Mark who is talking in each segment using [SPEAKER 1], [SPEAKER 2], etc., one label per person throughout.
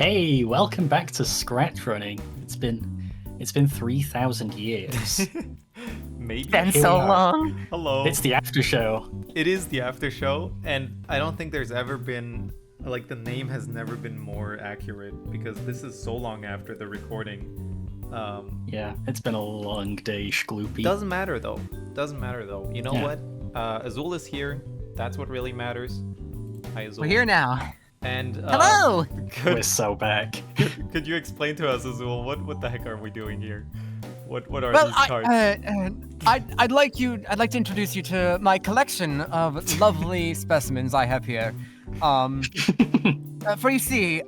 [SPEAKER 1] Hey, welcome back to ScratchRunning. It's been 3,000 years.
[SPEAKER 2] Maybe.
[SPEAKER 3] Been
[SPEAKER 1] Here
[SPEAKER 3] so
[SPEAKER 1] we are.
[SPEAKER 3] long.
[SPEAKER 2] Hello.
[SPEAKER 1] It's the after show.
[SPEAKER 2] It is the after show, and I don't think there's ever been the name has never been more accurate because this is so long after the recording.
[SPEAKER 1] Yeah, it's been a long day, Shgloopy.
[SPEAKER 2] Doesn't matter though. You know
[SPEAKER 1] Yeah.
[SPEAKER 2] what? Azul is here. That's what really matters. Hi, Azul.
[SPEAKER 3] We're here now.
[SPEAKER 2] And
[SPEAKER 3] Hello.
[SPEAKER 1] We're so back.
[SPEAKER 2] Could you explain to us, Azul, what the heck are we doing here? What are
[SPEAKER 3] Well,
[SPEAKER 2] these cards?
[SPEAKER 3] I'd like to introduce you to my collection of lovely specimens I have here. For you see,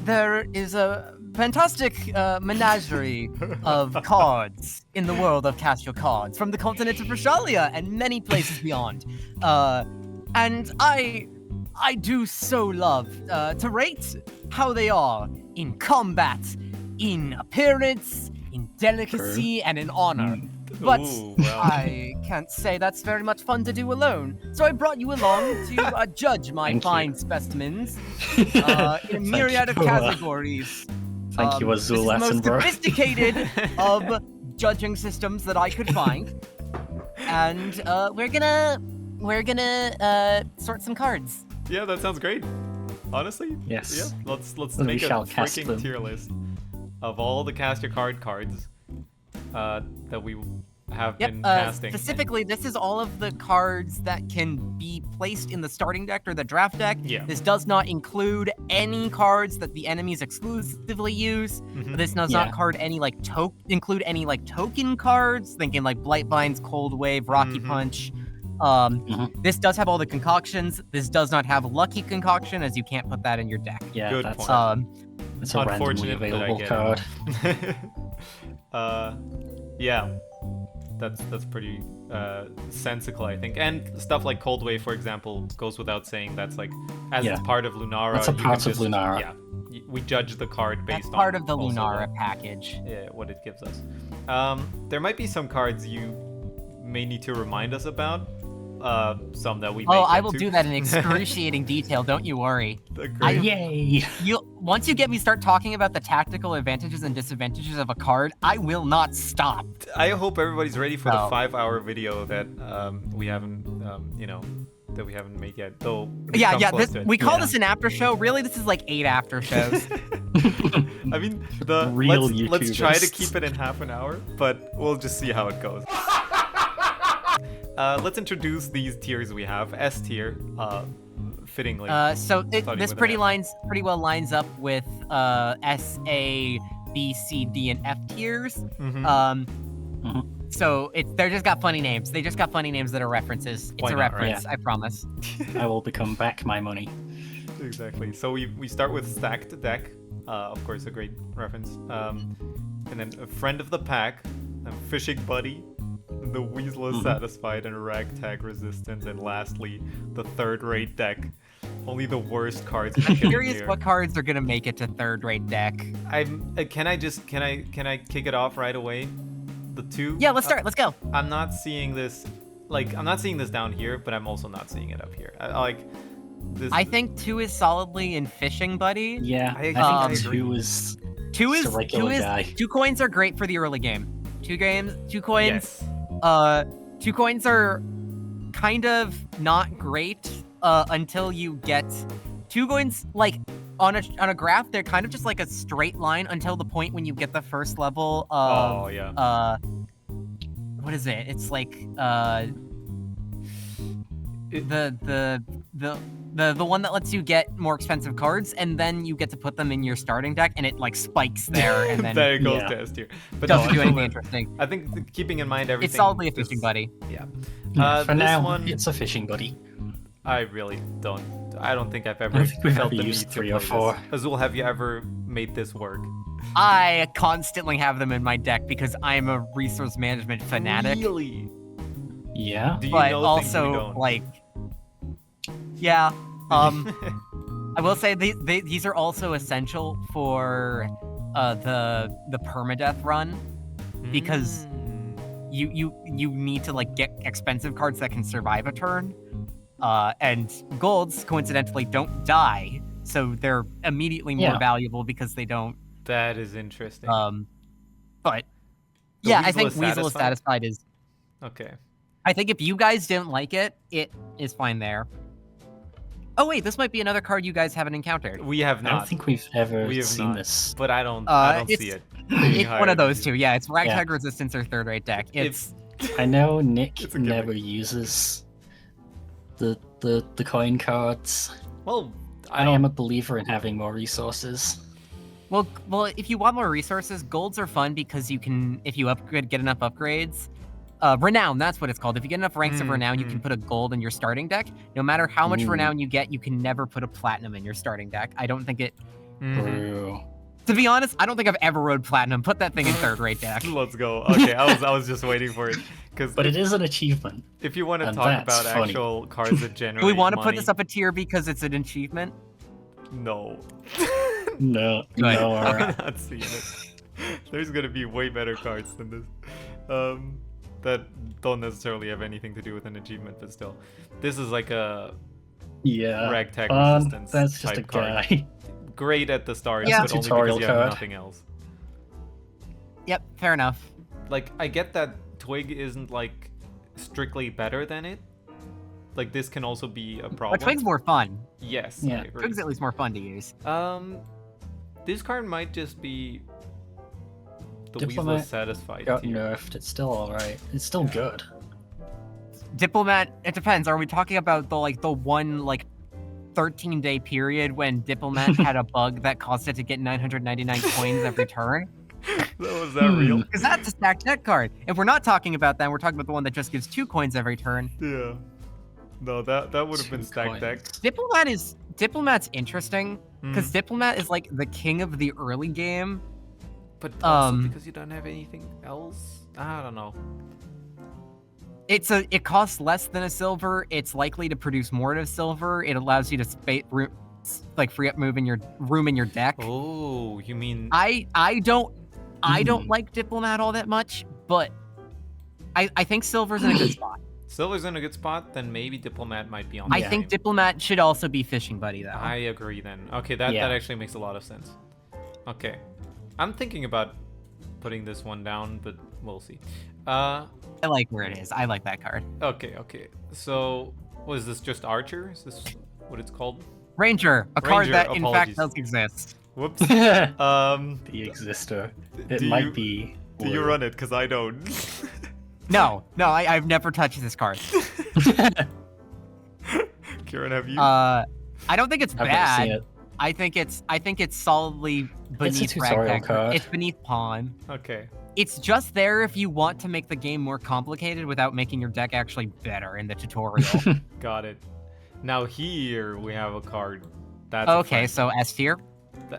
[SPEAKER 3] there is a fantastic menagerie of cards in the world of Cast Your Cards from the continent of Rashalia and many places beyond. And I do so love to rate how they are in combat, in appearance, in delicacy, and in honor. But
[SPEAKER 2] Ooh, wow.
[SPEAKER 3] I can't say that's very much fun to do alone. So I brought you along to judge my
[SPEAKER 1] Thank you.
[SPEAKER 3] fine specimens in a myriad of
[SPEAKER 1] you.
[SPEAKER 3] categories.
[SPEAKER 1] Thank you, Azul
[SPEAKER 3] This is the
[SPEAKER 1] Attenborough.
[SPEAKER 3] most sophisticated of judging systems that I could find. And we're gonna sort some cards.
[SPEAKER 2] Yeah, that sounds great. Honestly.
[SPEAKER 1] Yes.
[SPEAKER 2] Yeah. Let's
[SPEAKER 1] We
[SPEAKER 2] make a
[SPEAKER 1] shall cast
[SPEAKER 2] freaking
[SPEAKER 1] them.
[SPEAKER 2] tier list of all the Cast Your Card cards that we have been casting.
[SPEAKER 3] Specifically, this is all of the cards that can be placed in the starting deck or the draft deck.
[SPEAKER 2] Yeah.
[SPEAKER 3] This does not include any cards that the enemies exclusively use.
[SPEAKER 2] Mhm.
[SPEAKER 3] This does
[SPEAKER 1] Yeah.
[SPEAKER 3] not include any token cards, thinking like Blightbine's Cold Wave, Rocky
[SPEAKER 2] Mhm.
[SPEAKER 3] Punch.
[SPEAKER 1] Mhm.
[SPEAKER 3] This does have all the concoctions. This does not have Lucky Concoction, as you can't put that in your deck.
[SPEAKER 1] Yeah,
[SPEAKER 2] Good
[SPEAKER 1] that's
[SPEAKER 2] point.
[SPEAKER 1] it's a randomly
[SPEAKER 2] Unfortunate that I
[SPEAKER 1] available
[SPEAKER 2] get
[SPEAKER 1] card.
[SPEAKER 2] it. Yeah, that's pretty sensical, I think. And stuff like Cold Wave, for example, goes without saying. That's like, as
[SPEAKER 1] Yeah.
[SPEAKER 2] it's part of Lunara.
[SPEAKER 1] That's a
[SPEAKER 2] you can
[SPEAKER 1] part of
[SPEAKER 2] just-
[SPEAKER 1] Lunara.
[SPEAKER 2] Yeah, we judge the card based
[SPEAKER 3] That's part
[SPEAKER 2] on
[SPEAKER 3] of the
[SPEAKER 2] also
[SPEAKER 3] Lunara package.
[SPEAKER 2] what it gives us. There might be some cards you may need to remind us about. Some that we. may
[SPEAKER 3] Oh,
[SPEAKER 2] get
[SPEAKER 3] I will
[SPEAKER 2] to.
[SPEAKER 3] do that in excruciating detail. Don't you worry.
[SPEAKER 2] Great.
[SPEAKER 1] Yay!
[SPEAKER 3] Once you get me start talking about the tactical advantages and disadvantages of a card, I will not stop.
[SPEAKER 2] I hope everybody's ready for
[SPEAKER 3] No.
[SPEAKER 2] the 5-hour video that we haven't, that we haven't made yet. Though. we come
[SPEAKER 3] Yeah.
[SPEAKER 2] close to it.
[SPEAKER 3] We call
[SPEAKER 1] Yeah.
[SPEAKER 3] this an after show. Really, this is like 8 after shows.
[SPEAKER 2] I mean, the
[SPEAKER 1] Real
[SPEAKER 2] let's try to
[SPEAKER 1] YouTubers.
[SPEAKER 2] keep it in half an hour, but we'll just see how it goes. Let's introduce these tiers we have. S tier, fittingly.
[SPEAKER 3] This
[SPEAKER 2] with an
[SPEAKER 3] pretty
[SPEAKER 2] F.
[SPEAKER 3] well lines up with S, A, B, C, D, and F tiers.
[SPEAKER 2] Mhm.
[SPEAKER 3] So they're just got funny names. They just got funny names that are references. It's
[SPEAKER 2] Why
[SPEAKER 3] a
[SPEAKER 2] not, right?
[SPEAKER 3] reference, I promise.
[SPEAKER 1] I will become back my money.
[SPEAKER 2] Exactly. So we start with stacked deck, of course, a great reference. And then a friend of the pack, a fishing buddy, the Weasel is satisfied, and ragtag resistance, and lastly, the third-rate deck. Only the worst cards.
[SPEAKER 3] I'm
[SPEAKER 2] make it in
[SPEAKER 3] curious
[SPEAKER 2] here.
[SPEAKER 3] what cards are gonna make it to third-rate deck.
[SPEAKER 2] Can I kick it off right away? The two.
[SPEAKER 3] Yeah, let's start. Let's go.
[SPEAKER 2] I'm not seeing this. I'm not seeing this down here, but I'm also not seeing it up here. This.
[SPEAKER 3] I think 2 is solidly in Fishing Buddy.
[SPEAKER 1] Yeah,
[SPEAKER 2] I
[SPEAKER 1] I
[SPEAKER 2] agree.
[SPEAKER 1] think 2 is
[SPEAKER 3] 2
[SPEAKER 1] just
[SPEAKER 3] is
[SPEAKER 1] a regular guy.
[SPEAKER 3] 2 coins are great for the early game. 2 coins.
[SPEAKER 2] Yes.
[SPEAKER 3] 2 coins are kind of not great until you get 2 coins. Like on a graph, they're kind of just like a straight line until the point when you get the first level of
[SPEAKER 2] Oh yeah.
[SPEAKER 3] what is it? It's like the one that lets you get more expensive cards, and then you get to put them in your starting deck, and it like spikes there, and then
[SPEAKER 2] there it goes
[SPEAKER 1] Yeah.
[SPEAKER 2] to S tier. But
[SPEAKER 3] doesn't do
[SPEAKER 2] until
[SPEAKER 3] anything
[SPEAKER 2] then,
[SPEAKER 3] interesting.
[SPEAKER 2] I think keeping in mind everything.
[SPEAKER 3] It's solidly a
[SPEAKER 2] this-
[SPEAKER 3] Fishing Buddy.
[SPEAKER 2] Yeah.
[SPEAKER 1] Yeah, for
[SPEAKER 2] this
[SPEAKER 1] now,
[SPEAKER 2] one,
[SPEAKER 1] it's a fishing buddy.
[SPEAKER 2] I really don't. I don't think I've
[SPEAKER 1] I
[SPEAKER 2] ever
[SPEAKER 1] think we've
[SPEAKER 2] felt
[SPEAKER 1] ever
[SPEAKER 2] the need
[SPEAKER 1] used
[SPEAKER 2] to
[SPEAKER 1] 3 or
[SPEAKER 2] play
[SPEAKER 1] 4.
[SPEAKER 2] this. Azul, have you ever made this work?
[SPEAKER 3] I constantly have them in my deck because I'm a resource management fanatic.
[SPEAKER 2] Really?
[SPEAKER 1] Yeah.
[SPEAKER 2] Do you
[SPEAKER 3] But
[SPEAKER 2] know things we
[SPEAKER 3] also,
[SPEAKER 2] don't?
[SPEAKER 3] like, yeah. I will say these are also essential for the permadeath run because you need to like get expensive cards that can survive a turn, and golds coincidentally don't die. so they're immediately more
[SPEAKER 1] Yeah.
[SPEAKER 3] valuable because they don't.
[SPEAKER 2] That is interesting.
[SPEAKER 3] But
[SPEAKER 2] The
[SPEAKER 3] yeah, I
[SPEAKER 2] Weasel
[SPEAKER 3] think
[SPEAKER 2] is
[SPEAKER 3] Weasel is
[SPEAKER 2] satisfied?
[SPEAKER 3] satisfied is.
[SPEAKER 2] Okay.
[SPEAKER 3] I think if you guys didn't like it, it is fine there. Oh wait, this might be another card you guys haven't encountered.
[SPEAKER 2] We have
[SPEAKER 1] I don't
[SPEAKER 2] not.
[SPEAKER 1] think we've ever
[SPEAKER 2] We have
[SPEAKER 1] seen
[SPEAKER 2] not.
[SPEAKER 1] this.
[SPEAKER 2] But I don't
[SPEAKER 3] it's-
[SPEAKER 2] see it. being
[SPEAKER 3] It's
[SPEAKER 2] higher
[SPEAKER 3] one of
[SPEAKER 2] than
[SPEAKER 3] those
[SPEAKER 2] you.
[SPEAKER 3] two. Yeah, it's Ragtag Resistance or third rate deck.
[SPEAKER 2] It's
[SPEAKER 1] I know Nick
[SPEAKER 2] It's a gimmick.
[SPEAKER 1] never uses the coin cards.
[SPEAKER 2] well,
[SPEAKER 1] I am a believer in having more resources.
[SPEAKER 3] well, if you want more resources, golds are fun because you can, if you get enough upgrades. Renown, that's what it's called. If you get enough ranks of renown, you can put a gold in your starting deck. No matter how much
[SPEAKER 1] Ooh.
[SPEAKER 3] renown you get, you can never put a platinum in your starting deck. I don't think it.
[SPEAKER 2] Mhm.
[SPEAKER 1] Brew.
[SPEAKER 3] To be honest, I don't think I've ever rode platinum. Put that thing in third rate deck.
[SPEAKER 2] Let's go. Okay, I was just waiting for it because
[SPEAKER 1] But it is an achievement.
[SPEAKER 2] if you want to
[SPEAKER 1] and
[SPEAKER 2] talk
[SPEAKER 1] that's
[SPEAKER 2] about
[SPEAKER 1] funny.
[SPEAKER 2] actual cards that generate
[SPEAKER 3] Do we want to
[SPEAKER 2] money,
[SPEAKER 3] put this up a tier because it's an achievement?
[SPEAKER 2] No.
[SPEAKER 1] No,
[SPEAKER 3] Good.
[SPEAKER 1] no.
[SPEAKER 2] I'm not seeing it. There's gonna be way better cards than this. That don't necessarily have anything to do with an achievement, but still. This is like a
[SPEAKER 1] Yeah.
[SPEAKER 2] Ragtag
[SPEAKER 1] fun.
[SPEAKER 2] Resistance
[SPEAKER 1] That's just a
[SPEAKER 2] type card.
[SPEAKER 1] guy.
[SPEAKER 2] Great at the start,
[SPEAKER 3] Yeah.
[SPEAKER 2] but only because
[SPEAKER 1] Tutorial
[SPEAKER 2] you have
[SPEAKER 1] card.
[SPEAKER 2] nothing else.
[SPEAKER 3] Yep, fair enough.
[SPEAKER 2] Like, I get that Twig isn't like strictly better than it. Like, this can also be a problem.
[SPEAKER 3] But Twig's more fun.
[SPEAKER 2] Yes,
[SPEAKER 1] Yeah.
[SPEAKER 2] I agree.
[SPEAKER 3] Twig's at least more fun to use.
[SPEAKER 2] This card might just be the Weasel
[SPEAKER 1] Diplomat
[SPEAKER 2] is satisfied
[SPEAKER 1] Got
[SPEAKER 2] tier.
[SPEAKER 1] nerfed. It's still alright. It's still good.
[SPEAKER 3] Diplomat, it depends. Are we talking about the one 13-day period when Diplomat had a bug that caused it to get 999 coins every turn?
[SPEAKER 2] Was that real?
[SPEAKER 3] Because that's a stacked deck card. If we're not talking about that, we're talking about the one that just gives 2 coins every turn.
[SPEAKER 2] Yeah. No, that would have been
[SPEAKER 1] 2
[SPEAKER 2] stacked deck.
[SPEAKER 1] coins.
[SPEAKER 3] Diplomat's interesting because Diplomat is like the king of the early game.
[SPEAKER 2] But also
[SPEAKER 3] Um,
[SPEAKER 2] because you don't have anything else? I don't know.
[SPEAKER 3] It costs less than a silver. It's likely to produce more of silver. It allows you to free up room in your deck.
[SPEAKER 2] Oh, you mean
[SPEAKER 3] I don't like Diplomat all that much, but I think silver's in a good spot.
[SPEAKER 2] Silver's in a good spot? Then maybe Diplomat might be on the
[SPEAKER 3] I
[SPEAKER 1] Yeah.
[SPEAKER 3] think Diplomat should also be Fishing Buddy though.
[SPEAKER 2] I agree then. Okay, that
[SPEAKER 1] Yeah.
[SPEAKER 2] actually makes a lot of sense. Okay. I'm thinking about putting this one down, but we'll see.
[SPEAKER 3] I like where it is. I like that card.
[SPEAKER 2] Okay. So, was this just Archer? Is this what it's called?
[SPEAKER 3] Ranger, a card
[SPEAKER 2] Ranger,
[SPEAKER 3] that in
[SPEAKER 2] apologies.
[SPEAKER 3] fact does exist.
[SPEAKER 2] Whoops.
[SPEAKER 1] the
[SPEAKER 2] Um,
[SPEAKER 1] exister. It
[SPEAKER 2] do
[SPEAKER 1] might
[SPEAKER 2] you-
[SPEAKER 1] be.
[SPEAKER 2] do you
[SPEAKER 1] blue.
[SPEAKER 2] run it? Because I don't.
[SPEAKER 3] No, I've never touched this card.
[SPEAKER 2] Kieran, have you?
[SPEAKER 3] I don't think it's
[SPEAKER 1] I've never seen
[SPEAKER 3] bad.
[SPEAKER 1] it.
[SPEAKER 3] I think it's solidly beneath
[SPEAKER 1] tutorial
[SPEAKER 3] Ragtag.
[SPEAKER 1] card.
[SPEAKER 3] It's beneath Pawn.
[SPEAKER 2] Okay.
[SPEAKER 3] It's just there if you want to make the game more complicated without making your deck actually better in the tutorial.
[SPEAKER 2] Got it. Now here we have a card. That's
[SPEAKER 3] Okay, so S tier.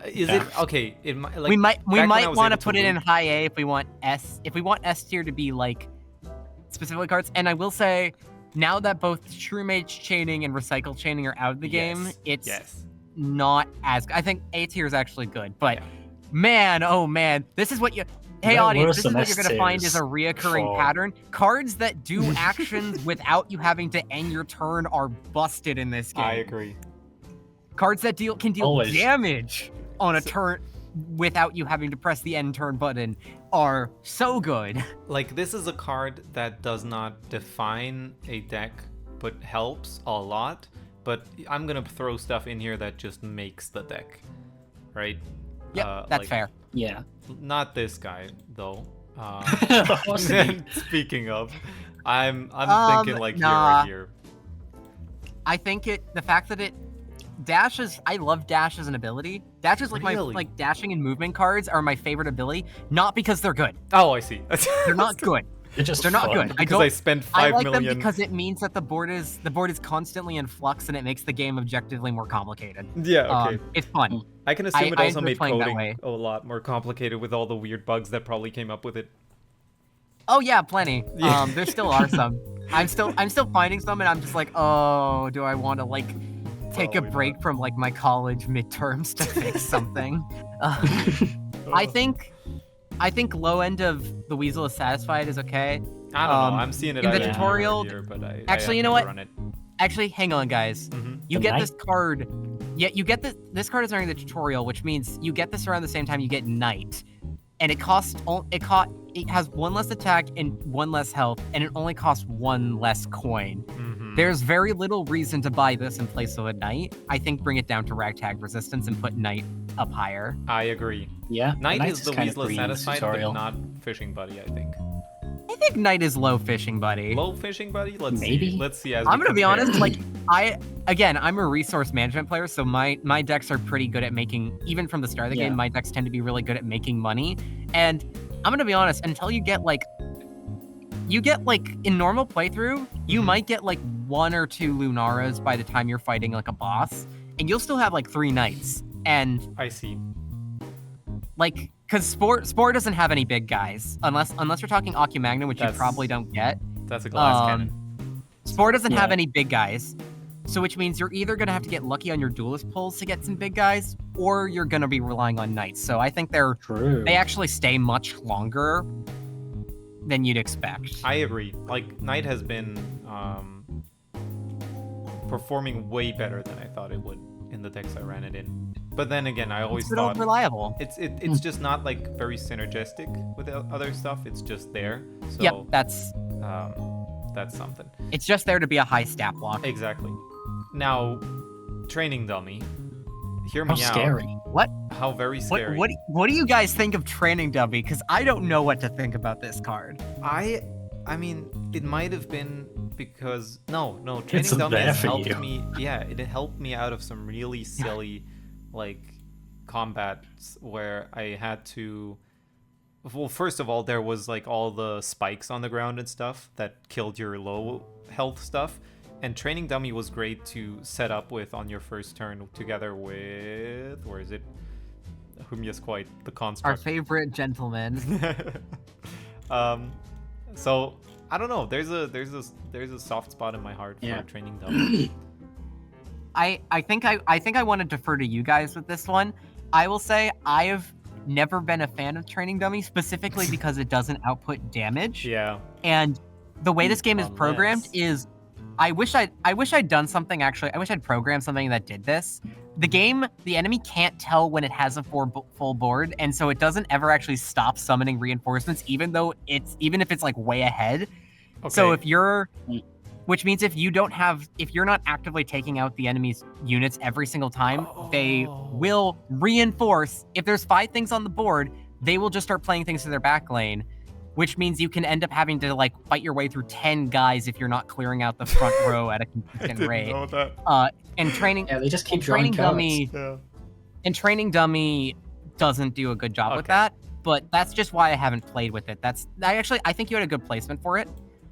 [SPEAKER 2] Is
[SPEAKER 1] Yeah.
[SPEAKER 2] it okay? It might like
[SPEAKER 3] we might
[SPEAKER 2] back when I
[SPEAKER 3] want
[SPEAKER 2] was
[SPEAKER 3] to
[SPEAKER 2] able
[SPEAKER 3] put it in
[SPEAKER 2] loot-
[SPEAKER 3] high A if we want S. If we want S tier to be like specifically cards. And I will say, now that both True Mage chaining and Recycle chaining are out of the game,
[SPEAKER 2] Yes,
[SPEAKER 3] it's
[SPEAKER 2] yes.
[SPEAKER 3] not as. I think A tier is actually good, but
[SPEAKER 2] Yeah.
[SPEAKER 3] man, oh man, this is what you. Hey
[SPEAKER 1] There were
[SPEAKER 3] audience, this is
[SPEAKER 1] some
[SPEAKER 3] what you're gonna find is a
[SPEAKER 1] S-tiers
[SPEAKER 3] reoccurring
[SPEAKER 1] for-
[SPEAKER 3] pattern. Cards that do actions without you having to end your turn are busted in this game.
[SPEAKER 2] I agree.
[SPEAKER 3] Cards that can deal
[SPEAKER 1] Always.
[SPEAKER 3] damage on a
[SPEAKER 2] So-
[SPEAKER 3] turn without you having to press the end turn button are so good.
[SPEAKER 2] Like this is a card that does not define a deck, but helps a lot. But I'm gonna throw stuff in here that just makes the deck, right?
[SPEAKER 3] Yep, that's
[SPEAKER 2] like,
[SPEAKER 3] fair.
[SPEAKER 1] Yeah.
[SPEAKER 2] Not this guy though.
[SPEAKER 1] The horse and
[SPEAKER 2] Speaking of, I'm thinking like
[SPEAKER 3] nah.
[SPEAKER 2] here.
[SPEAKER 3] I think the fact that it dashes. I love dash as an ability. Dash is like
[SPEAKER 2] Really?
[SPEAKER 3] my dashing and movement cards are my favorite ability, not because they're good.
[SPEAKER 2] Oh, I see.
[SPEAKER 3] They're not good.
[SPEAKER 1] They're
[SPEAKER 3] not
[SPEAKER 1] fun.
[SPEAKER 3] good.
[SPEAKER 2] Because I spent
[SPEAKER 3] I
[SPEAKER 2] 5
[SPEAKER 3] like
[SPEAKER 2] million.
[SPEAKER 3] them because it means that the board is constantly in flux and it makes the game objectively more complicated.
[SPEAKER 2] Yeah, okay.
[SPEAKER 3] It's fun.
[SPEAKER 2] I can assume it
[SPEAKER 3] I
[SPEAKER 2] also
[SPEAKER 3] enjoy
[SPEAKER 2] made
[SPEAKER 3] playing that
[SPEAKER 2] coding
[SPEAKER 3] way.
[SPEAKER 2] a lot more complicated with all the weird bugs that probably came up with it.
[SPEAKER 3] Oh yeah, plenty.
[SPEAKER 2] Yeah.
[SPEAKER 3] There still are some. I'm still finding some, and I'm just like, oh, do I want to like take a
[SPEAKER 2] Probably
[SPEAKER 3] break from like my college midterms to fix something? I think low end of the Weasel is satisfied is okay.
[SPEAKER 2] I don't know. I'm seeing it
[SPEAKER 3] in the
[SPEAKER 2] either
[SPEAKER 3] tutorial-
[SPEAKER 2] here, but I
[SPEAKER 3] Actually,
[SPEAKER 2] have
[SPEAKER 3] you know
[SPEAKER 2] never
[SPEAKER 3] what?
[SPEAKER 2] Run it.
[SPEAKER 3] Actually, hang on, guys.
[SPEAKER 2] Mhm.
[SPEAKER 3] You
[SPEAKER 1] The
[SPEAKER 3] get
[SPEAKER 1] night-
[SPEAKER 3] this card. you get this. This card is during the tutorial, which means you get this around the same time you get Knight, and it has 1 less attack and 1 less health, and it only costs 1 less coin.
[SPEAKER 2] Mm-hmm.
[SPEAKER 3] There's very little reason to buy this in place of a Knight. I think bring it down to ragtag resistance and put Knight up higher.
[SPEAKER 2] I agree.
[SPEAKER 1] Yeah.
[SPEAKER 2] Knight is the
[SPEAKER 1] kind of
[SPEAKER 2] Weasel
[SPEAKER 1] green in the
[SPEAKER 2] satisfied, but
[SPEAKER 1] tutorial.
[SPEAKER 2] not Fishing Buddy, I think.
[SPEAKER 3] I think Knight is low fishing buddy.
[SPEAKER 2] Low Fishing Buddy? Let's
[SPEAKER 1] Maybe.
[SPEAKER 2] see. Let's see as
[SPEAKER 3] I'm
[SPEAKER 2] we
[SPEAKER 3] gonna be
[SPEAKER 2] compare.
[SPEAKER 3] honest, like I'm a resource management player, so my decks are pretty good at making, even from the start of the
[SPEAKER 1] Yeah.
[SPEAKER 3] game, my decks tend to be really good at making money. And I'm gonna be honest, until you get like in normal playthrough, you
[SPEAKER 2] Mhm.
[SPEAKER 3] might get like 1 or 2 Lunaras by the time you're fighting like a boss, and you'll still have like 3 Knights. And
[SPEAKER 2] I see.
[SPEAKER 3] like, because Spore doesn't have any big guys, unless you're talking Ocumagnum, which
[SPEAKER 2] That's-
[SPEAKER 3] you probably don't get.
[SPEAKER 2] That's a glass cannon.
[SPEAKER 3] Spore doesn't have
[SPEAKER 1] Yeah.
[SPEAKER 3] any big guys, so which means you're either gonna have to get lucky on your duelist pulls to get some big guys, or you're gonna be relying on Knights. So I think
[SPEAKER 1] True.
[SPEAKER 3] they actually stay much longer than you'd expect.
[SPEAKER 2] I agree. Like, Knight has been performing way better than I thought it would in the decks I ran it in. But then again, I always
[SPEAKER 3] It's still
[SPEAKER 2] thought
[SPEAKER 3] reliable.
[SPEAKER 2] it's just not like very synergistic with the other stuff. It's just there. So
[SPEAKER 3] Yep, that's
[SPEAKER 2] something.
[SPEAKER 3] it's just there to be a high stat block.
[SPEAKER 2] Exactly. Now, Training Dummy. Hear
[SPEAKER 1] How
[SPEAKER 2] me out.
[SPEAKER 1] scary.
[SPEAKER 3] What?
[SPEAKER 2] How very scary.
[SPEAKER 3] What do you guys think of Training Dummy? Because I don't know what to think about this card.
[SPEAKER 2] I mean, it might have been because no, Training
[SPEAKER 1] It's
[SPEAKER 2] Dummy
[SPEAKER 1] there
[SPEAKER 2] has
[SPEAKER 1] for
[SPEAKER 2] helped
[SPEAKER 1] you.
[SPEAKER 2] me. Yeah, it helped me out of some really silly, like, combats where I had to. Well, first of all, there was like all the spikes on the ground and stuff that killed your low health stuff, and Training Dummy was great to set up with on your first turn together with where is it? Quite the
[SPEAKER 3] Our
[SPEAKER 2] construct.
[SPEAKER 3] favorite gentleman.
[SPEAKER 2] So I don't know. There's a soft spot in my heart for
[SPEAKER 1] Yeah.
[SPEAKER 2] Training Dummy.
[SPEAKER 3] I think I want to defer to you guys with this one. I will say I have never been a fan of Training Dummy, specifically because it doesn't output damage.
[SPEAKER 2] Yeah.
[SPEAKER 3] And the way this game is programmed
[SPEAKER 2] Unless-
[SPEAKER 3] is, I wish I'd done something. Actually, I wish I'd programmed something that did this. The enemy can't tell when it has a full board, and so it doesn't ever actually stop summoning reinforcements, even if it's like way ahead.
[SPEAKER 2] Okay.
[SPEAKER 3] So which means if you're not actively taking out the enemy's units every single time, they
[SPEAKER 2] Oh.
[SPEAKER 3] will reinforce. If there's 5 things on the board, they will just start playing things to their back lane, which means you can end up having to like fight your way through 10 guys if you're not clearing out the front row at a
[SPEAKER 2] I
[SPEAKER 3] consistent
[SPEAKER 2] didn't
[SPEAKER 3] rate.
[SPEAKER 2] know that.
[SPEAKER 3] And training
[SPEAKER 1] Yeah, they just keep
[SPEAKER 3] and
[SPEAKER 1] drawing
[SPEAKER 3] training
[SPEAKER 1] cards.
[SPEAKER 3] dummy
[SPEAKER 2] Yeah.
[SPEAKER 3] and training dummy doesn't do a good job with
[SPEAKER 2] Okay.
[SPEAKER 3] that. But that's just why I haven't played with it. I think you had a good placement for it.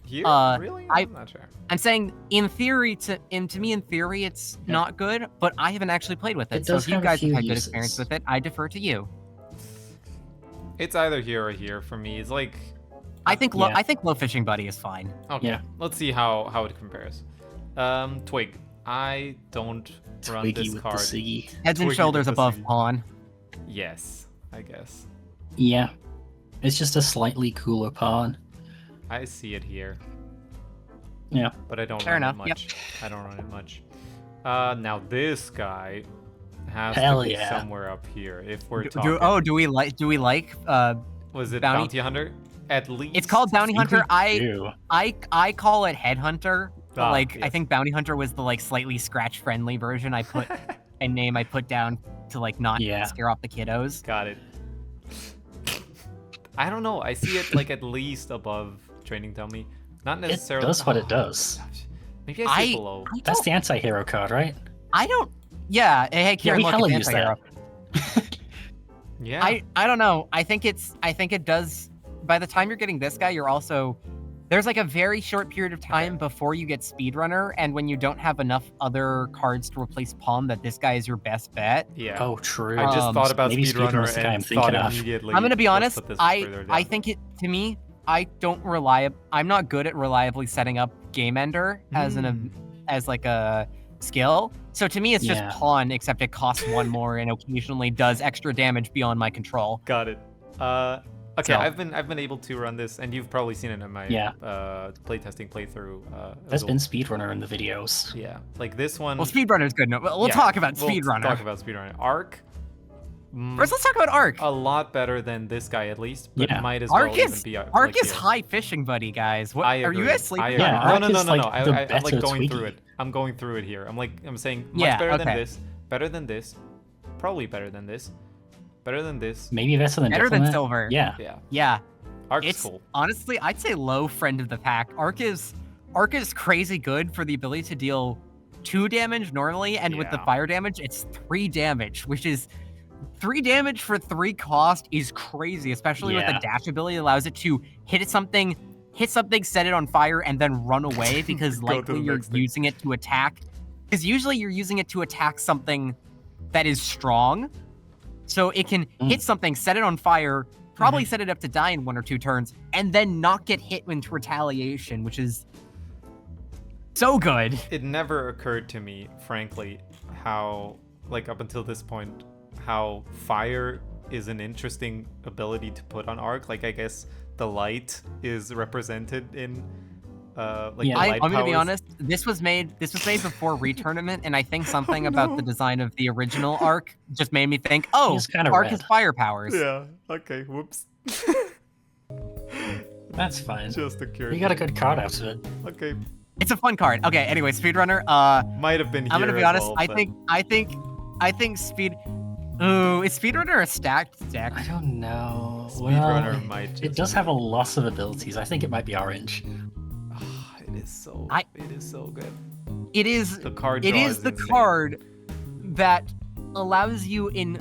[SPEAKER 2] Here? Really?
[SPEAKER 3] I-
[SPEAKER 2] I'm not sure.
[SPEAKER 3] I'm saying in theory, to me in theory, it's
[SPEAKER 1] Yeah.
[SPEAKER 3] not good, but I haven't actually played with it.
[SPEAKER 1] It
[SPEAKER 3] So
[SPEAKER 1] does
[SPEAKER 3] if you
[SPEAKER 1] have a
[SPEAKER 3] guys have
[SPEAKER 1] few
[SPEAKER 3] had good
[SPEAKER 1] uses.
[SPEAKER 3] experience with it, I defer to you.
[SPEAKER 2] It's either here or here for me. It's like
[SPEAKER 3] I think
[SPEAKER 1] Yeah.
[SPEAKER 3] I think Low Fishing Buddy is fine.
[SPEAKER 2] okay.
[SPEAKER 1] Yeah.
[SPEAKER 2] Let's see how it compares. Twig. I don't run
[SPEAKER 1] Twiggy
[SPEAKER 2] this
[SPEAKER 1] with
[SPEAKER 2] card.
[SPEAKER 1] the Siggy.
[SPEAKER 3] Heads and
[SPEAKER 2] Twiggy
[SPEAKER 3] shoulders
[SPEAKER 2] with the
[SPEAKER 3] above
[SPEAKER 2] C.
[SPEAKER 3] pawn.
[SPEAKER 2] Yes, I guess.
[SPEAKER 1] Yeah. It's just a slightly cooler pawn.
[SPEAKER 2] I see it here.
[SPEAKER 1] Yeah.
[SPEAKER 2] But I don't
[SPEAKER 3] Fair
[SPEAKER 2] run
[SPEAKER 3] enough,
[SPEAKER 2] it
[SPEAKER 3] yep.
[SPEAKER 2] much. I don't run it much. Now this guy has
[SPEAKER 1] Hell
[SPEAKER 2] to be
[SPEAKER 1] yeah.
[SPEAKER 2] somewhere up here if we're talking.
[SPEAKER 3] Do we like
[SPEAKER 2] Was it
[SPEAKER 3] Bounty-
[SPEAKER 2] Bounty Hunter? At least
[SPEAKER 3] it's called Bounty Hunter.
[SPEAKER 1] Ew.
[SPEAKER 3] I call it Headhunter. But
[SPEAKER 2] Ah,
[SPEAKER 3] I
[SPEAKER 2] yes.
[SPEAKER 3] think Bounty Hunter was the like slightly scratch friendly version I put I put down to like not
[SPEAKER 1] Yeah.
[SPEAKER 3] scare off the kiddos.
[SPEAKER 2] Got it. I don't know. I see it like at least above Training Dummy. Not
[SPEAKER 1] It
[SPEAKER 2] necessarily.
[SPEAKER 1] does what it
[SPEAKER 2] Oh,
[SPEAKER 1] does.
[SPEAKER 2] gosh. Maybe I see it below.
[SPEAKER 1] That's the anti-hero card, right?
[SPEAKER 3] I don't. Yeah. Hey, Kieran,
[SPEAKER 1] we
[SPEAKER 3] look,
[SPEAKER 1] hella
[SPEAKER 3] it's
[SPEAKER 1] use
[SPEAKER 3] anti-hero.
[SPEAKER 2] Yeah.
[SPEAKER 3] I don't know. I think it does. By the time you're getting this guy, you're also there's like a very short period of time before you get Speedrunner, and when you don't have enough other cards to replace Palm, that this guy is your best bet.
[SPEAKER 2] Yeah.
[SPEAKER 1] Oh, true.
[SPEAKER 2] I just thought about
[SPEAKER 1] maybe
[SPEAKER 2] Speedrunner
[SPEAKER 1] Speedrunner's the guy I'm
[SPEAKER 2] and
[SPEAKER 1] thinking
[SPEAKER 2] thought
[SPEAKER 1] of.
[SPEAKER 2] immediately.
[SPEAKER 3] I'm gonna be
[SPEAKER 2] let's
[SPEAKER 3] honest.
[SPEAKER 2] put this
[SPEAKER 3] I
[SPEAKER 2] further
[SPEAKER 3] I
[SPEAKER 2] down.
[SPEAKER 3] think it to me. I don't I'm not good at reliably setting up Game Ender as like a skill. So to me, it's just
[SPEAKER 1] Yeah.
[SPEAKER 3] pawn, except it costs 1 more and occasionally does extra damage beyond my control.
[SPEAKER 2] Got it. Okay,
[SPEAKER 3] So-
[SPEAKER 2] I've been able to run this, and you've probably seen it in my playtesting playthrough.
[SPEAKER 1] There's been speedrunner in the videos.
[SPEAKER 2] Yeah, like this one.
[SPEAKER 3] Well, speedrunner's good. No, we'll
[SPEAKER 2] yeah,
[SPEAKER 3] talk about
[SPEAKER 2] we'll
[SPEAKER 3] speedrunner.
[SPEAKER 2] Talk about speedrunner. Arc.
[SPEAKER 3] First, let's talk about Arc.
[SPEAKER 2] A lot better than this guy at least, but
[SPEAKER 1] Yeah.
[SPEAKER 2] might as
[SPEAKER 3] Arc
[SPEAKER 2] well
[SPEAKER 3] is
[SPEAKER 2] even be
[SPEAKER 3] Arc
[SPEAKER 2] like
[SPEAKER 3] is
[SPEAKER 2] here.
[SPEAKER 3] high fishing buddy, guys. What
[SPEAKER 2] I
[SPEAKER 3] are
[SPEAKER 2] agree.
[SPEAKER 3] you guys sleeping?
[SPEAKER 2] I
[SPEAKER 3] on
[SPEAKER 2] agree.
[SPEAKER 1] Yeah,
[SPEAKER 3] Arc?
[SPEAKER 1] Arc
[SPEAKER 2] no.
[SPEAKER 1] is, like,
[SPEAKER 2] I'm
[SPEAKER 1] the
[SPEAKER 2] like
[SPEAKER 1] better
[SPEAKER 2] going through
[SPEAKER 1] Twiggy.
[SPEAKER 2] it. I'm going through it here. I'm saying much
[SPEAKER 3] Yeah,
[SPEAKER 2] better than
[SPEAKER 3] okay.
[SPEAKER 2] this, better than this, probably better than this, better than this.
[SPEAKER 1] Maybe better than
[SPEAKER 3] Better than
[SPEAKER 1] Diplomat.
[SPEAKER 3] Silver.
[SPEAKER 1] Yeah.
[SPEAKER 2] Yeah,
[SPEAKER 3] Yeah,
[SPEAKER 2] Arc's
[SPEAKER 3] it's
[SPEAKER 2] cool.
[SPEAKER 3] honestly, I'd say low friend of the pack. Arc is crazy good for the ability to deal 2 damage normally, and with the
[SPEAKER 2] Yeah.
[SPEAKER 3] fire damage, it's 3 damage, which is 3 damage for 3 cost is crazy, especially with the
[SPEAKER 1] Yeah.
[SPEAKER 3] dash ability. It allows it to hit something, set it on fire, and then run away because
[SPEAKER 2] Go to
[SPEAKER 3] likely
[SPEAKER 2] the
[SPEAKER 3] you're
[SPEAKER 2] next thing.
[SPEAKER 3] using it to attack. Because usually you're using it to attack something that is strong, so it can hit something, set it on fire, probably set it up to die in 1 or 2 turns, and then not get hit into retaliation, which is so good.
[SPEAKER 2] It never occurred to me, frankly, how, like, up until this point, how fire is an interesting ability to put on Arc. Like, I guess the light is represented in, like,
[SPEAKER 1] Yeah.
[SPEAKER 2] the light
[SPEAKER 3] I'm gonna be
[SPEAKER 2] powers.
[SPEAKER 3] honest. This was made before retournament, and I think something about the design of the original Arc just made me think, oh,
[SPEAKER 1] He's kinda
[SPEAKER 3] Arc
[SPEAKER 1] red.
[SPEAKER 3] has fire powers.
[SPEAKER 2] Yeah, okay, whoops.
[SPEAKER 1] That's fine.
[SPEAKER 2] Just occurred.
[SPEAKER 1] You got a good card out of it.
[SPEAKER 2] Okay,
[SPEAKER 3] It's a fun card. Okay, anyway, speedrunner.
[SPEAKER 2] might have been here
[SPEAKER 3] I'm gonna be
[SPEAKER 2] as
[SPEAKER 3] honest.
[SPEAKER 2] well,
[SPEAKER 3] I
[SPEAKER 2] but
[SPEAKER 3] think speed. Ooh, is speedrunner a stacked deck?
[SPEAKER 1] I don't know.
[SPEAKER 2] Speedrunner
[SPEAKER 1] Well,
[SPEAKER 2] might just
[SPEAKER 1] it does have a lot of abilities. I think it might be orange.
[SPEAKER 2] It is so it is so good.
[SPEAKER 3] It is.
[SPEAKER 2] The card
[SPEAKER 3] It
[SPEAKER 2] draw
[SPEAKER 3] is the
[SPEAKER 2] insane.
[SPEAKER 3] card that allows you in.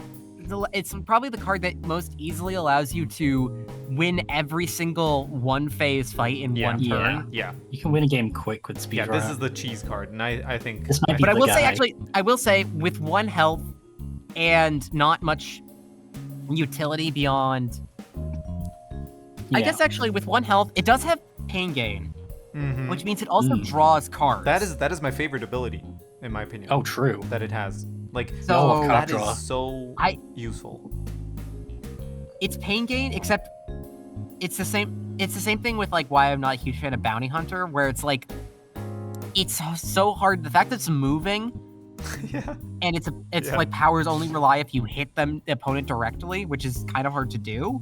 [SPEAKER 3] It's probably the card that most easily allows you to win every single one phase fight in
[SPEAKER 2] Yeah.
[SPEAKER 3] one turn.
[SPEAKER 2] Yeah,
[SPEAKER 1] You can win a game quick with speedrunner.
[SPEAKER 2] yeah, this is the cheese card, and I think
[SPEAKER 1] This might be
[SPEAKER 3] But I
[SPEAKER 1] the
[SPEAKER 3] will say,
[SPEAKER 1] guy.
[SPEAKER 3] actually, with 1 health and not much utility beyond. I
[SPEAKER 1] Yeah.
[SPEAKER 3] guess actually with 1 health, it does have pain gain,
[SPEAKER 2] Mhm.
[SPEAKER 3] which means it also
[SPEAKER 1] Mm.
[SPEAKER 3] draws cards.
[SPEAKER 2] that is my favorite ability, in my opinion.
[SPEAKER 1] Oh, true.
[SPEAKER 2] That it has. Like,
[SPEAKER 3] So-
[SPEAKER 2] that
[SPEAKER 1] draw.
[SPEAKER 2] is so
[SPEAKER 3] I-
[SPEAKER 2] useful.
[SPEAKER 3] It's pain gain, except it's the same. It's the same thing with like why I'm not a huge fan of Bounty Hunter, where it's like it's so hard. The fact that it's moving
[SPEAKER 2] Yeah.
[SPEAKER 3] and it's
[SPEAKER 2] Yeah.
[SPEAKER 3] like powers only rely if you hit the opponent directly, which is kind of hard to do.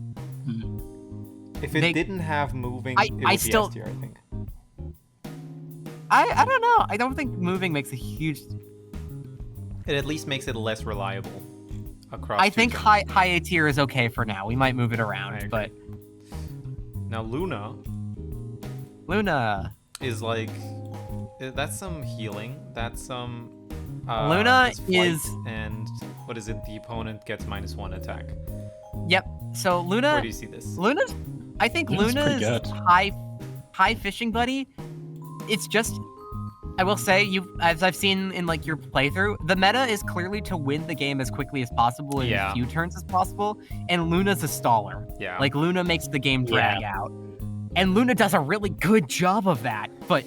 [SPEAKER 2] If it
[SPEAKER 3] They-
[SPEAKER 2] didn't have moving,
[SPEAKER 3] I
[SPEAKER 2] it would
[SPEAKER 3] I
[SPEAKER 2] be
[SPEAKER 3] still-
[SPEAKER 2] S tier, I think.
[SPEAKER 3] I don't know. I don't think moving makes a huge.
[SPEAKER 2] It at least makes it less reliable across.
[SPEAKER 3] I
[SPEAKER 2] 2
[SPEAKER 3] think
[SPEAKER 2] turns.
[SPEAKER 3] high A tier is okay for now. We might move it
[SPEAKER 2] I
[SPEAKER 3] around,
[SPEAKER 2] agree.
[SPEAKER 3] but
[SPEAKER 2] Now Luna
[SPEAKER 3] Luna.
[SPEAKER 2] is like, that's some healing. That's some.
[SPEAKER 3] Luna
[SPEAKER 2] that's flight,
[SPEAKER 3] is-
[SPEAKER 2] and what is it? The opponent gets -1 attack.
[SPEAKER 3] Yep. So
[SPEAKER 2] Where
[SPEAKER 3] Luna.
[SPEAKER 2] do you see this?
[SPEAKER 3] Luna's. I think
[SPEAKER 1] Luna's pretty
[SPEAKER 3] Luna's
[SPEAKER 1] good.
[SPEAKER 3] high fishing buddy. It's just. I will say, as I've seen in like your playthrough, the meta is clearly to win the game as quickly as possible in
[SPEAKER 2] Yeah.
[SPEAKER 3] as few turns as possible, and Luna's a staller.
[SPEAKER 2] Yeah.
[SPEAKER 3] Like Luna makes the game drag out, and Luna does a really good job of that. But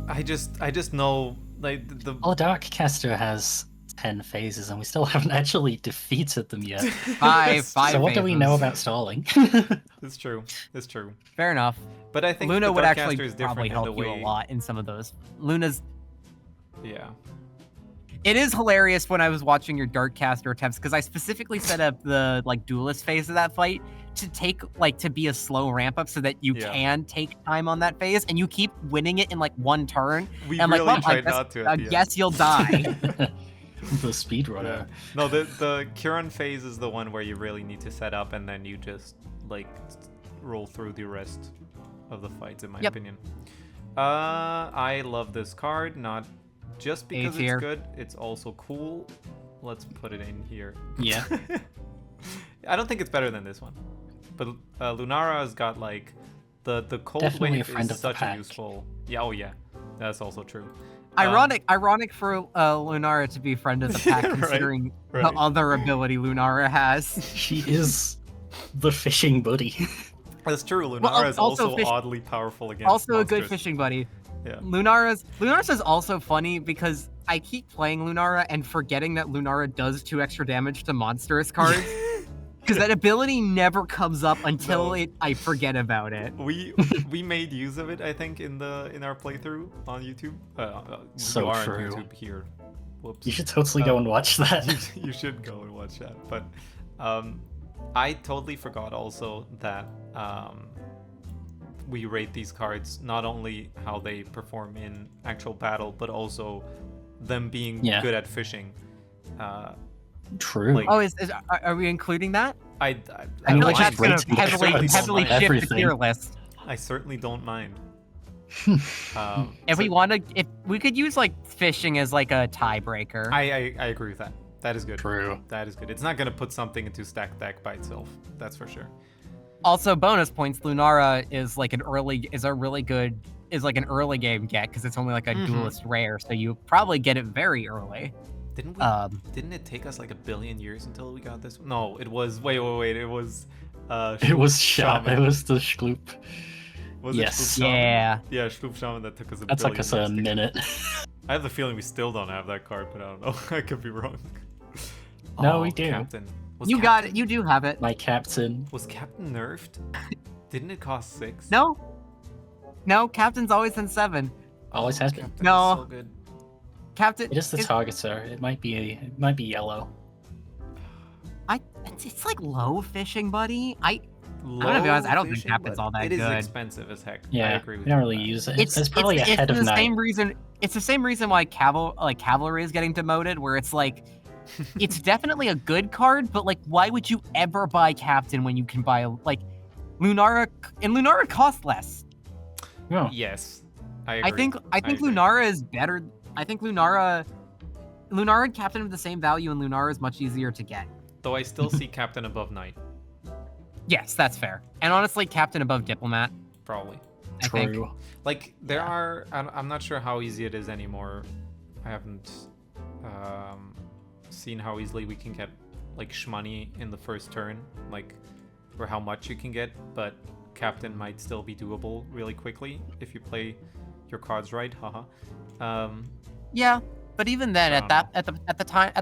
[SPEAKER 2] I just know like the
[SPEAKER 1] Well, Dark Caster has 10 phases, and we still haven't actually defeated them yet.
[SPEAKER 3] five.
[SPEAKER 1] So what do we know
[SPEAKER 3] phases.
[SPEAKER 1] about stalling?
[SPEAKER 2] It's true. It's true.
[SPEAKER 3] Fair enough.
[SPEAKER 2] But I think
[SPEAKER 3] Luna
[SPEAKER 2] the
[SPEAKER 3] would
[SPEAKER 2] Dark
[SPEAKER 3] actually
[SPEAKER 2] Caster is
[SPEAKER 3] probably
[SPEAKER 2] different in
[SPEAKER 3] help
[SPEAKER 2] the
[SPEAKER 3] you
[SPEAKER 2] way.
[SPEAKER 3] a lot in some of those. Luna's.
[SPEAKER 2] Yeah.
[SPEAKER 3] It is hilarious when I was watching your Darkcaster attempts because I specifically set up the like duelist phase of that fight to take like to be a slow ramp up so that you
[SPEAKER 2] Yeah.
[SPEAKER 3] can take time on that phase, and you keep winning it in like 1 turn.
[SPEAKER 2] We
[SPEAKER 3] And I'm
[SPEAKER 2] really
[SPEAKER 3] like, well,
[SPEAKER 2] tried not to.
[SPEAKER 3] I
[SPEAKER 2] At the end.
[SPEAKER 3] guess you'll die.
[SPEAKER 1] The speedrunner.
[SPEAKER 2] No, the Kiran phase is the one where you really need to set up and then you just like roll through the rest of the fights, in my
[SPEAKER 3] Yep.
[SPEAKER 2] opinion. I love this card, not just because
[SPEAKER 3] tier.
[SPEAKER 2] it's good, it's also cool. Let's put it in here.
[SPEAKER 1] Yeah.
[SPEAKER 2] I don't think it's better than this one, but Lunara's got like the cold
[SPEAKER 1] Definitely
[SPEAKER 2] wave
[SPEAKER 1] a friend
[SPEAKER 2] is
[SPEAKER 1] of the
[SPEAKER 2] such a
[SPEAKER 1] pack.
[SPEAKER 2] useful. Yeah, oh yeah, that's also true.
[SPEAKER 3] Ironic for Lunara to be friend of the pack,
[SPEAKER 2] Right,
[SPEAKER 3] considering
[SPEAKER 2] right.
[SPEAKER 3] the other ability Lunara has.
[SPEAKER 1] She is the fishing buddy.
[SPEAKER 2] That's true. Lunara
[SPEAKER 3] Well,
[SPEAKER 2] is
[SPEAKER 3] also
[SPEAKER 2] also
[SPEAKER 3] fish-
[SPEAKER 2] oddly powerful against
[SPEAKER 3] Also a good
[SPEAKER 2] monsters.
[SPEAKER 3] fishing buddy.
[SPEAKER 2] Yeah.
[SPEAKER 3] Lunara's is also funny because I keep playing Lunara and forgetting that Lunara does 2 extra damage to monstrous cards. because that ability never comes up until
[SPEAKER 2] No.
[SPEAKER 3] I forget about it.
[SPEAKER 2] We made use of it, I think, in our playthrough on YouTube.
[SPEAKER 1] So
[SPEAKER 2] you are
[SPEAKER 1] true.
[SPEAKER 2] on YouTube here. Whoops.
[SPEAKER 1] You should totally go and watch that.
[SPEAKER 2] You should go and watch that. But I totally forgot also that we rate these cards not only how they perform in actual battle, but also them being good at fishing.
[SPEAKER 1] True.
[SPEAKER 2] like-
[SPEAKER 3] Oh, are we including that?
[SPEAKER 2] I
[SPEAKER 3] I feel like
[SPEAKER 1] just
[SPEAKER 3] that's going
[SPEAKER 1] rating
[SPEAKER 3] to heavily
[SPEAKER 2] everything.
[SPEAKER 3] shift the tier list.
[SPEAKER 2] I certainly don't mind.
[SPEAKER 3] If
[SPEAKER 2] So-
[SPEAKER 3] if we could use like fishing as like a tiebreaker.
[SPEAKER 2] I agree with that. That is good.
[SPEAKER 1] True.
[SPEAKER 2] That is good. It's not gonna put something into stacked deck by itself. That's for sure.
[SPEAKER 3] Also, bonus points. Lunara is like an early game get because it's only like a duelist rare, so you probably get it very early.
[SPEAKER 2] Didn't it take us like 1 billion years until we got this? No, it was wait. It was
[SPEAKER 1] It was
[SPEAKER 2] Shaman.
[SPEAKER 1] It was the Schloop.
[SPEAKER 2] Was
[SPEAKER 1] Yes.
[SPEAKER 2] it Schloop Shaman?
[SPEAKER 3] Yeah.
[SPEAKER 2] Yeah, Schloop Shaman that took us
[SPEAKER 1] That took us a
[SPEAKER 2] years to get.
[SPEAKER 1] minute.
[SPEAKER 2] I have the feeling we still don't have that card, but I don't know. I could be wrong.
[SPEAKER 1] No, we do.
[SPEAKER 2] Captain.
[SPEAKER 3] You got it. You do have it.
[SPEAKER 1] My captain.
[SPEAKER 2] Was Captain nerfed? Didn't it cost 6?
[SPEAKER 3] No. Captain's always in 7.
[SPEAKER 1] Always has been.
[SPEAKER 2] Captain
[SPEAKER 3] No.
[SPEAKER 2] is so good.
[SPEAKER 3] Captain.
[SPEAKER 1] It is the targeter. It might be yellow.
[SPEAKER 3] It's like low fishing, buddy. I'm gonna be
[SPEAKER 2] Low
[SPEAKER 3] honest, I don't think
[SPEAKER 2] fishing,
[SPEAKER 3] Captain's
[SPEAKER 2] but
[SPEAKER 3] all that
[SPEAKER 2] It is
[SPEAKER 3] good.
[SPEAKER 2] expensive as heck. I
[SPEAKER 1] Yeah,
[SPEAKER 2] agree with
[SPEAKER 1] we don't
[SPEAKER 2] you
[SPEAKER 1] really
[SPEAKER 2] on that.
[SPEAKER 1] use it. It's probably ahead of
[SPEAKER 3] the
[SPEAKER 1] night.
[SPEAKER 3] same reason. It's the same reason why cavalry is getting demoted, where it's like, it's definitely a good card, but like, why would you ever buy Captain when you can buy like Lunara? And Lunara costs less.
[SPEAKER 1] Oh,
[SPEAKER 2] Yes, I agree.
[SPEAKER 3] I think
[SPEAKER 2] agree.
[SPEAKER 3] Lunara is better. I think Lunara and Captain have the same value, and Lunara is much easier to get.
[SPEAKER 2] Though I still see Captain above Knight,
[SPEAKER 3] Yes, that's fair. And honestly, Captain above Diplomat.
[SPEAKER 2] probably.
[SPEAKER 3] I think.
[SPEAKER 1] true.
[SPEAKER 2] Like there are, I'm not sure how easy it is anymore. I haven't seen how easily we can get like shmoney in the first turn, like or how much you can get. But Captain might still be doable really quickly if you play your cards right. Haha.
[SPEAKER 3] Yeah, but even then,
[SPEAKER 2] I
[SPEAKER 3] at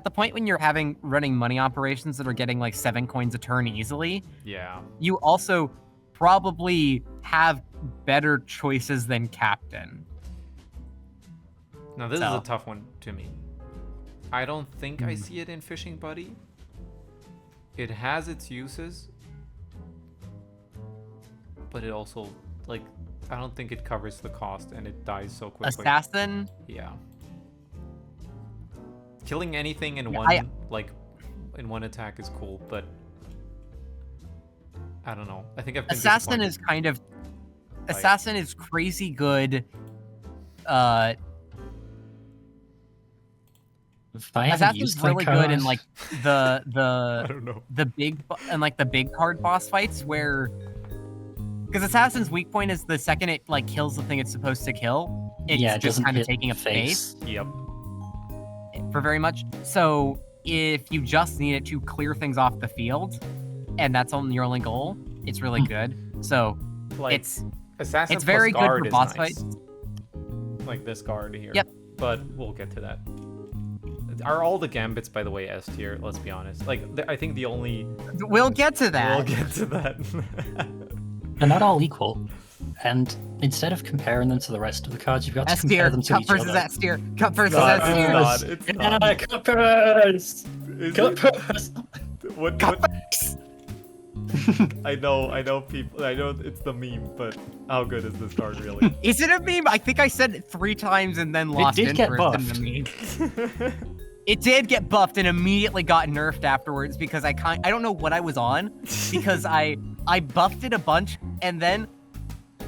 [SPEAKER 3] the point when you're running money operations that are getting like 7 coins a turn easily,
[SPEAKER 2] Yeah.
[SPEAKER 3] you also probably have better choices than Captain.
[SPEAKER 2] Now this is
[SPEAKER 3] So-
[SPEAKER 2] a tough one to me. I don't think I see it in Fishing Buddy. It has its uses, but it also like I don't think it covers the cost and it dies so quickly.
[SPEAKER 3] Assassin,
[SPEAKER 2] Yeah. Killing anything in
[SPEAKER 3] Yeah,
[SPEAKER 2] one attack is cool, but I don't know. I think I've been
[SPEAKER 3] Assassin
[SPEAKER 2] disappointed.
[SPEAKER 3] is kind of
[SPEAKER 2] Like-
[SPEAKER 3] Assassin is crazy good.
[SPEAKER 1] If I haven't
[SPEAKER 3] Assassin's
[SPEAKER 1] used
[SPEAKER 3] really
[SPEAKER 1] that
[SPEAKER 3] good in
[SPEAKER 1] card-
[SPEAKER 3] like
[SPEAKER 2] I
[SPEAKER 3] the
[SPEAKER 2] don't know.
[SPEAKER 3] the big card boss fights where, because Assassin's weak point is the second it like kills the thing it's supposed to kill, it's
[SPEAKER 1] yeah, it
[SPEAKER 3] just
[SPEAKER 1] doesn't
[SPEAKER 3] kind of
[SPEAKER 1] hit
[SPEAKER 3] taking a
[SPEAKER 1] face.
[SPEAKER 3] space
[SPEAKER 2] Yep.
[SPEAKER 3] for very much. So if you just need it to clear things off the field, and that's your only goal, it's really good. So
[SPEAKER 2] Like
[SPEAKER 3] it's
[SPEAKER 2] Assassin
[SPEAKER 3] it's very
[SPEAKER 2] plus
[SPEAKER 3] good
[SPEAKER 2] guard
[SPEAKER 3] for
[SPEAKER 2] is
[SPEAKER 3] boss
[SPEAKER 2] nice.
[SPEAKER 3] fights.
[SPEAKER 2] Like this guard here.
[SPEAKER 3] Yep.
[SPEAKER 2] But we'll get to that. Are all the gambits, by the way, S tier? Let's be honest. Like, I think the only.
[SPEAKER 3] We'll get to that.
[SPEAKER 2] We'll get to that.
[SPEAKER 1] They're not all equal. And instead of comparing them to the rest of the cards, you've got to
[SPEAKER 3] S
[SPEAKER 1] compare
[SPEAKER 3] tier,
[SPEAKER 1] them to
[SPEAKER 3] cup
[SPEAKER 1] each
[SPEAKER 3] versus
[SPEAKER 1] other.
[SPEAKER 3] S tier, cup versus
[SPEAKER 2] God,
[SPEAKER 3] S tier.
[SPEAKER 2] God, it's not.
[SPEAKER 1] Yeah, Cuppers!
[SPEAKER 2] Is it?
[SPEAKER 1] Cuppers!
[SPEAKER 2] What? I know people. I know it's the meme, but how good is this card really?
[SPEAKER 3] Is it a meme? I think I said it 3 times and then lost
[SPEAKER 1] did get
[SPEAKER 3] interest in the meme. It did get buffed and immediately got nerfed afterwards because I don't know what I was on because I buffed it a bunch and then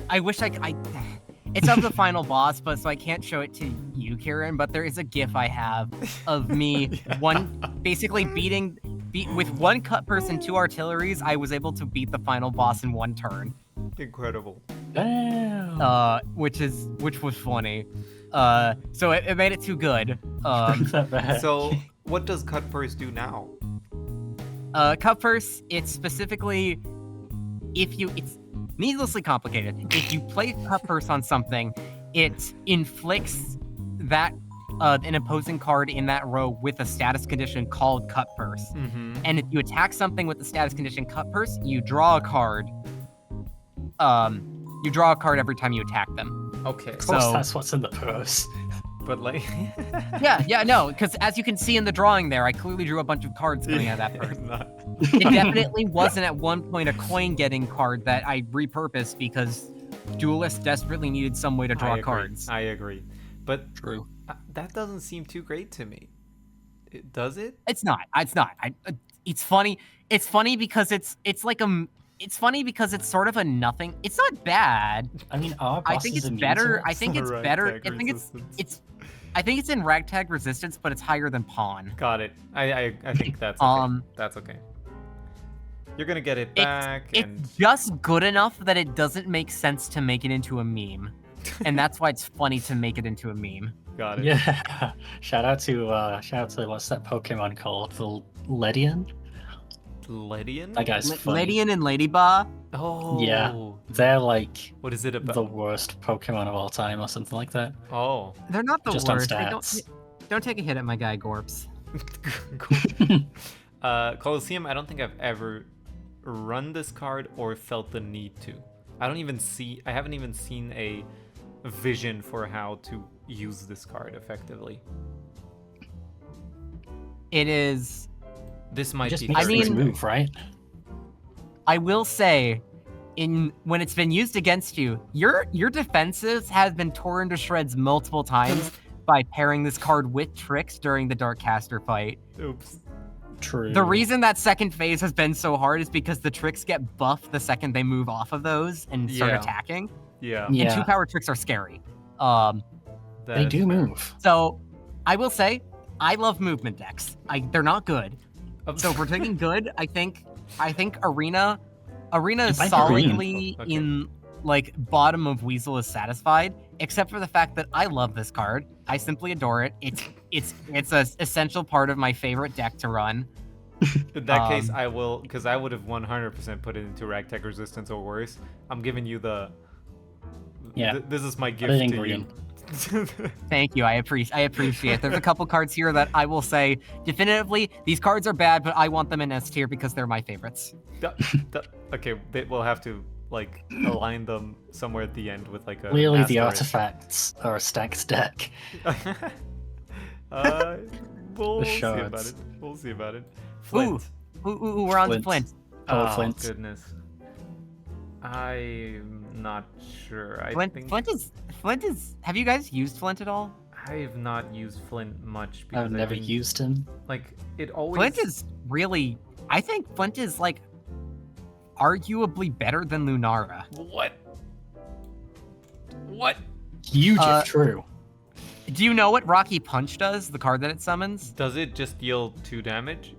[SPEAKER 3] I wish I it's of the final boss, but so I can't show it to you, Kieran, but there is a GIF I have of me basically with one cut person, 2 artilleries, I was able to beat the final boss in 1 turn.
[SPEAKER 2] Incredible.
[SPEAKER 1] Damn!
[SPEAKER 3] Which was funny. So it made it too good.
[SPEAKER 1] Bring that back.
[SPEAKER 2] So, what does Cut First do now?
[SPEAKER 3] Cut First, it's specifically it's needlessly complicated. If you play Cut First on something, it inflicts that an opposing card in that row with a status condition called Cut Purse.
[SPEAKER 2] Mm-hmm.
[SPEAKER 3] And if you attack something with the status condition Cut Purse, you draw a card. You draw a card every time you attack them.
[SPEAKER 2] Okay.
[SPEAKER 1] Of course,
[SPEAKER 3] So-
[SPEAKER 1] that's what's in the purse.
[SPEAKER 2] But like.
[SPEAKER 3] Yeah, no, because as you can see in the drawing there, I clearly drew a bunch of cards coming out of that purse.
[SPEAKER 2] Not-
[SPEAKER 3] It definitely wasn't at one point a coin-getting card that I repurposed because duelists desperately needed some way to draw cards.
[SPEAKER 2] I agree. But
[SPEAKER 1] True.
[SPEAKER 2] that doesn't seem too great to me. Does it?
[SPEAKER 3] It's not. It's funny. It's funny because it's funny because it's sort of a nothing. It's not bad.
[SPEAKER 1] I mean, our boss
[SPEAKER 3] I think
[SPEAKER 1] is
[SPEAKER 3] it's
[SPEAKER 1] immune
[SPEAKER 3] better.
[SPEAKER 1] to
[SPEAKER 3] I
[SPEAKER 1] it.
[SPEAKER 3] think it's
[SPEAKER 2] Ragtag
[SPEAKER 3] better. I think
[SPEAKER 2] resistance.
[SPEAKER 3] I think it's in ragtag resistance, but it's higher than pawn.
[SPEAKER 2] Got it. I think that's okay. That's okay. You're gonna get it back, and
[SPEAKER 3] It's just good enough that it doesn't make sense to make it into a meme, and that's why it's funny to make it into a meme.
[SPEAKER 2] got it.
[SPEAKER 1] Yeah. Shout out to what's that Pokemon called? The Ledian?
[SPEAKER 2] Ledian?
[SPEAKER 1] That guy's funny.
[SPEAKER 3] Ladian and Ladyba.
[SPEAKER 2] Oh.
[SPEAKER 1] Yeah. They're like
[SPEAKER 2] What is it about?
[SPEAKER 1] the worst Pokemon of all time or something like that.
[SPEAKER 2] Oh.
[SPEAKER 3] They're not the
[SPEAKER 1] Just on
[SPEAKER 3] worst. They
[SPEAKER 1] stats.
[SPEAKER 3] don't take a hit at my guy Gorps.
[SPEAKER 2] Cool. Colosseum, I don't think I've ever run this card or felt the need to. I haven't even seen a vision for how to use this card effectively.
[SPEAKER 3] It is.
[SPEAKER 2] This might
[SPEAKER 1] Just
[SPEAKER 2] be
[SPEAKER 1] makes things
[SPEAKER 3] mean-
[SPEAKER 1] move, right?
[SPEAKER 3] I will say, when it's been used against you, your defenses have been torn to shreds multiple times by pairing this card with tricks during the Darkcaster fight.
[SPEAKER 2] Oops.
[SPEAKER 1] True.
[SPEAKER 3] The reason that second phase has been so hard is because the tricks get buffed the second they move off of those and start
[SPEAKER 2] Yeah.
[SPEAKER 3] attacking.
[SPEAKER 2] Yeah.
[SPEAKER 3] And
[SPEAKER 1] Yeah.
[SPEAKER 3] 2-power tricks are scary.
[SPEAKER 2] that
[SPEAKER 1] They
[SPEAKER 2] is
[SPEAKER 1] do
[SPEAKER 2] fair.
[SPEAKER 1] move.
[SPEAKER 3] So I will say, I love movement decks. They're not good. So if we're taking good, I think Arena is
[SPEAKER 1] might be
[SPEAKER 3] solidly
[SPEAKER 2] Okay.
[SPEAKER 3] in like bottom of Weasel is satisfied, except for the fact that I love this card. I simply adore it. It's an essential part of my favorite deck to run.
[SPEAKER 2] In that case, I will, because I would have 100% put it into Ragtag Resistance or worse. I'm giving you the.
[SPEAKER 1] Yeah.
[SPEAKER 2] This is my
[SPEAKER 1] Put
[SPEAKER 2] gift
[SPEAKER 1] it in
[SPEAKER 2] to
[SPEAKER 1] green.
[SPEAKER 2] you.
[SPEAKER 3] Thank you. I appreciate. There's a couple cards here that I will say definitively these cards are bad, but I want them in S tier because they're my favorites.
[SPEAKER 2] Okay, we'll have to like align them somewhere at the end with like a.
[SPEAKER 1] Clearly, the
[SPEAKER 2] asterisk.
[SPEAKER 1] artifacts are a stacked deck.
[SPEAKER 2] We'll see about
[SPEAKER 1] shards.
[SPEAKER 2] it. We'll see about it. Flint.
[SPEAKER 3] Ooh, we're on to
[SPEAKER 1] Flint.
[SPEAKER 3] Flint.
[SPEAKER 1] Oh,
[SPEAKER 2] Oh,
[SPEAKER 1] Flint.
[SPEAKER 2] goodness. I'm not sure. I
[SPEAKER 3] Flint,
[SPEAKER 2] think
[SPEAKER 3] Flint is. Have you guys used Flint at all?
[SPEAKER 2] I have not used Flint much because
[SPEAKER 1] I've never used him.
[SPEAKER 2] like it always.
[SPEAKER 3] Flint is really. I think Flint is like arguably better than Lunara.
[SPEAKER 2] What? What?
[SPEAKER 1] Huge
[SPEAKER 3] Uh,
[SPEAKER 1] if true.
[SPEAKER 3] Do you know what Rocky Punch does? The card that it summons.
[SPEAKER 2] Does it just deal 2 damage?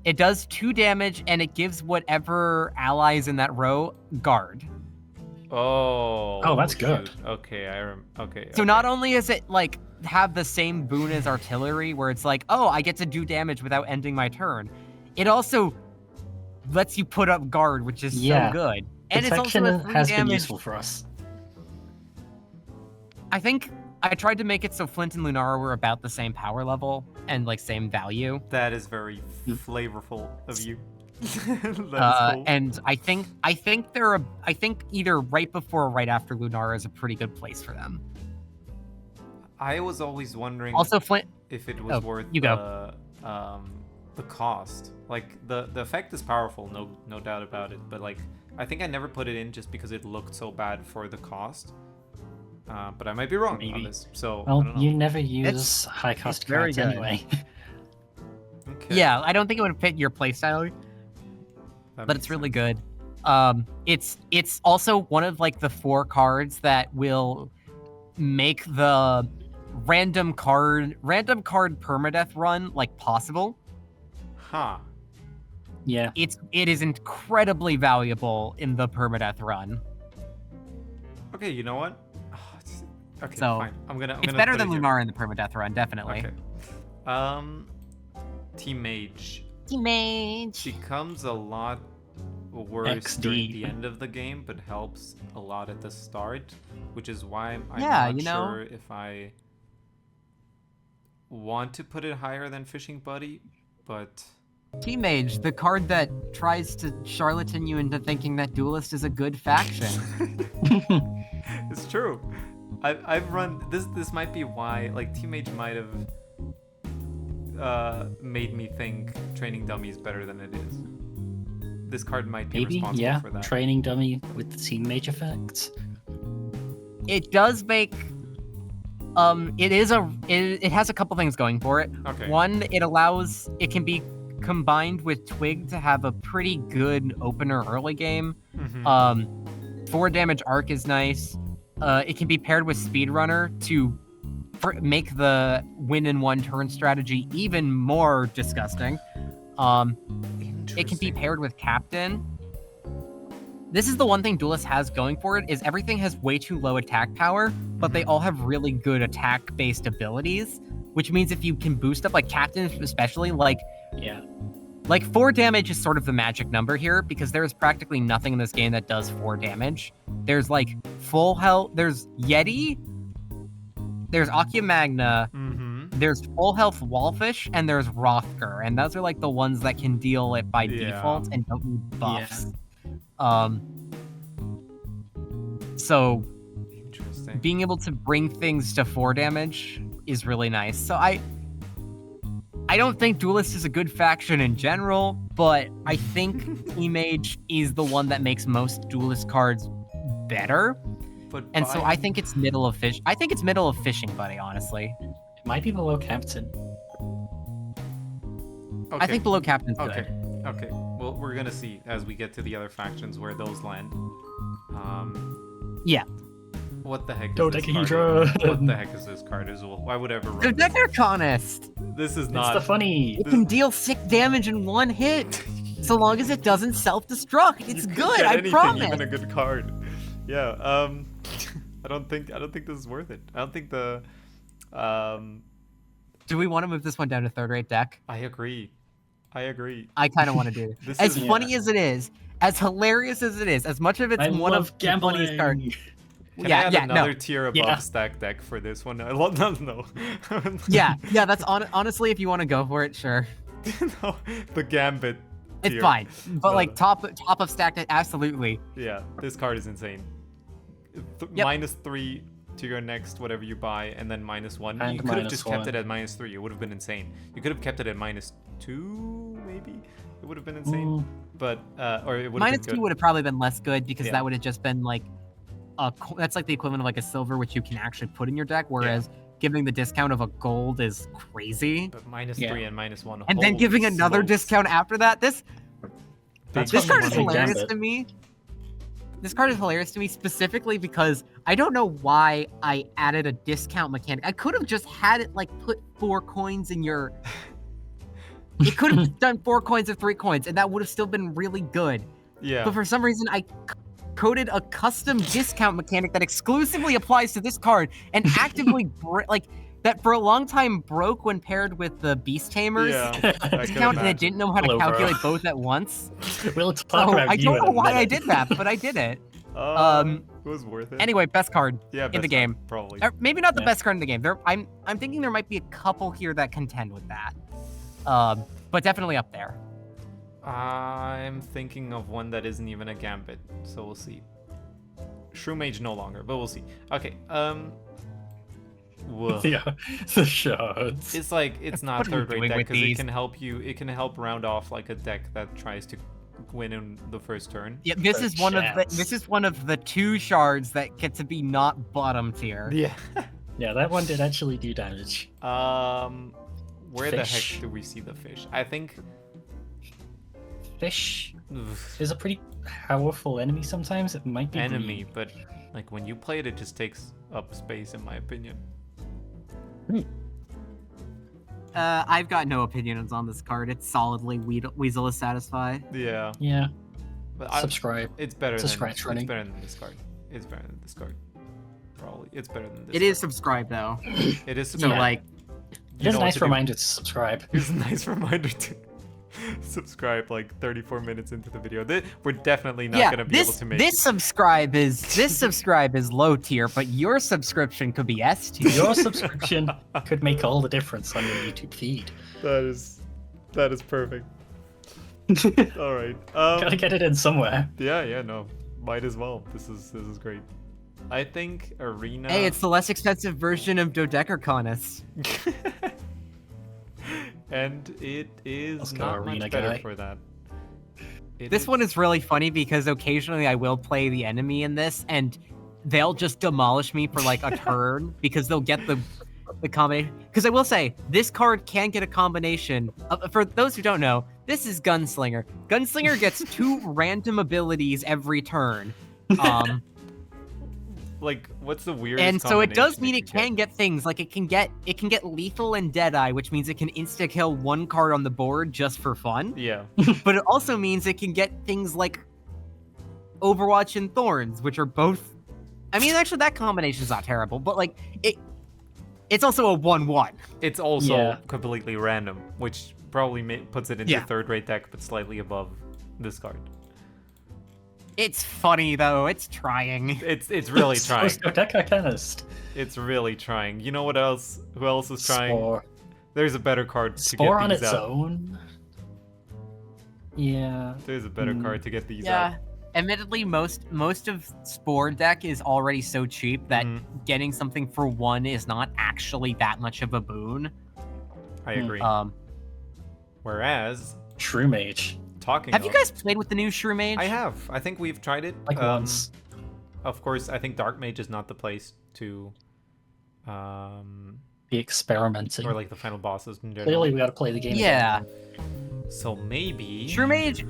[SPEAKER 3] It does 2 damage and it gives whatever allies in that row guard.
[SPEAKER 2] Oh.
[SPEAKER 1] Oh, that's good.
[SPEAKER 2] shoot. Okay, okay.
[SPEAKER 3] So not only is it like have the same boon as artillery, where it's like, oh, I get to do damage without ending my turn. It also lets you put up guard, which is
[SPEAKER 1] Yeah.
[SPEAKER 3] so good. And it's
[SPEAKER 1] Protection
[SPEAKER 3] also a 3
[SPEAKER 1] has been
[SPEAKER 3] damage.
[SPEAKER 1] useful for us.
[SPEAKER 3] I think I tried to make it so Flint and Lunara were about the same power level and like same value.
[SPEAKER 2] That is very flavorful of you. That is cool.
[SPEAKER 3] And I think either right before or right after Lunara is a pretty good place for them.
[SPEAKER 2] I was always wondering
[SPEAKER 3] Also, Flint.
[SPEAKER 2] if it was
[SPEAKER 3] Oh,
[SPEAKER 2] worth
[SPEAKER 3] you go.
[SPEAKER 2] the cost. Like the effect is powerful, no doubt about it. But like I think I never put it in just because it looked so bad for the cost. But I might be wrong on
[SPEAKER 1] Maybe.
[SPEAKER 2] this. So I
[SPEAKER 1] Well,
[SPEAKER 2] don't know.
[SPEAKER 1] you never use
[SPEAKER 3] It's-
[SPEAKER 1] high cost
[SPEAKER 3] it's very
[SPEAKER 1] cards
[SPEAKER 3] good.
[SPEAKER 1] anyway.
[SPEAKER 2] Okay.
[SPEAKER 3] Yeah, I don't think it would fit your playstyle,
[SPEAKER 2] That
[SPEAKER 3] but
[SPEAKER 2] makes
[SPEAKER 3] it's really
[SPEAKER 2] sense.
[SPEAKER 3] good. It's also one of like the 4 cards that will make the random card permadeath run like possible.
[SPEAKER 2] Huh.
[SPEAKER 1] Yeah.
[SPEAKER 3] It is incredibly valuable in the permadeath run.
[SPEAKER 2] Okay, you know what? Okay,
[SPEAKER 3] So,
[SPEAKER 2] fine. I'm gonna.
[SPEAKER 3] It's better
[SPEAKER 2] put
[SPEAKER 3] than
[SPEAKER 2] it here.
[SPEAKER 3] Lunar in the permadeath run, definitely.
[SPEAKER 2] Okay. Team Mage
[SPEAKER 3] Teammate.
[SPEAKER 2] becomes a lot worse during
[SPEAKER 1] XD.
[SPEAKER 2] the end of the game, but helps a lot at the start, which is why I'm
[SPEAKER 3] Yeah,
[SPEAKER 2] not
[SPEAKER 3] you know.
[SPEAKER 2] sure if I want to put it higher than Fishing Buddy, but
[SPEAKER 3] Teammage, the card that tries to charlatan you into thinking that Duelist is a good faction.
[SPEAKER 2] it's true. I've run this. This might be why like Teammage might have made me think Training Dummy is better than it is. This card might be
[SPEAKER 1] Maybe,
[SPEAKER 2] responsible
[SPEAKER 1] yeah.
[SPEAKER 2] for that.
[SPEAKER 1] Training dummy with the team mage effects.
[SPEAKER 3] It does make it has a couple things going for it.
[SPEAKER 2] Okay.
[SPEAKER 3] One, it can be combined with Twig to have a pretty good opener early game.
[SPEAKER 2] Mhm.
[SPEAKER 3] 4 damage arc is nice. It can be paired with Speedrunner to make the win in 1 turn strategy even more disgusting. It can be paired with Captain. This is the one thing Duelist has going for it, is everything has way too low attack power, but they all have really good attack-based abilities, which means if you can boost up, like Captain especially, like 4 damage is sort of the magic number here, because there is practically nothing in this game that does 4 damage. There's like full health, there's Yeti, there's Akia Magna, there's full health Wallfish, and there's Rothgar, and those are like the ones that can deal it by default and don't need buffs. So
[SPEAKER 2] Interesting.
[SPEAKER 3] being able to bring things to 4 damage is really nice. So I don't think Duelist is a good faction in general, but I think Teammage is the one that makes most Duelist cards better. And so I think it's middle of Fish. I think it's middle of Fishing Buddy, honestly.
[SPEAKER 1] It might be below Captain.
[SPEAKER 2] Okay.
[SPEAKER 3] I think below Captain's
[SPEAKER 2] Okay.
[SPEAKER 3] good.
[SPEAKER 2] Okay. Well, we're gonna see as we get to the other factions where those land.
[SPEAKER 3] Yeah.
[SPEAKER 2] What the heck is this
[SPEAKER 1] Dodecahedron.
[SPEAKER 2] card? What the heck is this card as well? Why would I ever run this?
[SPEAKER 3] Dodecaconist!
[SPEAKER 2] This is
[SPEAKER 1] It's
[SPEAKER 2] not.
[SPEAKER 1] the funny.
[SPEAKER 3] It can deal 6 damage in 1 hit, so long as it doesn't self-destruct. It's
[SPEAKER 2] You could
[SPEAKER 3] good,
[SPEAKER 2] get
[SPEAKER 3] I
[SPEAKER 2] anything,
[SPEAKER 3] promise.
[SPEAKER 2] Even a good card. Yeah. I don't think this is worth it. I don't think the.
[SPEAKER 3] Do we want to move this one down to 3rd-rate deck?
[SPEAKER 2] I agree.
[SPEAKER 3] I kind of want to do.
[SPEAKER 2] This
[SPEAKER 3] As
[SPEAKER 2] is-
[SPEAKER 3] funny as it is, as hilarious as it is, as much of it's
[SPEAKER 1] I
[SPEAKER 3] one
[SPEAKER 1] love
[SPEAKER 3] of the funniest cards.
[SPEAKER 1] gambling.
[SPEAKER 2] Can I add another
[SPEAKER 3] no.
[SPEAKER 2] tier above
[SPEAKER 1] Yeah.
[SPEAKER 2] stack deck for this one? No.
[SPEAKER 3] Yeah, that's honestly, if you want to go for it, sure.
[SPEAKER 2] No, the Gambit.
[SPEAKER 3] It's
[SPEAKER 2] tier.
[SPEAKER 3] fine. But
[SPEAKER 2] No.
[SPEAKER 3] like top of stack deck, absolutely.
[SPEAKER 2] Yeah, this card is insane.
[SPEAKER 3] Yep.
[SPEAKER 2] -3 to your next whatever you buy, and then -1.
[SPEAKER 1] And
[SPEAKER 2] You could have just kept it
[SPEAKER 1] -1.
[SPEAKER 2] at -3. It would have been insane. You could have kept it at -2, maybe. It would have been insane.
[SPEAKER 1] Ooh.
[SPEAKER 2] But or it would have been
[SPEAKER 3] -2
[SPEAKER 2] good.
[SPEAKER 3] would have probably been less good because
[SPEAKER 2] Yeah.
[SPEAKER 3] that would have just been like that's like the equivalent of like a silver, which you can actually put in your deck, whereas giving the discount of a gold is crazy.
[SPEAKER 2] But -3 and -1.
[SPEAKER 3] And then
[SPEAKER 2] holy
[SPEAKER 3] giving another
[SPEAKER 2] smokes.
[SPEAKER 3] discount after that, this
[SPEAKER 1] That's
[SPEAKER 3] this
[SPEAKER 1] what
[SPEAKER 3] card
[SPEAKER 1] you
[SPEAKER 3] is
[SPEAKER 1] want to
[SPEAKER 3] hilarious
[SPEAKER 1] gambit.
[SPEAKER 3] to me. This card is hilarious to me specifically because I don't know why I added a discount mechanic. I could have just had it like put 4 coins in your. It could have done 4 coins or 3 coins, and that would have still been really good.
[SPEAKER 2] Yeah.
[SPEAKER 3] But for some reason, I coded a custom discount mechanic that exclusively applies to this card and actively that for a long time broke when paired with the Beast Tamers
[SPEAKER 2] Yeah. I can
[SPEAKER 3] discount, and it
[SPEAKER 2] imagine.
[SPEAKER 3] didn't know how to
[SPEAKER 1] Hello, bro.
[SPEAKER 3] calculate both at once.
[SPEAKER 1] We'll talk
[SPEAKER 3] So
[SPEAKER 1] about
[SPEAKER 3] I
[SPEAKER 1] you
[SPEAKER 3] don't
[SPEAKER 1] in
[SPEAKER 3] know
[SPEAKER 1] a
[SPEAKER 3] why I
[SPEAKER 1] minute.
[SPEAKER 3] did that, but I did it.
[SPEAKER 2] It was worth it.
[SPEAKER 3] Anyway, best card
[SPEAKER 2] yeah,
[SPEAKER 3] in the
[SPEAKER 2] best
[SPEAKER 3] game.
[SPEAKER 2] card, probably.
[SPEAKER 3] Or maybe not the
[SPEAKER 1] Yeah.
[SPEAKER 3] best card in the game. I'm thinking there might be a couple here that contend with that. But definitely up there.
[SPEAKER 2] I'm thinking of one that isn't even a Gambit, so we'll see. Shrew Mage no longer, but we'll see. Okay, whoa.
[SPEAKER 1] Yeah, the shots.
[SPEAKER 2] It's like it's not
[SPEAKER 3] What are you
[SPEAKER 2] 3rd rate
[SPEAKER 3] doing
[SPEAKER 2] deck
[SPEAKER 3] with
[SPEAKER 2] because it
[SPEAKER 3] these?
[SPEAKER 2] can help you. It can help round off like a deck that tries to win in the first turn.
[SPEAKER 3] Yeah, this is one of the 2 shards that get to be not bottom tier.
[SPEAKER 2] Yeah.
[SPEAKER 1] Yeah, that one did actually do damage.
[SPEAKER 2] Where the
[SPEAKER 1] Fish.
[SPEAKER 2] heck do we see the fish? I think.
[SPEAKER 1] Fish
[SPEAKER 2] Ugh,
[SPEAKER 1] is a pretty powerful enemy sometimes. It might be
[SPEAKER 2] enemy, but like when you play it, it just takes up space, in my opinion.
[SPEAKER 3] I've got no opinions on this card. It's solidly Weasel is satisfied.
[SPEAKER 2] Yeah,
[SPEAKER 1] Yeah,
[SPEAKER 2] but
[SPEAKER 1] subscribe.
[SPEAKER 2] it's better
[SPEAKER 1] It's a
[SPEAKER 2] than
[SPEAKER 1] scratch running.
[SPEAKER 2] It's better than this card. It's better than this card. Probably, it's better than this.
[SPEAKER 3] It is
[SPEAKER 2] card.
[SPEAKER 3] subscribed though.
[SPEAKER 2] It is.
[SPEAKER 3] So
[SPEAKER 1] Yeah.
[SPEAKER 3] like,
[SPEAKER 1] It is a
[SPEAKER 2] know what
[SPEAKER 1] nice
[SPEAKER 2] to do.
[SPEAKER 1] reminder to subscribe.
[SPEAKER 2] It's a nice reminder to. subscribe like 34 minutes into the video. We're definitely not
[SPEAKER 3] Yeah,
[SPEAKER 2] gonna be able to make
[SPEAKER 3] this subscribe is low tier, but your subscription could be S tier.
[SPEAKER 1] Your subscription could make all the difference on your YouTube feed.
[SPEAKER 2] That is perfect. All right.
[SPEAKER 1] Gotta get it in somewhere.
[SPEAKER 2] Yeah, no. Might as well. This is great. I think Arena.
[SPEAKER 3] Hey, it's the less expensive version of Dodecaconus.
[SPEAKER 2] And it
[SPEAKER 1] Let's
[SPEAKER 2] is
[SPEAKER 1] go,
[SPEAKER 2] not
[SPEAKER 1] Arena
[SPEAKER 2] much better
[SPEAKER 1] guy.
[SPEAKER 2] for that.
[SPEAKER 3] This one is really funny because occasionally I will play the enemy in this, and they'll just demolish me for like a turn because they'll get the combination. Because I will say, this card can get a combination. For those who don't know, this is Gunslinger. Gunslinger gets 2 random abilities every turn.
[SPEAKER 2] Like, what's the weirdest?
[SPEAKER 3] And so it does
[SPEAKER 2] combination
[SPEAKER 3] mean it can get things like it can get lethal and Deadeye, which means it can insta kill 1 card on the board just for fun.
[SPEAKER 2] Yeah.
[SPEAKER 3] But it also means it can get things like Overwatch and Thorns, which are both. I mean, actually, that combination is not terrible, but like it's also a 1/1.
[SPEAKER 2] It's also
[SPEAKER 1] Yeah.
[SPEAKER 2] completely random, which probably puts it into
[SPEAKER 3] Yeah.
[SPEAKER 2] 3rd-rate deck, but slightly above this card.
[SPEAKER 3] It's funny though. It's trying.
[SPEAKER 2] It's really trying.
[SPEAKER 1] Dodecaconus.
[SPEAKER 2] It's really trying. You know what else? Who else is trying?
[SPEAKER 1] Spore.
[SPEAKER 2] There's a better card to
[SPEAKER 1] Spore
[SPEAKER 2] get
[SPEAKER 1] on
[SPEAKER 2] these
[SPEAKER 1] its
[SPEAKER 2] out.
[SPEAKER 1] own. Yeah.
[SPEAKER 2] There's a better card to get these
[SPEAKER 3] Yeah.
[SPEAKER 2] out.
[SPEAKER 3] Admittedly, most of Spore deck is already so cheap that
[SPEAKER 2] Mhm.
[SPEAKER 3] getting something for 1 is not actually that much of a boon.
[SPEAKER 2] I agree. Whereas,
[SPEAKER 1] True Mage.
[SPEAKER 2] talking
[SPEAKER 3] Have you
[SPEAKER 2] of-
[SPEAKER 3] guys played with the new Shrew Mage?
[SPEAKER 2] I have. I think we've tried it.
[SPEAKER 1] Like once.
[SPEAKER 2] Of course, I think Dark Mage is not the place to,
[SPEAKER 1] Be experimenting.
[SPEAKER 2] or like the final bosses in general.
[SPEAKER 1] Clearly, we gotta play the game.
[SPEAKER 3] Yeah.
[SPEAKER 2] So maybe.
[SPEAKER 3] Shrew Mage.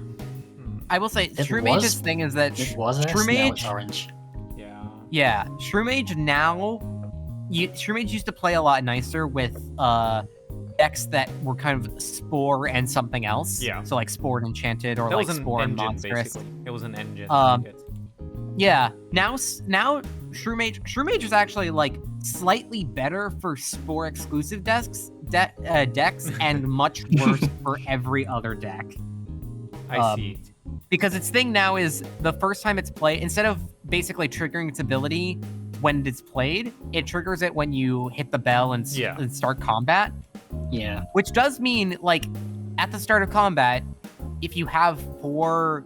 [SPEAKER 3] I will say,
[SPEAKER 1] It
[SPEAKER 3] Shrew
[SPEAKER 1] was-
[SPEAKER 3] Mage's thing is that
[SPEAKER 1] It was S,
[SPEAKER 3] Shrew
[SPEAKER 1] now
[SPEAKER 3] Mage.
[SPEAKER 1] it's orange.
[SPEAKER 2] Yeah.
[SPEAKER 3] Yeah, Shrew Mage now. Shrew Mage used to play a lot nicer with decks that were kind of Spore and something else.
[SPEAKER 2] Yeah.
[SPEAKER 3] So like Spore and Enchanted, or
[SPEAKER 2] That
[SPEAKER 3] like
[SPEAKER 2] was an
[SPEAKER 3] Spore and
[SPEAKER 2] engine,
[SPEAKER 3] Monstrous.
[SPEAKER 2] basically. It was an engine.
[SPEAKER 3] Um,
[SPEAKER 2] Yes.
[SPEAKER 3] Yeah. Now Shrew Mage is actually like slightly better for Spore exclusive decks, and much worse for every other deck.
[SPEAKER 2] I see.
[SPEAKER 3] Because its thing now is the first time it's played, instead of basically triggering its ability when it's played, it triggers it when you hit the bell and start combat.
[SPEAKER 1] Yeah.
[SPEAKER 3] Which does mean, like, at the start of combat, if you have 4,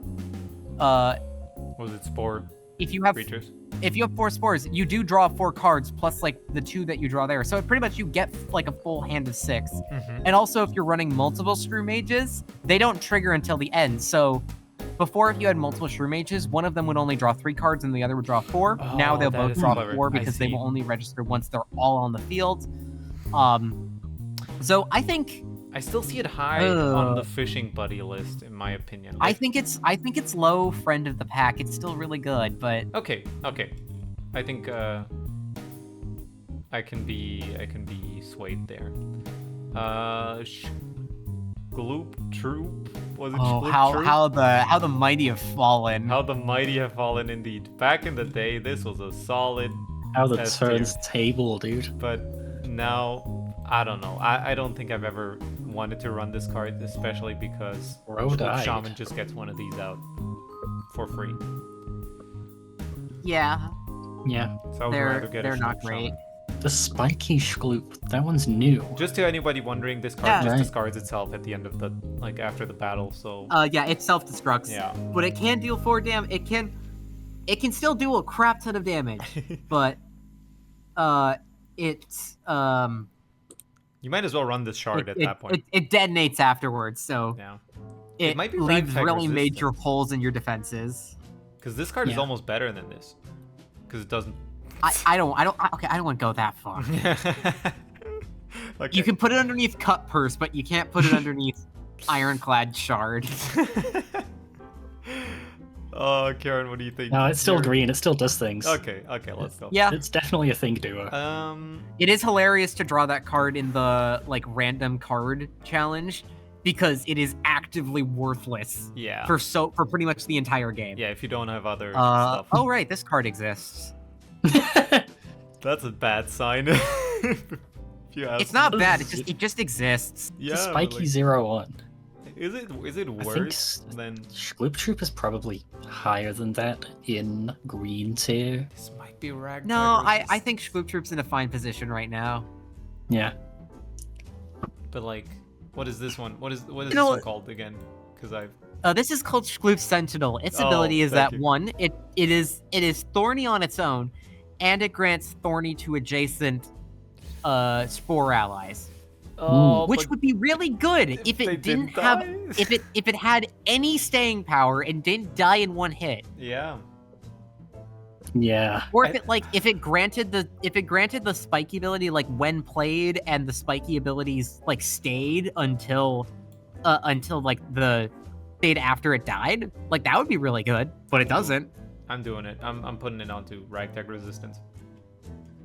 [SPEAKER 2] Was it Spore
[SPEAKER 3] if you have
[SPEAKER 2] creatures?
[SPEAKER 3] 4 spores, you do draw 4 cards plus like the 2 that you draw there. So pretty much you get like a full hand of 6.
[SPEAKER 2] Mm-hmm.
[SPEAKER 3] And also, if you're running multiple Shrew Mages, they don't trigger until the end. So before, if you had multiple Shrew Mages, one of them would only draw 3 cards and the other would draw 4. Now
[SPEAKER 2] Oh,
[SPEAKER 3] they'll
[SPEAKER 2] that
[SPEAKER 3] both
[SPEAKER 2] is
[SPEAKER 3] draw
[SPEAKER 2] clever.
[SPEAKER 3] 4
[SPEAKER 2] I
[SPEAKER 3] because they
[SPEAKER 2] see.
[SPEAKER 3] will only register once they're all on the field. So I think
[SPEAKER 2] I still see it high on the fishing buddy list, in my opinion.
[SPEAKER 3] I think it's low friend of the pack. It's still really good, but
[SPEAKER 2] Okay. I think I can be swayed there. Gloop Troop, was it? Gloop Troop?
[SPEAKER 3] how the mighty have fallen.
[SPEAKER 2] How the mighty have fallen indeed. Back in the day, this was a solid,
[SPEAKER 1] How the
[SPEAKER 2] S tier.
[SPEAKER 1] turns table, dude.
[SPEAKER 2] but now I don't know. I don't think I've ever wanted to run this card, especially because
[SPEAKER 1] Bro died.
[SPEAKER 2] Shaman just gets one of these out for free.
[SPEAKER 3] Yeah,
[SPEAKER 1] Yeah.
[SPEAKER 2] So I would rather get
[SPEAKER 3] they're
[SPEAKER 2] a
[SPEAKER 3] not
[SPEAKER 2] Shaman.
[SPEAKER 3] great.
[SPEAKER 1] The spiky Schloop. That one's new.
[SPEAKER 2] Just to anybody wondering, this card
[SPEAKER 3] Yeah.
[SPEAKER 2] just
[SPEAKER 1] Right.
[SPEAKER 2] discards itself at the end of the after the battle. So
[SPEAKER 3] Yeah, it self-destructs.
[SPEAKER 2] yeah.
[SPEAKER 3] But it can deal 4 damage. It can still do a crap ton of damage, but it's
[SPEAKER 2] You might as well run this shard at that point.
[SPEAKER 3] It detonates afterwards, so
[SPEAKER 2] Yeah.
[SPEAKER 3] it
[SPEAKER 2] might be
[SPEAKER 3] leaves
[SPEAKER 2] ragtag
[SPEAKER 3] really major
[SPEAKER 2] resistance.
[SPEAKER 3] holes in your defenses.
[SPEAKER 2] Because this card is
[SPEAKER 1] Yeah.
[SPEAKER 2] almost better than this. Because it doesn't.
[SPEAKER 3] I don't want to go that far.
[SPEAKER 2] Okay.
[SPEAKER 3] You can put it underneath Cut Purse, but you can't put it underneath Ironclad Shard.
[SPEAKER 2] Oh, Karen, what do you think?
[SPEAKER 1] No, it's still
[SPEAKER 2] You're-
[SPEAKER 1] green. It still does things.
[SPEAKER 2] Okay, let's go.
[SPEAKER 3] Yeah,
[SPEAKER 1] It's definitely a thing doer.
[SPEAKER 3] it is hilarious to draw that card in the like random card challenge because it is actively worthless
[SPEAKER 2] Yeah.
[SPEAKER 3] for pretty much the entire game.
[SPEAKER 2] Yeah, if you don't have other stuff.
[SPEAKER 3] Oh right, this card exists.
[SPEAKER 2] That's a bad sign. If you ask
[SPEAKER 3] It's not
[SPEAKER 2] me.
[SPEAKER 3] bad. It just exists.
[SPEAKER 2] Yeah,
[SPEAKER 1] It's
[SPEAKER 2] but,
[SPEAKER 1] spiky
[SPEAKER 2] like,
[SPEAKER 1] 01.
[SPEAKER 2] Is it
[SPEAKER 1] I think
[SPEAKER 2] worse than
[SPEAKER 1] Schloop Troop is probably higher than that in green tier.
[SPEAKER 2] this? Might be ragtag.
[SPEAKER 3] No, I
[SPEAKER 2] resist-
[SPEAKER 3] think Schloop Troop's in a fine position right now.
[SPEAKER 1] Yeah.
[SPEAKER 2] But like, what is this one? What is
[SPEAKER 3] You
[SPEAKER 2] this
[SPEAKER 3] know
[SPEAKER 2] one
[SPEAKER 3] what?
[SPEAKER 2] called again? Because I've
[SPEAKER 3] This is called Schloop Sentinel. Its
[SPEAKER 2] Oh,
[SPEAKER 3] ability is
[SPEAKER 2] thank
[SPEAKER 3] that
[SPEAKER 2] you.
[SPEAKER 3] one, it is thorny on its own, and it grants thorny to adjacent spore allies,
[SPEAKER 2] oh,
[SPEAKER 3] which
[SPEAKER 2] but
[SPEAKER 3] would be really good if
[SPEAKER 2] they
[SPEAKER 3] it didn't
[SPEAKER 2] didn't
[SPEAKER 3] have
[SPEAKER 2] die?
[SPEAKER 3] if it had any staying power and didn't die in one hit,
[SPEAKER 2] yeah.
[SPEAKER 1] Yeah.
[SPEAKER 3] or if it granted the spiky ability like when played, and the spiky abilities like stayed until like the stayed after it died, like that would be really good, but it doesn't.
[SPEAKER 2] I'm doing it. I'm putting it onto ragtag resistance.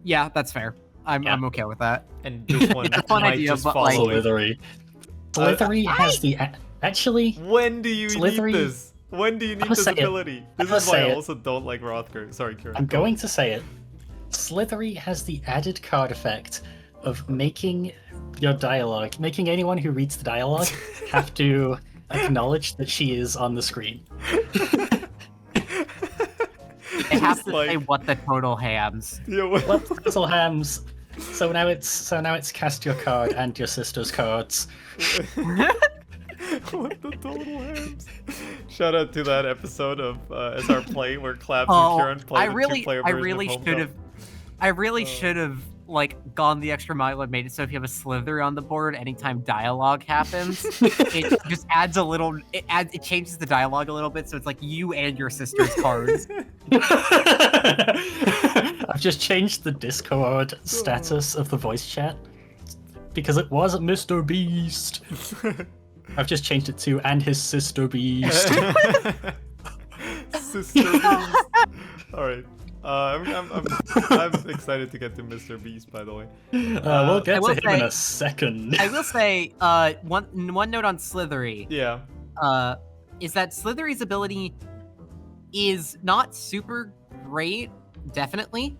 [SPEAKER 3] Yeah, that's fair. I'm okay with that.
[SPEAKER 2] And this one
[SPEAKER 3] It's a fun
[SPEAKER 2] might
[SPEAKER 3] idea,
[SPEAKER 2] just
[SPEAKER 3] but,
[SPEAKER 2] follow
[SPEAKER 3] like-
[SPEAKER 2] it.
[SPEAKER 1] Slithery. Slithery has the actually.
[SPEAKER 2] When do you
[SPEAKER 1] Slithery-
[SPEAKER 2] need this? When do you need
[SPEAKER 1] I'ma
[SPEAKER 2] this
[SPEAKER 1] say it.
[SPEAKER 2] ability? This
[SPEAKER 1] I'ma
[SPEAKER 2] is why
[SPEAKER 1] say
[SPEAKER 2] I
[SPEAKER 1] it.
[SPEAKER 2] also don't like Rothgar. Sorry, Kieran.
[SPEAKER 1] I'm
[SPEAKER 2] go.
[SPEAKER 1] going to say it. Slithery has the added card effect of making your dialogue, making anyone who reads the dialogue have to acknowledge that she is on the screen.
[SPEAKER 3] They have
[SPEAKER 2] Just
[SPEAKER 3] to
[SPEAKER 2] like-
[SPEAKER 3] say what the total hams.
[SPEAKER 2] Yeah, what-
[SPEAKER 1] What little hams? So now it's cast your card and your sister's cards.
[SPEAKER 2] what the total hams? Shout out to that episode of SR Play where Claps
[SPEAKER 3] Oh,
[SPEAKER 2] and Kieran played
[SPEAKER 3] I
[SPEAKER 2] the
[SPEAKER 3] really
[SPEAKER 2] two-player
[SPEAKER 3] I
[SPEAKER 2] version
[SPEAKER 3] really
[SPEAKER 2] of Home
[SPEAKER 3] should
[SPEAKER 2] Cup.
[SPEAKER 3] have should have like gone the extra mile and made it so if you have a Slither on the board, anytime dialogue happens, it just adds a little. It changes the dialogue a little bit, so it's like you and your sister's cards.
[SPEAKER 1] I've just changed the Discord status of the voice chat because it was Mr. Beast. I've just changed it to and his sister Beast.
[SPEAKER 2] Sister Beast. All right. I'm excited to get to Mr. Beast, by the way.
[SPEAKER 1] We'll
[SPEAKER 3] I
[SPEAKER 1] get
[SPEAKER 3] will
[SPEAKER 1] to him in
[SPEAKER 3] say-
[SPEAKER 1] a second.
[SPEAKER 3] I will say, one note on Slithery.
[SPEAKER 2] Yeah.
[SPEAKER 3] Is that Slithery's ability is not super great, definitely.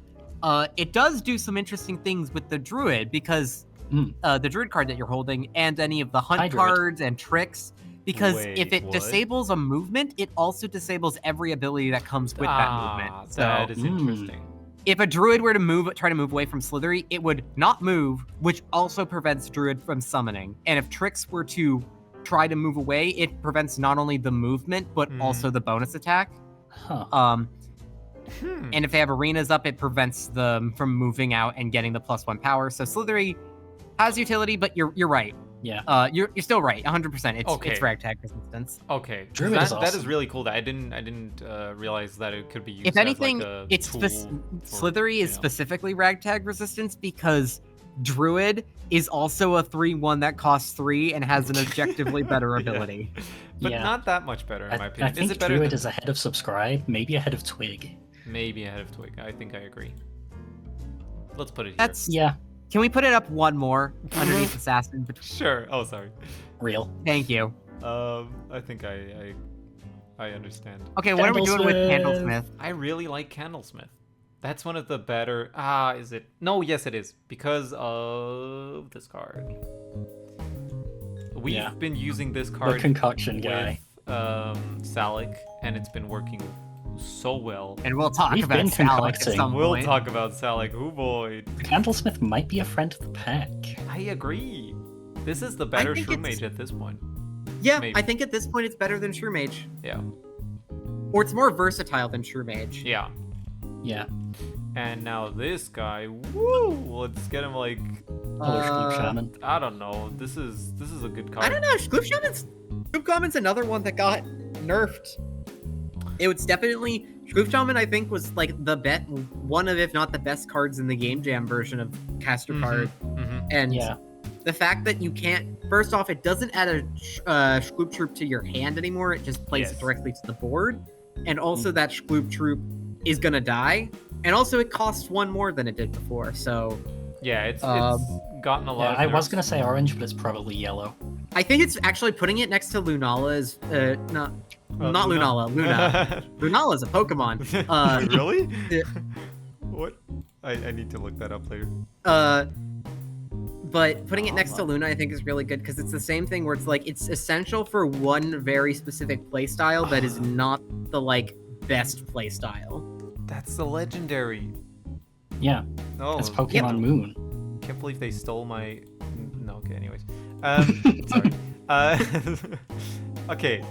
[SPEAKER 3] It does do some interesting things with the Druid because the Druid card that you're holding and any of the hunt
[SPEAKER 1] Hi, Druid.
[SPEAKER 3] cards and tricks. Because if
[SPEAKER 2] Wait,
[SPEAKER 3] it
[SPEAKER 2] what?
[SPEAKER 3] disables a movement, it also disables every ability that comes with that movement. So
[SPEAKER 2] That is interesting.
[SPEAKER 3] if a Druid were to try to move away from Slithery, it would not move, which also prevents Druid from summoning. And if Tricks were to try to move away, it prevents not only the movement, but also the bonus attack.
[SPEAKER 1] Huh.
[SPEAKER 3] And if they have arenas up, it prevents them from moving out and getting the +1 power. So Slithery has utility, but you're right.
[SPEAKER 1] Yeah.
[SPEAKER 3] You're still right, 100%. It's
[SPEAKER 2] Okay.
[SPEAKER 3] ragtag resistance.
[SPEAKER 2] Okay. 'cause
[SPEAKER 1] Druid
[SPEAKER 2] that,
[SPEAKER 1] is
[SPEAKER 2] that is
[SPEAKER 1] awesome.
[SPEAKER 2] really cool. That I didn't realize that it could be used
[SPEAKER 3] If anything,
[SPEAKER 2] as like a
[SPEAKER 3] it's
[SPEAKER 2] tool
[SPEAKER 3] Slithery is
[SPEAKER 2] you know.
[SPEAKER 3] specifically ragtag resistance because Druid is also a 3/1 that costs 3 and has an objectively better
[SPEAKER 2] Yeah.
[SPEAKER 3] ability.
[SPEAKER 2] But
[SPEAKER 1] Yeah.
[SPEAKER 2] not that much better, in my
[SPEAKER 1] I
[SPEAKER 2] opinion.
[SPEAKER 1] think
[SPEAKER 2] Is it better
[SPEAKER 1] Druid
[SPEAKER 2] than...
[SPEAKER 1] is ahead of Subscribe, maybe ahead of Twig.
[SPEAKER 2] Maybe ahead of Twig. I think I agree. Let's put it here.
[SPEAKER 3] That's.
[SPEAKER 1] Yeah,
[SPEAKER 3] Can we put it up one more underneath Assassin?
[SPEAKER 2] Sure. Oh, sorry.
[SPEAKER 1] real.
[SPEAKER 3] Thank you.
[SPEAKER 2] I think I understand.
[SPEAKER 3] Okay, what are we doing with
[SPEAKER 1] Candlesmith.
[SPEAKER 3] Candlesmith?
[SPEAKER 2] I really like Candlesmith. That's one of the better... is it? No, yes it is. Because of this card. We've
[SPEAKER 1] Yeah.
[SPEAKER 2] been using this
[SPEAKER 1] The
[SPEAKER 2] card
[SPEAKER 1] concoction guy.
[SPEAKER 2] with Salic, and it's been working so well.
[SPEAKER 3] And we'll talk
[SPEAKER 1] We've
[SPEAKER 3] about
[SPEAKER 1] been
[SPEAKER 3] Salic at
[SPEAKER 1] concocting.
[SPEAKER 3] some
[SPEAKER 2] We'll
[SPEAKER 3] point.
[SPEAKER 2] talk about Salic. Oh boy.
[SPEAKER 1] Candlesmith might be a friend of the pack.
[SPEAKER 2] I agree. This is the better
[SPEAKER 3] think
[SPEAKER 2] Shroom
[SPEAKER 3] it's-
[SPEAKER 2] Mage at this point.
[SPEAKER 3] Yeah,
[SPEAKER 2] maybe.
[SPEAKER 3] I think at this point it's better than True Mage.
[SPEAKER 2] Yeah.
[SPEAKER 3] Or it's more versatile than True Mage.
[SPEAKER 2] Yeah.
[SPEAKER 1] Yeah.
[SPEAKER 2] And now this guy, woo! Let's get him like,
[SPEAKER 1] Hello, Shloop Shaman.
[SPEAKER 2] I don't know. This is a good card.
[SPEAKER 3] I don't know. Shloop Shaman's another one that got nerfed. It was definitely Shloop Shaman. I think was like one of, if not the best cards in the Game Jam version of Caster Card.
[SPEAKER 2] Mm-hmm.
[SPEAKER 3] And
[SPEAKER 1] Yeah.
[SPEAKER 3] the fact that you can't. First off, it doesn't add a Shloop Troop to your hand anymore. It just plays
[SPEAKER 2] Yes.
[SPEAKER 3] it directly to the board. And also that Shloop Troop is gonna die. And also it costs 1 more than it did before. So
[SPEAKER 2] Yeah, it's gotten a lot.
[SPEAKER 1] Yeah,
[SPEAKER 2] of
[SPEAKER 1] I was
[SPEAKER 2] nerfs.
[SPEAKER 1] gonna say orange, but it's probably yellow.
[SPEAKER 3] I think it's actually putting it next to Lunala is not Lunala. Luna. Lunala is a Pokemon.
[SPEAKER 2] Really?
[SPEAKER 3] yeah.
[SPEAKER 2] What? I need to look that up later.
[SPEAKER 3] but putting it next to Luna, I think, is really good because it's the same thing where it's like it's essential for one very specific playstyle that is not the like best playstyle.
[SPEAKER 2] That's the legendary.
[SPEAKER 1] Yeah,
[SPEAKER 2] Oh,
[SPEAKER 1] it's Pokemon Moon.
[SPEAKER 2] Can't believe they stole my. No, okay. Anyways, sorry. Okay.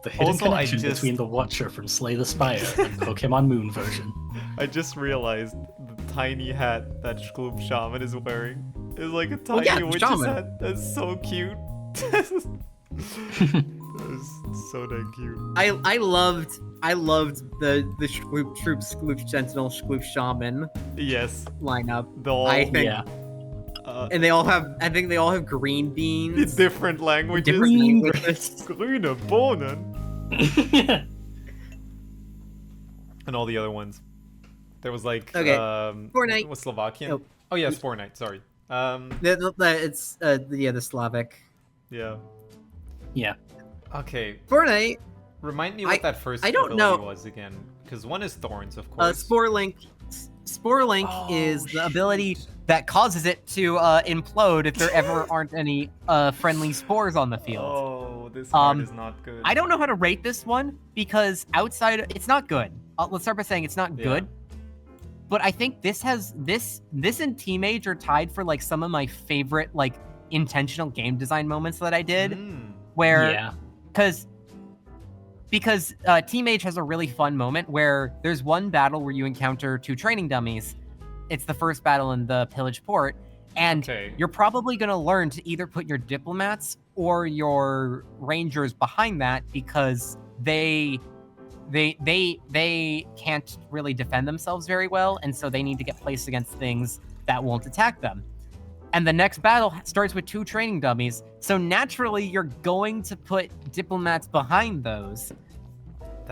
[SPEAKER 1] The hidden
[SPEAKER 2] Also,
[SPEAKER 1] connection between the Watcher from Slay the Spire and Pokemon Moon version.
[SPEAKER 2] I just realized the tiny hat that Shkloop Shaman is wearing is like a tiny
[SPEAKER 3] yeah,
[SPEAKER 2] witch's
[SPEAKER 3] shaman.
[SPEAKER 2] hat. That's so cute. That is so dang cute.
[SPEAKER 3] I loved the Shkloop Troop, Shkloop Sentinel, Shkloop Shaman
[SPEAKER 2] Yes.
[SPEAKER 3] lineup.
[SPEAKER 2] The all
[SPEAKER 3] I think,
[SPEAKER 1] Yeah.
[SPEAKER 3] and they all have green beans.
[SPEAKER 2] different languages.
[SPEAKER 3] Different
[SPEAKER 1] Green
[SPEAKER 3] languages.
[SPEAKER 2] Grüne Bohnen. And all the other ones. There was like
[SPEAKER 3] Fortnite.
[SPEAKER 2] was Slovakian.
[SPEAKER 3] Oh.
[SPEAKER 2] Oh yes, Fortnite. Sorry.
[SPEAKER 3] It's the Slavic.
[SPEAKER 2] Yeah.
[SPEAKER 1] Yeah.
[SPEAKER 2] Okay.
[SPEAKER 3] Fortnite.
[SPEAKER 2] Remind me what that first
[SPEAKER 3] I don't
[SPEAKER 2] ability
[SPEAKER 3] know.
[SPEAKER 2] was again, because one is thorns, of course.
[SPEAKER 3] Spore Link is the ability that causes it to implode if there ever aren't any friendly spores on the field.
[SPEAKER 2] Oh, this card is not good.
[SPEAKER 3] I don't know how to rate this one because it's not good. Let's start by saying it's not good. But I think this and Team Age are tied for like some of my favorite like intentional game design moments that I did. Where because Team Age has a really fun moment where there's one battle where you encounter 2 training dummies. It's the first battle in the Pillage Port, and you're probably going to learn to either put your diplomats or your rangers behind that because they can't really defend themselves very well, and so they need to get placed against things that won't attack them. And the next battle starts with 2 training dummies, so naturally you're going to put diplomats behind those.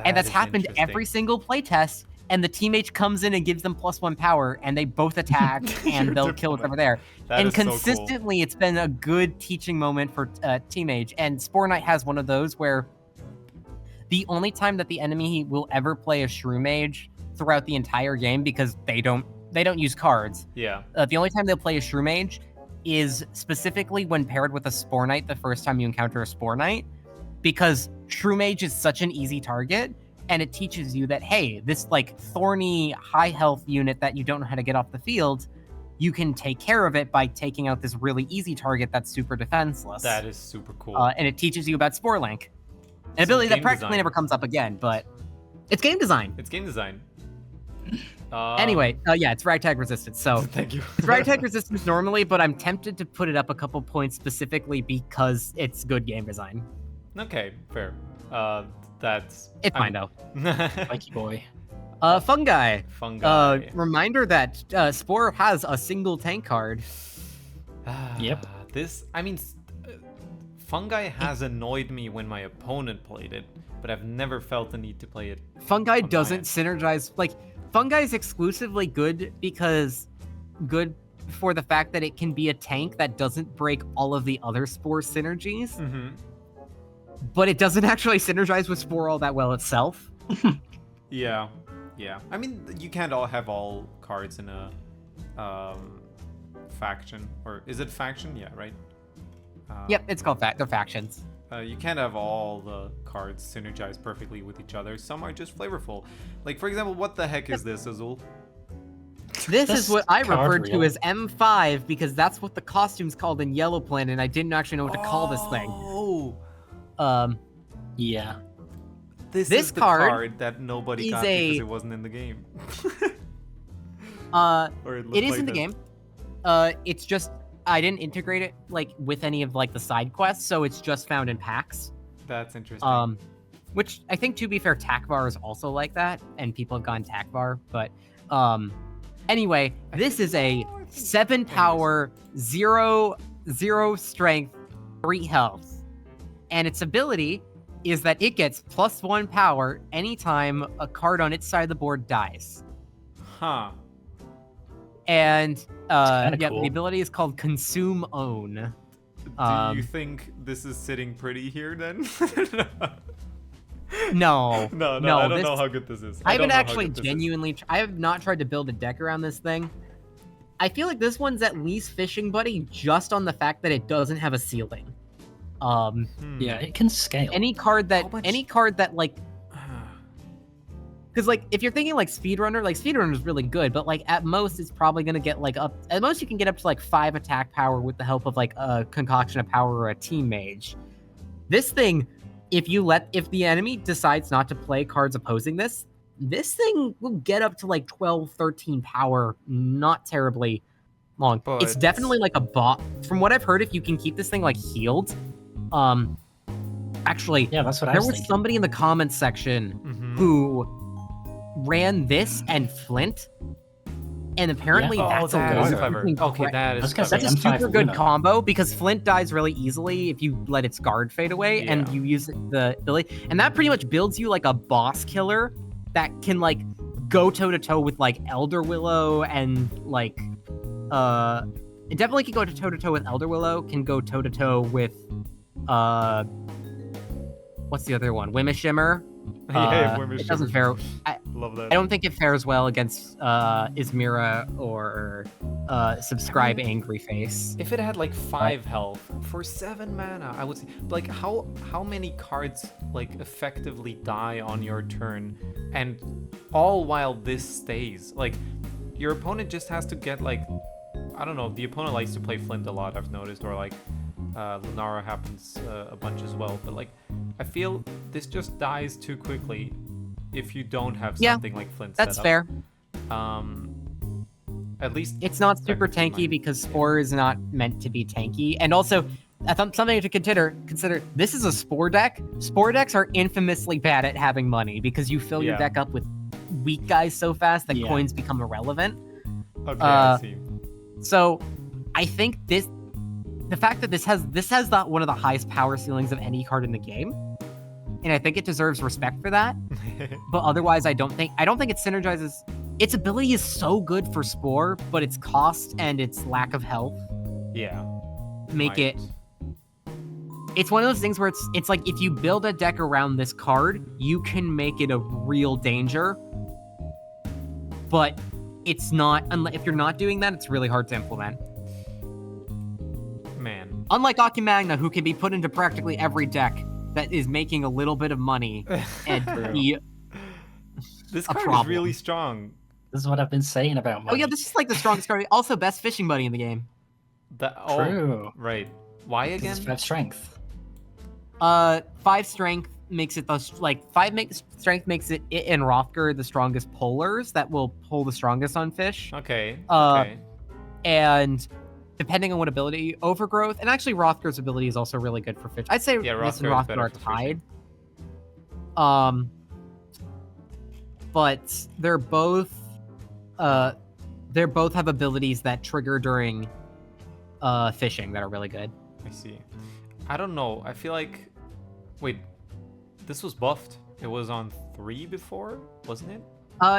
[SPEAKER 3] And that's happened every single playtest, and the teammate comes in and gives them +1 power, and they both attack, and they'll kill whatever there. And consistently, it's been a good teaching moment for Team Age, and Spore Knight has one of those where the only time that the enemy will ever play a Shrew Mage throughout the entire game, because they don't use cards.
[SPEAKER 2] Yeah.
[SPEAKER 3] The only time they'll play a Shrew Mage is specifically when paired with a Spore Knight the first time you encounter a Spore Knight, because Shrew Mage is such an easy target, and it teaches you that, hey, this like thorny, high health unit that you don't know how to get off the field, you can take care of it by taking out this really easy target that's super defenseless.
[SPEAKER 2] That is super cool.
[SPEAKER 3] And it teaches you about Spore Link. An ability that practically never comes up again, but it's game design.
[SPEAKER 2] It's game design.
[SPEAKER 3] Anyway, it's Ragtag Resistance. So
[SPEAKER 2] thank you.
[SPEAKER 3] It's Ragtag Resistance normally, but I'm tempted to put it up a couple points specifically because it's good game design.
[SPEAKER 2] Okay, fair. It's
[SPEAKER 3] fine though.
[SPEAKER 1] Mikey boy.
[SPEAKER 3] Fungi.
[SPEAKER 2] Fungi.
[SPEAKER 3] Reminder that Spore has a single tank card.
[SPEAKER 1] Yep.
[SPEAKER 2] Fungi has annoyed me when my opponent played it, but I've never felt the need to play it.
[SPEAKER 3] Fungi doesn't synergize. Like, Fungi is exclusively good for the fact that it can be a tank that doesn't break all of the other Spore synergies.
[SPEAKER 2] Mm-hmm.
[SPEAKER 3] But it doesn't actually synergize with Spore all that well itself.
[SPEAKER 2] Yeah. I mean, you can't all have all cards in a faction, or is it faction? Yeah, right.
[SPEAKER 3] Yep, it's called they're factions.
[SPEAKER 2] You can't have all the cards synergize perfectly with each other. Some are just flavorful. Like, for example, what the heck is this, Azul?
[SPEAKER 3] This is what I referred to as M5 because that's what the costume's called in Yellow Planet, and I didn't actually know what to call this thing.
[SPEAKER 2] Oh.
[SPEAKER 1] Yeah.
[SPEAKER 2] This is the card that nobody got because it wasn't in the game.
[SPEAKER 3] It is in the game. It's just I didn't integrate it like with any of like the side quests, so it's just found in packs.
[SPEAKER 2] That's interesting.
[SPEAKER 3] Which I think, to be fair, Takvar is also like that, and people have gone Takvar. But anyway, this is a 7 power, 0 strength, 3 health, and its ability is that it gets +1 power anytime a card on its side of the board dies.
[SPEAKER 2] Huh.
[SPEAKER 3] And
[SPEAKER 1] cool.
[SPEAKER 3] The ability is called Consume Own.
[SPEAKER 2] Do you think this is sitting pretty here then?
[SPEAKER 3] No.
[SPEAKER 2] No, I don't know how good this is.
[SPEAKER 3] I haven't actually genuinely. I have not tried to build a deck around this thing, I feel like this one's at least Fishing Buddy just on the fact that it doesn't have a ceiling.
[SPEAKER 1] Yeah, it can scale.
[SPEAKER 3] Any card that like, because like if you're thinking like Speedrunner is really good, but like at most it's probably gonna get like at most you can get up to like 5 attack power with the help of like a Concoction of Power or a Team Mage. This thing, if the enemy decides not to play cards opposing this thing will get up to like 12, 13 power, not terribly long.
[SPEAKER 2] But
[SPEAKER 3] it's definitely like a bot. From what I've heard, if you can keep this thing like healed, actually,
[SPEAKER 1] yeah, that's what
[SPEAKER 3] there was somebody in the comments section who ran this and Flint, and apparently that's a
[SPEAKER 2] that is
[SPEAKER 3] really
[SPEAKER 2] clever. Okay, that is
[SPEAKER 1] That's
[SPEAKER 2] clever.
[SPEAKER 3] that's a
[SPEAKER 1] M5
[SPEAKER 3] super good
[SPEAKER 1] Luna.
[SPEAKER 3] combo because Flint dies really easily if you let its guard fade away and
[SPEAKER 2] Yeah.
[SPEAKER 3] you use the ability, and that pretty much builds you like a boss killer that can like go toe to toe with like Elder Willow and like it definitely can go toe to toe with Elder Willow, can go toe to toe with what's the other one? Wimishimmer.
[SPEAKER 2] Yeah,
[SPEAKER 3] It doesn't fare.
[SPEAKER 2] Love that.
[SPEAKER 3] I don't think it fares well against Ismira or Subscribe Angry Face.
[SPEAKER 2] If it had like 5 health for 7 mana, I would say like how many cards like effectively die on your turn, and all while this stays. Like your opponent just has to get like, I don't know, the opponent likes to play Flint a lot, I've noticed, or like Lunara happens a bunch as well, but like I feel this just dies too quickly if you don't have something like Flint
[SPEAKER 3] That's
[SPEAKER 2] set up.
[SPEAKER 3] fair.
[SPEAKER 2] At least
[SPEAKER 3] It's not super
[SPEAKER 2] technically
[SPEAKER 3] tanky because Spore is not meant to be tanky. And also, I thought something to consider, this is a Spore deck. Spore decks are infamously bad at having money because you fill your
[SPEAKER 2] Yeah.
[SPEAKER 3] deck up with weak guys so fast that
[SPEAKER 1] Yeah.
[SPEAKER 3] coins become irrelevant.
[SPEAKER 2] Okay, I see.
[SPEAKER 3] So I think the fact that this has one of the highest power ceilings of any card in the game, and I think it deserves respect for that. But otherwise, I don't think it synergizes. Its ability is so good for Spore, but its cost and its lack of health
[SPEAKER 2] Yeah.
[SPEAKER 3] make it. It's one of those things where it's like if you build a deck around this card, you can make it a real danger. But it's not. If you're not doing that, it's really hard to implement.
[SPEAKER 2] Man.
[SPEAKER 3] Unlike Akimagna, who can be put into practically every deck that is making a little bit of money and be
[SPEAKER 2] This
[SPEAKER 3] a
[SPEAKER 2] card is
[SPEAKER 3] problem.
[SPEAKER 2] really strong.
[SPEAKER 1] This is what I've been saying about money.
[SPEAKER 3] Oh yeah, this is like the strongest card. Also, best fishing buddy in the game.
[SPEAKER 1] True.
[SPEAKER 2] Right. Why
[SPEAKER 1] Because
[SPEAKER 2] again?
[SPEAKER 1] it's 5 strength.
[SPEAKER 3] 5 strength makes it strength makes it and Hrothgar the strongest pullers that will pull the strongest on fish.
[SPEAKER 2] Okay.
[SPEAKER 3] Uh,
[SPEAKER 2] Okay.
[SPEAKER 3] And depending on what ability, Overgrowth, and actually Hrothgar's ability is also really good for fish. I'd say
[SPEAKER 2] Yeah,
[SPEAKER 3] Miss and
[SPEAKER 2] Hrothgar is
[SPEAKER 3] Hrothgar
[SPEAKER 2] better
[SPEAKER 3] are
[SPEAKER 2] for
[SPEAKER 3] tied.
[SPEAKER 2] fishing.
[SPEAKER 3] But they're both have abilities that trigger during fishing that are really good.
[SPEAKER 2] I see. I don't know. I feel like. Wait. This was buffed. It was on 3 before, wasn't it?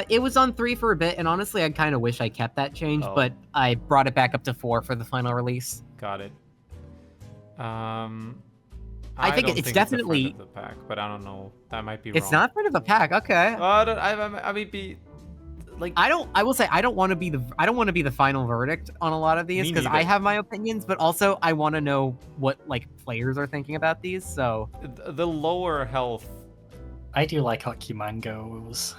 [SPEAKER 3] It was on 3 for a bit, and honestly, I kind of wish I kept that change,
[SPEAKER 2] Oh.
[SPEAKER 3] but I brought it back up to 4 for the final release.
[SPEAKER 2] Got it. I
[SPEAKER 3] think
[SPEAKER 2] don't
[SPEAKER 3] it's
[SPEAKER 2] a
[SPEAKER 3] definitely-
[SPEAKER 2] friend of the pack, but I don't know. That might be
[SPEAKER 3] It's
[SPEAKER 2] wrong.
[SPEAKER 3] not part of the pack, okay.
[SPEAKER 2] I may be like.
[SPEAKER 3] I will say I don't want to be the final verdict on a lot of these
[SPEAKER 2] Me
[SPEAKER 3] because I
[SPEAKER 2] neither.
[SPEAKER 3] have my opinions, but also I want to know what like players are thinking about these. So
[SPEAKER 2] The lower health.
[SPEAKER 1] I do like Akimangos.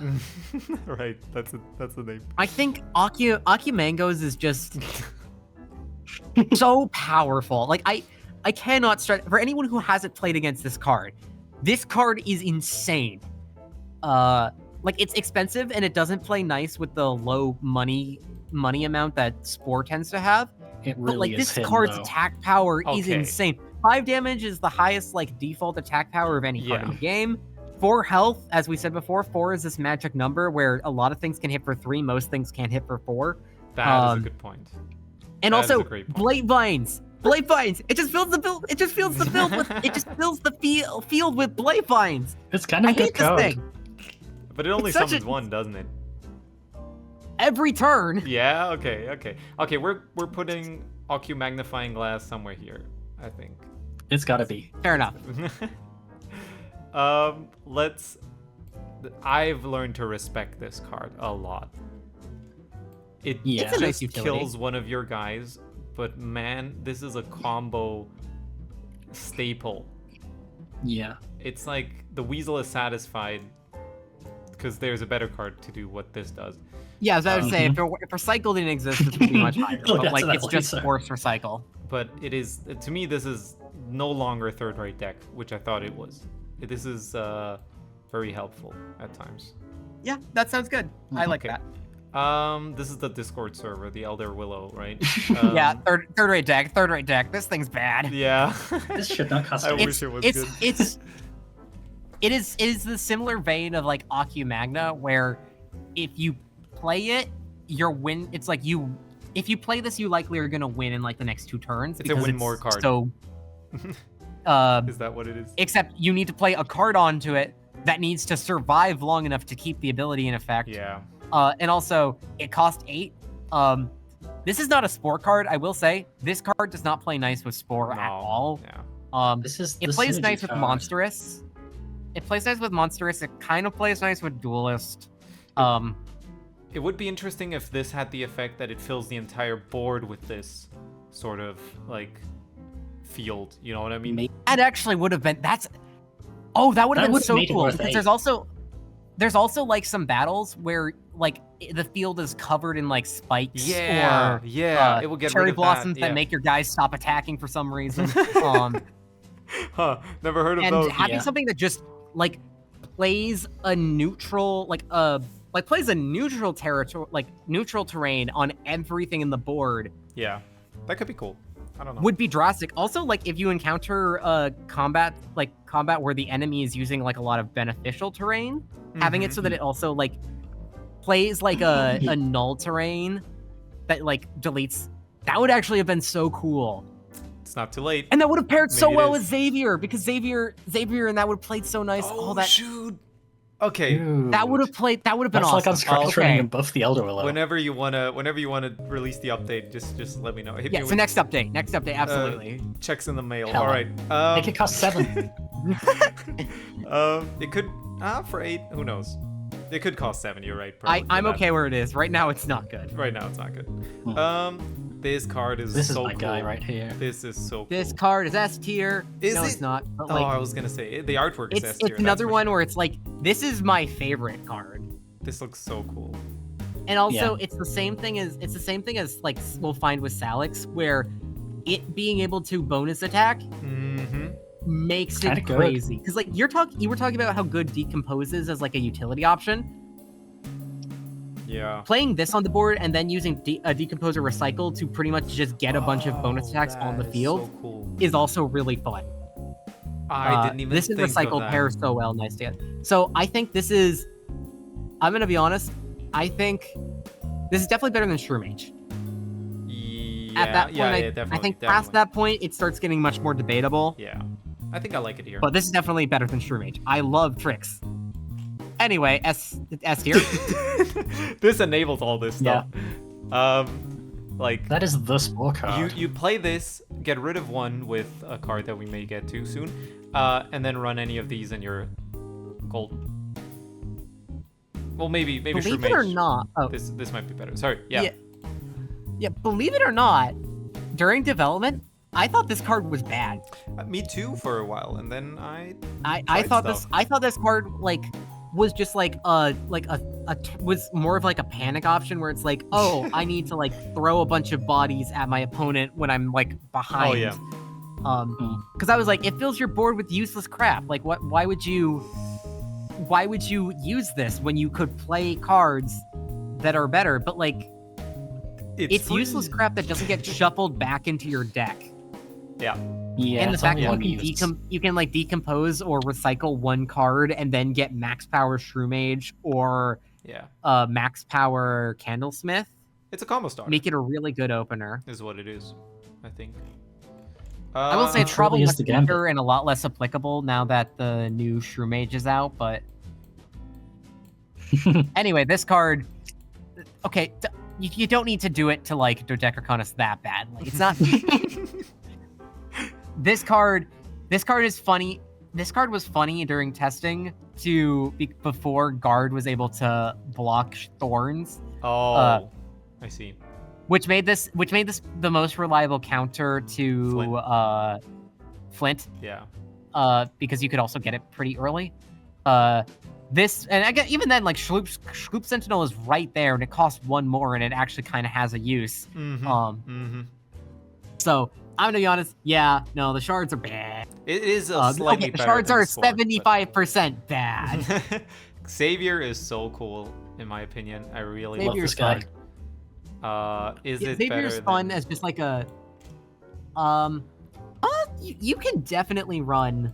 [SPEAKER 2] Right. That's the name.
[SPEAKER 3] I think Aki Mangoes is just so powerful. Like I cannot stress for anyone who hasn't played against this card. This card is insane. Like it's expensive and it doesn't play nice with the low money amount that Spore tends to have.
[SPEAKER 1] It
[SPEAKER 3] But
[SPEAKER 1] really
[SPEAKER 3] like
[SPEAKER 1] is
[SPEAKER 3] this
[SPEAKER 1] hidden,
[SPEAKER 3] card's
[SPEAKER 1] though.
[SPEAKER 3] attack power is
[SPEAKER 2] Okay.
[SPEAKER 3] insane. 5 damage is the highest like default attack power of any card in
[SPEAKER 2] Yeah.
[SPEAKER 3] the game. 4 health, as we said before, 4 is this magic number where a lot of things can hit for 3, most things can't hit for 4.
[SPEAKER 2] That is a good point.
[SPEAKER 3] And
[SPEAKER 2] That is
[SPEAKER 3] also
[SPEAKER 2] a great point.
[SPEAKER 3] Blade Vines. Blade Vines. It just fills the field. It just fills the field with. It just fills the field with Blade Vines.
[SPEAKER 1] It's kind of
[SPEAKER 3] I
[SPEAKER 1] a good
[SPEAKER 3] hate this
[SPEAKER 1] code.
[SPEAKER 3] thing.
[SPEAKER 2] But it only
[SPEAKER 3] It's such
[SPEAKER 2] summons
[SPEAKER 3] a-
[SPEAKER 2] one, doesn't it?
[SPEAKER 3] Every turn.
[SPEAKER 2] Yeah. Okay. We're putting OQ magnifying glass somewhere here, I think.
[SPEAKER 1] It's gotta be.
[SPEAKER 3] Fair enough.
[SPEAKER 2] I've learned to respect this card a lot. It
[SPEAKER 1] Yeah.
[SPEAKER 3] It's a nice
[SPEAKER 2] just
[SPEAKER 3] utility.
[SPEAKER 2] kills one of your guys, but man, this is a combo staple.
[SPEAKER 1] Yeah.
[SPEAKER 2] It's like the Weasel is satisfied because there's a better card to do what this does.
[SPEAKER 3] Yeah, as I would say, if recycle didn't exist, this would be much higher.
[SPEAKER 1] Look,
[SPEAKER 3] But like,
[SPEAKER 1] that's
[SPEAKER 3] it's
[SPEAKER 1] what
[SPEAKER 3] just
[SPEAKER 1] we said.
[SPEAKER 3] forced recycle.
[SPEAKER 2] But it is, to me, this is no longer a third-rate deck, which I thought it was. This is very helpful at times.
[SPEAKER 3] Yeah, that sounds good. I like
[SPEAKER 2] Okay.
[SPEAKER 3] that.
[SPEAKER 2] This is the Discord server, the Elder Willow, right?
[SPEAKER 3] Yeah, third rate deck. This thing's bad.
[SPEAKER 2] Yeah.
[SPEAKER 1] This should not cost
[SPEAKER 2] I
[SPEAKER 1] any.
[SPEAKER 2] wish it was
[SPEAKER 3] it's
[SPEAKER 2] good.
[SPEAKER 3] it is the similar vein of like Magna, where if you play it, your win. It's like if you play this, you likely are gonna win in like the next 2 turns.
[SPEAKER 2] It's a
[SPEAKER 3] because
[SPEAKER 2] win more card.
[SPEAKER 3] So,
[SPEAKER 2] Is that what it is?
[SPEAKER 3] except you need to play a card onto it that needs to survive long enough to keep the ability in effect.
[SPEAKER 2] Yeah.
[SPEAKER 3] And also, it costs 8. This is not a Spore card, I will say. This card does not play nice with Spore at all.
[SPEAKER 2] Yeah.
[SPEAKER 1] This is
[SPEAKER 3] It
[SPEAKER 1] the
[SPEAKER 3] plays
[SPEAKER 1] synergy
[SPEAKER 3] nice with
[SPEAKER 1] card.
[SPEAKER 3] Monstrous. It plays nice with Monstrous. It kind of plays nice with Duelist.
[SPEAKER 2] It would be interesting if this had the effect that it fills the entire board with this sort of like field. You know what I mean?
[SPEAKER 1] Maybe.
[SPEAKER 3] That actually would have been. That would have been
[SPEAKER 1] would've
[SPEAKER 3] so
[SPEAKER 1] made it
[SPEAKER 3] cool.
[SPEAKER 1] worth
[SPEAKER 3] Because
[SPEAKER 1] 8.
[SPEAKER 3] there's also like some battles where like the field is covered in like spikes
[SPEAKER 2] Yeah.
[SPEAKER 3] or
[SPEAKER 2] Yeah. It will get
[SPEAKER 3] cherry
[SPEAKER 2] rid of
[SPEAKER 3] blossoms
[SPEAKER 2] that. Yeah.
[SPEAKER 3] make your guys stop attacking for some reason.
[SPEAKER 2] Huh. Never heard of
[SPEAKER 3] And
[SPEAKER 2] those.
[SPEAKER 3] having
[SPEAKER 1] Yeah.
[SPEAKER 3] something that just like plays a neutral plays a neutral territory, like neutral terrain on everything in the board
[SPEAKER 2] Yeah. That could be cool. I don't know.
[SPEAKER 3] would be drastic. Also, like if you encounter combat where the enemy is using like a lot of beneficial terrain, having it so that it also like plays like a null terrain that like deletes, that would actually have been so cool.
[SPEAKER 2] It's not too late.
[SPEAKER 3] And that would have paired so
[SPEAKER 2] Maybe it
[SPEAKER 3] well
[SPEAKER 2] is.
[SPEAKER 3] with Xavier, because Xavier and that would have played so nice.
[SPEAKER 2] Shoot. Okay.
[SPEAKER 1] Dude.
[SPEAKER 3] That would have been
[SPEAKER 1] That's
[SPEAKER 3] awesome.
[SPEAKER 1] like on Scratch
[SPEAKER 3] Okay.
[SPEAKER 1] Running and buff the Elder Willow.
[SPEAKER 2] Whenever you wanna release the update, just let me know. Hit
[SPEAKER 3] Yeah,
[SPEAKER 2] me
[SPEAKER 3] so
[SPEAKER 2] with
[SPEAKER 3] next update, absolutely.
[SPEAKER 2] checks in the mail.
[SPEAKER 1] Hell.
[SPEAKER 2] All right.
[SPEAKER 1] Make it cost 7.
[SPEAKER 2] It could for 8. Who knows? It could cost 7. You're right.
[SPEAKER 3] I'm
[SPEAKER 2] probably for
[SPEAKER 3] okay where it is. Right now, it's not good.
[SPEAKER 2] that. Right now, it's not good.
[SPEAKER 1] Hmm.
[SPEAKER 2] This card is
[SPEAKER 1] This is
[SPEAKER 2] so
[SPEAKER 1] my
[SPEAKER 2] cool.
[SPEAKER 1] guy right here.
[SPEAKER 2] This is so cool.
[SPEAKER 3] This card is S tier.
[SPEAKER 2] Is
[SPEAKER 3] no,
[SPEAKER 2] it?
[SPEAKER 3] it's not. But
[SPEAKER 2] Oh,
[SPEAKER 3] like,
[SPEAKER 2] I was gonna say the artwork is S
[SPEAKER 3] it's
[SPEAKER 2] tier. that's
[SPEAKER 3] another
[SPEAKER 2] for
[SPEAKER 3] one
[SPEAKER 2] sure.
[SPEAKER 3] where it's like, this is my favorite card.
[SPEAKER 2] This looks so cool.
[SPEAKER 3] And also,
[SPEAKER 1] Yeah.
[SPEAKER 3] it's the same thing as like we'll find with Salix, where it being able to bonus attack
[SPEAKER 2] Mm-hmm.
[SPEAKER 3] makes
[SPEAKER 1] Kinda
[SPEAKER 3] it
[SPEAKER 1] good.
[SPEAKER 3] crazy. Because like you were talking about how good decomposes as like a utility option.
[SPEAKER 2] Yeah.
[SPEAKER 3] Playing this on the board and then using a decomposer recycle to pretty much just get a bunch of bonus attacks on the
[SPEAKER 2] that is
[SPEAKER 3] field
[SPEAKER 2] So cool.
[SPEAKER 3] is also really fun.
[SPEAKER 2] I didn't even
[SPEAKER 3] this
[SPEAKER 2] think
[SPEAKER 3] is recycle
[SPEAKER 2] of that.
[SPEAKER 3] pairs so well nice together. So I think this is, I'm gonna be honest, I think this is definitely better than Shroom Mage.
[SPEAKER 2] Yeah,
[SPEAKER 3] At that point,
[SPEAKER 2] yeah,
[SPEAKER 3] I
[SPEAKER 2] definitely,
[SPEAKER 3] think
[SPEAKER 2] definitely.
[SPEAKER 3] past that point it starts getting much more debatable.
[SPEAKER 2] Yeah, I think I like it here.
[SPEAKER 3] But this is definitely better than Shroom Mage. I love tricks. Anyway, S tier.
[SPEAKER 2] This enables all this stuff. Like
[SPEAKER 1] That is the Spore card.
[SPEAKER 2] you play this, get rid of one with a card that we may get to soon, and then run any of these and you're golden. Well, maybe
[SPEAKER 3] Believe
[SPEAKER 2] Shroom
[SPEAKER 3] it or
[SPEAKER 2] Mage.
[SPEAKER 3] not,
[SPEAKER 2] This might be better. Sorry. Yeah.
[SPEAKER 3] yeah, believe it or not, during development, I thought this card was bad.
[SPEAKER 2] Me too for a while, and then I
[SPEAKER 3] I thought this card like was just like was more of like a panic option where it's like, oh, I need to like throw a bunch of bodies at my opponent when I'm like behind.
[SPEAKER 2] Oh, yeah.
[SPEAKER 3] Because I was like, it fills your board with useless crap. Like, why would you use this when you could play cards that are better? But like, it's
[SPEAKER 2] free.
[SPEAKER 3] useless crap that doesn't get shuffled back into your deck.
[SPEAKER 2] Yeah.
[SPEAKER 1] Yeah,
[SPEAKER 3] And the
[SPEAKER 1] it's
[SPEAKER 3] fact
[SPEAKER 1] only
[SPEAKER 3] that you
[SPEAKER 1] unused.
[SPEAKER 3] can like decompose or recycle one card and then get max power Shroom Mage or
[SPEAKER 2] Yeah.
[SPEAKER 3] max power Candlesmith,
[SPEAKER 2] It's a combo starter.
[SPEAKER 3] make it a really good opener.
[SPEAKER 2] Is what it is, I think.
[SPEAKER 3] I will say
[SPEAKER 1] it
[SPEAKER 3] it's probably
[SPEAKER 1] truly is
[SPEAKER 3] much
[SPEAKER 1] the gambit.
[SPEAKER 3] weaker and a lot less applicable now that the new Shroom Mage is out. But anyway, this card, okay, you don't need to do it to like Dodecaconus that bad. Like, it's not. This card is funny. This card was funny during testing before Guard was able to block Thorns.
[SPEAKER 2] Oh. I see.
[SPEAKER 3] which made this the most reliable counter to Flint.
[SPEAKER 2] Yeah.
[SPEAKER 3] Because you could also get it pretty early. This, and I get, even then, like Schloop Sentinel is right there, and it costs 1 more, and it actually kind of has a use. So I'm gonna be honest. Yeah, no, the shards are bad.
[SPEAKER 2] It is a slightly
[SPEAKER 3] the
[SPEAKER 2] better
[SPEAKER 3] shards
[SPEAKER 2] than
[SPEAKER 3] are
[SPEAKER 2] the sword,
[SPEAKER 3] 75% bad.
[SPEAKER 2] but- Xavier is so cool, in my opinion. I really love
[SPEAKER 3] Xavier's
[SPEAKER 2] this
[SPEAKER 1] guy.
[SPEAKER 2] card. Is it
[SPEAKER 3] Xavier's
[SPEAKER 2] better
[SPEAKER 3] fun
[SPEAKER 2] than...
[SPEAKER 3] as just like a, you can definitely run.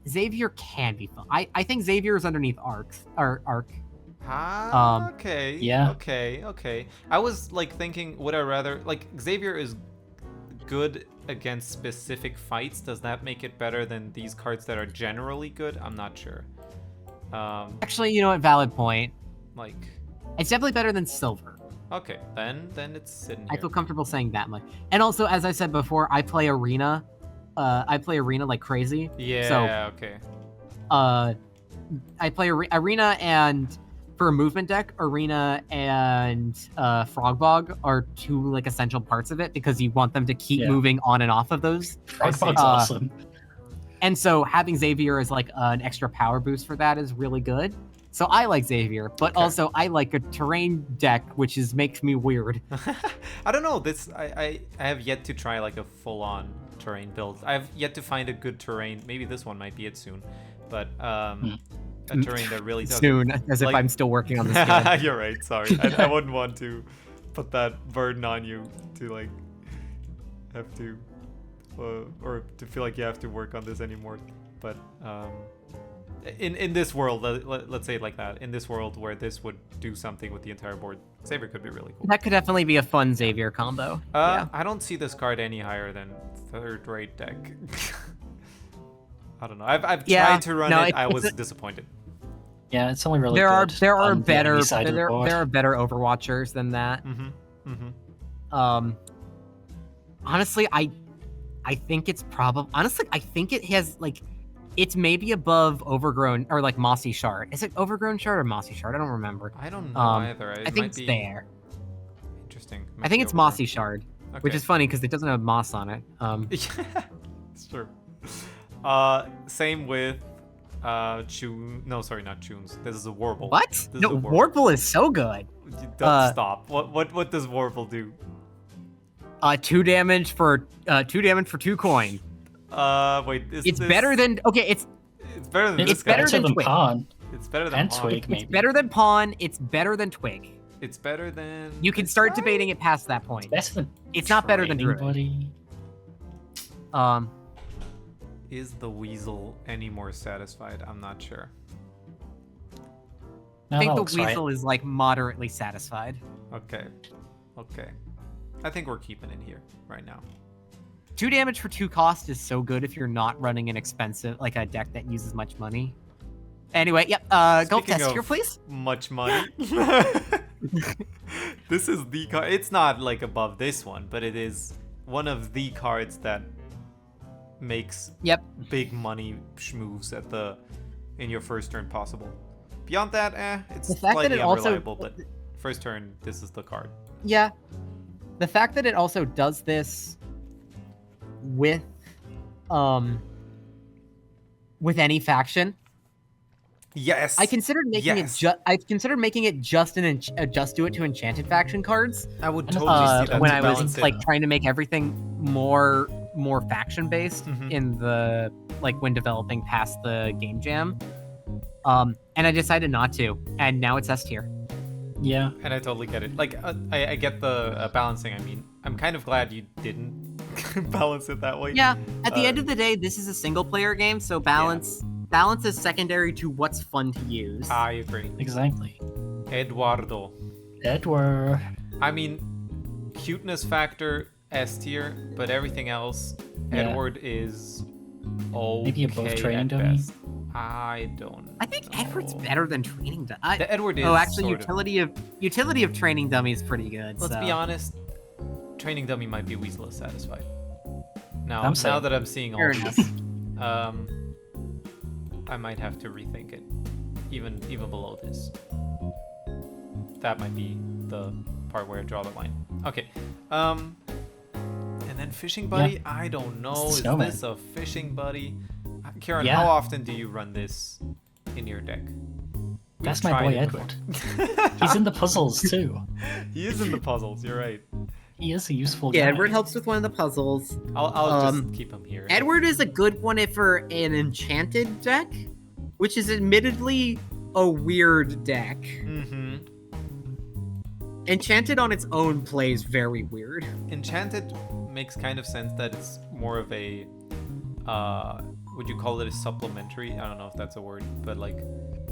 [SPEAKER 3] Xavier can be fun. I think Xavier is underneath Arc.
[SPEAKER 2] Okay.
[SPEAKER 1] Yeah.
[SPEAKER 2] Okay. I was like thinking, would I rather like Xavier is good against specific fights? Does that make it better than these cards that are generally good? I'm not sure.
[SPEAKER 3] Actually, you know what? Valid point.
[SPEAKER 2] Like,
[SPEAKER 3] It's definitely better than Silver.
[SPEAKER 2] okay, then it's sitting
[SPEAKER 3] I
[SPEAKER 2] here.
[SPEAKER 3] feel comfortable saying that much. And also, as I said before, I play Arena. I play Arena like crazy.
[SPEAKER 2] Yeah. Okay.
[SPEAKER 3] I play Arena, and for a movement deck, Arena and Frogbog are 2 like essential parts of it because you want them to keep
[SPEAKER 1] Yeah.
[SPEAKER 3] moving on and off of those.
[SPEAKER 1] Frogbog's awesome.
[SPEAKER 3] And so having Xavier as like an extra power boost for that is really good. So I like Xavier, but
[SPEAKER 2] Okay.
[SPEAKER 3] also I like a terrain deck, which makes me weird.
[SPEAKER 2] I don't know. This I have yet to try like a full-on terrain build. I've yet to find a good terrain. Maybe this one might be it soon, but a terrain that really does.
[SPEAKER 3] Soon, as if
[SPEAKER 2] Like-
[SPEAKER 3] I'm still working on this game.
[SPEAKER 2] You're right. Sorry, I wouldn't want to put that burden on you to like have to, or to feel like you have to work on this anymore. But in this world, let's say it like that. In this world where this would do something with the entire board, Xavier could be really cool.
[SPEAKER 3] That could definitely be a fun Xavier combo. Yeah.
[SPEAKER 2] I don't see this card any higher than 3rd rate deck. I don't know. I've
[SPEAKER 3] Yeah,
[SPEAKER 2] tried to run
[SPEAKER 3] no,
[SPEAKER 2] I
[SPEAKER 3] it's
[SPEAKER 2] was
[SPEAKER 3] a-
[SPEAKER 2] disappointed.
[SPEAKER 1] Yeah, it's only really
[SPEAKER 3] There are
[SPEAKER 1] good
[SPEAKER 3] there are
[SPEAKER 1] on the
[SPEAKER 3] better
[SPEAKER 1] enemy side of the
[SPEAKER 3] there
[SPEAKER 1] board.
[SPEAKER 3] are better Overwatchers than that. Honestly, I think it's probably I think it has like it's maybe above Overgrown or like Mossy Shard. Is it Overgrown Shard or Mossy Shard? I don't remember.
[SPEAKER 2] I don't know either.
[SPEAKER 3] I think it's there.
[SPEAKER 2] Interesting.
[SPEAKER 3] I think it's Mossy Shard, which
[SPEAKER 2] Okay.
[SPEAKER 3] is funny because it doesn't have moss on it.
[SPEAKER 2] Yeah, it's true. Same with Chun. No, sorry, not Chuns. This is a Warble.
[SPEAKER 3] What?
[SPEAKER 2] This
[SPEAKER 3] No,
[SPEAKER 2] is a
[SPEAKER 3] Warble is so good.
[SPEAKER 2] Stop. What does Warble do?
[SPEAKER 3] 2 damage for 2 coin.
[SPEAKER 2] Wait.
[SPEAKER 3] It's better than
[SPEAKER 2] It's better than
[SPEAKER 1] It's
[SPEAKER 2] this guy.
[SPEAKER 3] better
[SPEAKER 1] better
[SPEAKER 3] than
[SPEAKER 1] than
[SPEAKER 3] Twig.
[SPEAKER 1] Pawn
[SPEAKER 2] It's better than
[SPEAKER 1] and
[SPEAKER 2] Pawn.
[SPEAKER 1] Twig,
[SPEAKER 3] It's
[SPEAKER 1] maybe.
[SPEAKER 3] better than Pawn. It's better than Twig.
[SPEAKER 2] It's better than.
[SPEAKER 3] You can
[SPEAKER 2] this
[SPEAKER 3] start
[SPEAKER 2] guy?
[SPEAKER 3] debating it past that point.
[SPEAKER 1] Better than
[SPEAKER 3] It's not better than Druid.
[SPEAKER 1] anybody.
[SPEAKER 2] Is the Weasel any more satisfied? I'm not sure.
[SPEAKER 1] No,
[SPEAKER 3] I think
[SPEAKER 1] that
[SPEAKER 3] the
[SPEAKER 1] looks right.
[SPEAKER 3] Weasel is like moderately satisfied.
[SPEAKER 2] Okay. I think we're keeping it here right now.
[SPEAKER 3] 2 damage for 2 cost is so good if you're not running an expensive, like a deck that uses much money. Anyway, yep. Go
[SPEAKER 2] Speaking
[SPEAKER 3] test here,
[SPEAKER 2] of
[SPEAKER 3] please.
[SPEAKER 2] Much money. This is the card. It's not like above this one, but it is one of the cards that makes
[SPEAKER 3] Yep.
[SPEAKER 2] big money moves in your first turn possible. Beyond that, it's
[SPEAKER 3] The fact that
[SPEAKER 2] slightly
[SPEAKER 3] it also-
[SPEAKER 2] unreliable, but first turn, this is the card.
[SPEAKER 3] Yeah. The fact that it also does this with any faction.
[SPEAKER 2] Yes.
[SPEAKER 3] I considered making
[SPEAKER 2] Yes.
[SPEAKER 3] it just just do it to enchanted faction cards.
[SPEAKER 2] I would
[SPEAKER 1] And,
[SPEAKER 2] totally see that
[SPEAKER 3] when
[SPEAKER 2] to
[SPEAKER 3] I
[SPEAKER 2] balance
[SPEAKER 3] was
[SPEAKER 2] it.
[SPEAKER 3] like trying to make everything more faction based
[SPEAKER 2] Mhm.
[SPEAKER 3] in the like when developing past the game jam. And I decided not to, and now it's S tier.
[SPEAKER 1] Yeah.
[SPEAKER 2] And I totally get it. Like, I get the balancing. I mean, I'm kind of glad you didn't balance it that way.
[SPEAKER 3] Yeah, at the
[SPEAKER 2] Uh,
[SPEAKER 3] end of the day, this is a single player game, so balance is secondary to what's fun to use.
[SPEAKER 2] I agree.
[SPEAKER 1] Exactly.
[SPEAKER 2] Eduardo.
[SPEAKER 1] Edward.
[SPEAKER 2] I mean, cuteness factor S tier, but everything else,
[SPEAKER 1] Yeah.
[SPEAKER 2] Edward is okay
[SPEAKER 1] Maybe above training
[SPEAKER 2] at
[SPEAKER 1] dummy?
[SPEAKER 2] best. I don't.
[SPEAKER 3] I think
[SPEAKER 2] know.
[SPEAKER 3] Edward's better than training dummy.
[SPEAKER 2] The Edward is.
[SPEAKER 3] Oh, actually,
[SPEAKER 2] sort of.
[SPEAKER 3] utility of training dummy is pretty good.
[SPEAKER 2] Let's
[SPEAKER 3] so.
[SPEAKER 2] be honest. Training dummy might be Weasel satisfied. Now
[SPEAKER 1] I'm saying-
[SPEAKER 2] that I'm seeing all
[SPEAKER 3] Fair
[SPEAKER 2] this, I might have to rethink it, even below this. That might be the part where I draw the line. Okay. And then Fishing Buddy, I don't know. Is
[SPEAKER 1] Snowman.
[SPEAKER 2] this a Fishing Buddy? Karen,
[SPEAKER 1] Yeah.
[SPEAKER 2] how often do you run this in your deck?
[SPEAKER 1] That's
[SPEAKER 2] We've
[SPEAKER 1] my boy
[SPEAKER 2] tried it
[SPEAKER 1] Edward.
[SPEAKER 2] before.
[SPEAKER 1] He's in the puzzles too.
[SPEAKER 2] He is in the puzzles, you're right.
[SPEAKER 1] He is a useful guy.
[SPEAKER 4] Yeah, Edward helps with one of the puzzles.
[SPEAKER 2] I'll just keep him here.
[SPEAKER 4] Edward is a good one if for an enchanted deck, which is admittedly a weird deck.
[SPEAKER 2] Mm-hmm.
[SPEAKER 4] Enchanted on its own plays very weird.
[SPEAKER 2] Enchanted makes kind of sense that it's more of a, would you call it a supplementary? I don't know if that's a word, but like,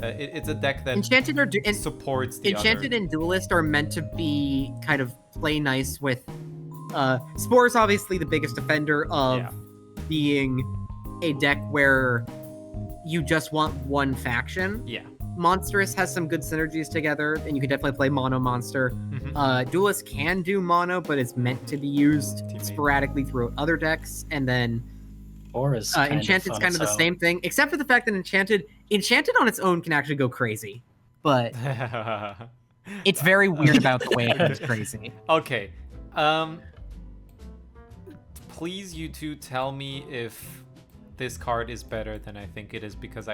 [SPEAKER 2] it's a deck that
[SPEAKER 4] Enchanted or
[SPEAKER 2] supports the
[SPEAKER 4] Enchanted
[SPEAKER 2] other.
[SPEAKER 4] and Duelist are meant to be kind of play nice with. Spore's obviously the biggest offender of being a deck where you just want one faction.
[SPEAKER 2] Yeah.
[SPEAKER 4] Monstrous has some good synergies together, and you can definitely play mono monster.
[SPEAKER 2] Mm-hmm.
[SPEAKER 4] Duelist can do mono, but it's meant to be used
[SPEAKER 2] Teammate.
[SPEAKER 4] sporadically throughout other decks. And then
[SPEAKER 1] Or is
[SPEAKER 4] Enchanted's kind of the same thing, except for the fact that Enchanted on its own can actually go crazy. But
[SPEAKER 3] It's very weird about the way it goes crazy.
[SPEAKER 2] Okay. Please, you two, tell me if this card is better than I think it is, because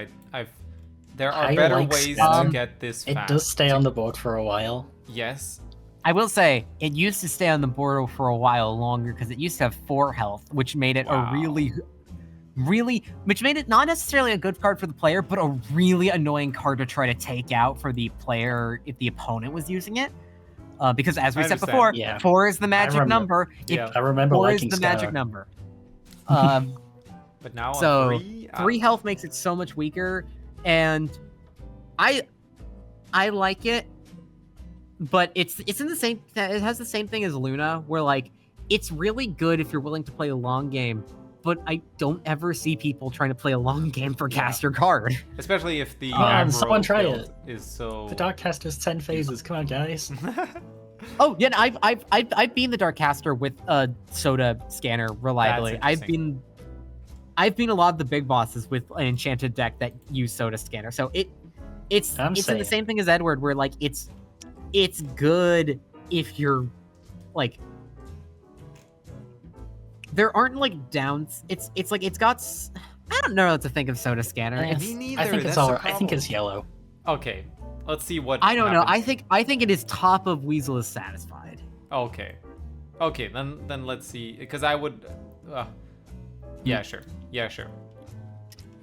[SPEAKER 2] there are
[SPEAKER 1] I
[SPEAKER 2] better
[SPEAKER 1] like
[SPEAKER 2] ways
[SPEAKER 1] Stan.
[SPEAKER 2] to get this
[SPEAKER 1] It
[SPEAKER 2] fast.
[SPEAKER 1] does stay on the board for a while.
[SPEAKER 2] Yes.
[SPEAKER 3] I will say, it used to stay on the board for a while longer because it used to have 4 health, which made it
[SPEAKER 2] Wow.
[SPEAKER 3] which made it not necessarily a good card for the player, but a really annoying card to try to take out for the player if the opponent was using it. Because as we
[SPEAKER 2] I
[SPEAKER 3] said
[SPEAKER 2] understand.
[SPEAKER 3] before,
[SPEAKER 1] Yeah.
[SPEAKER 3] 4 is the magic
[SPEAKER 1] remember.
[SPEAKER 3] number.
[SPEAKER 2] Yeah.
[SPEAKER 1] I remember
[SPEAKER 3] 4 is
[SPEAKER 1] liking
[SPEAKER 3] the magic
[SPEAKER 1] Scar.
[SPEAKER 3] number.
[SPEAKER 2] But now
[SPEAKER 3] So,
[SPEAKER 2] on 3?
[SPEAKER 3] 3 health makes it so much weaker, and I like it, but it's in the same. It has the same thing as Luna, where like it's really good if you're willing to play a long game, but I don't ever see people trying to play a long game for cast your card.
[SPEAKER 2] Especially if the
[SPEAKER 1] Someone
[SPEAKER 2] aggro
[SPEAKER 1] try
[SPEAKER 2] build is so...
[SPEAKER 1] The Dark Caster's 10 phases. Come on, guys.
[SPEAKER 3] Oh yeah, and I've been the Darkcaster with a Soda scanner reliably.
[SPEAKER 2] That's
[SPEAKER 3] I've been a lot of the big bosses with an enchanted deck that use Soda scanner. So it's in the same thing as Edward, where like it's good if you're like there aren't like downs. It's like it's got. I don't know what to think of Soda scanner.
[SPEAKER 1] Yeah.
[SPEAKER 3] It's,
[SPEAKER 2] Me neither.
[SPEAKER 1] I think
[SPEAKER 2] that's
[SPEAKER 1] it's
[SPEAKER 2] the
[SPEAKER 1] all. I think
[SPEAKER 2] problem.
[SPEAKER 1] it's yellow.
[SPEAKER 2] Okay. Let's see what
[SPEAKER 3] I don't know.
[SPEAKER 2] happens.
[SPEAKER 3] I think it is top of Weasel is satisfied.
[SPEAKER 2] Okay. Okay, then let's see. Because I would... yeah, sure. Yeah, sure.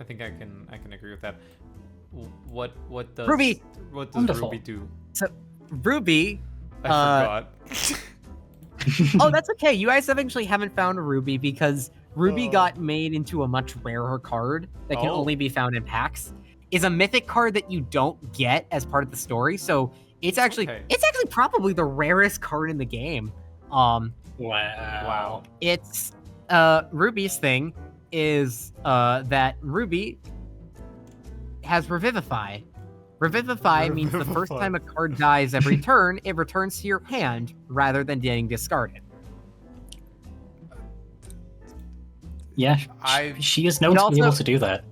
[SPEAKER 2] I think I can agree with that. What does...
[SPEAKER 3] Ruby!
[SPEAKER 2] What does
[SPEAKER 1] Wonderful.
[SPEAKER 2] Ruby do?
[SPEAKER 3] So Ruby.
[SPEAKER 2] I forgot.
[SPEAKER 3] Oh, that's okay. You guys actually haven't found a Ruby because Ruby
[SPEAKER 2] Oh.
[SPEAKER 3] got made into a much rarer card that can
[SPEAKER 2] Oh.
[SPEAKER 3] only be found in packs. Is a mythic card that you don't get as part of the story. So it's actually
[SPEAKER 2] Okay.
[SPEAKER 3] probably the rarest card in the game.
[SPEAKER 1] Wow.
[SPEAKER 2] Wow.
[SPEAKER 3] It's Ruby's thing is that Ruby has Revivify. Revivify means the first
[SPEAKER 2] Revivify.
[SPEAKER 3] time a card dies every turn, it returns to your hand rather than getting discarded.
[SPEAKER 1] Yeah,
[SPEAKER 2] I-
[SPEAKER 1] she is known
[SPEAKER 3] It
[SPEAKER 1] to be able
[SPEAKER 3] also-
[SPEAKER 1] to do that.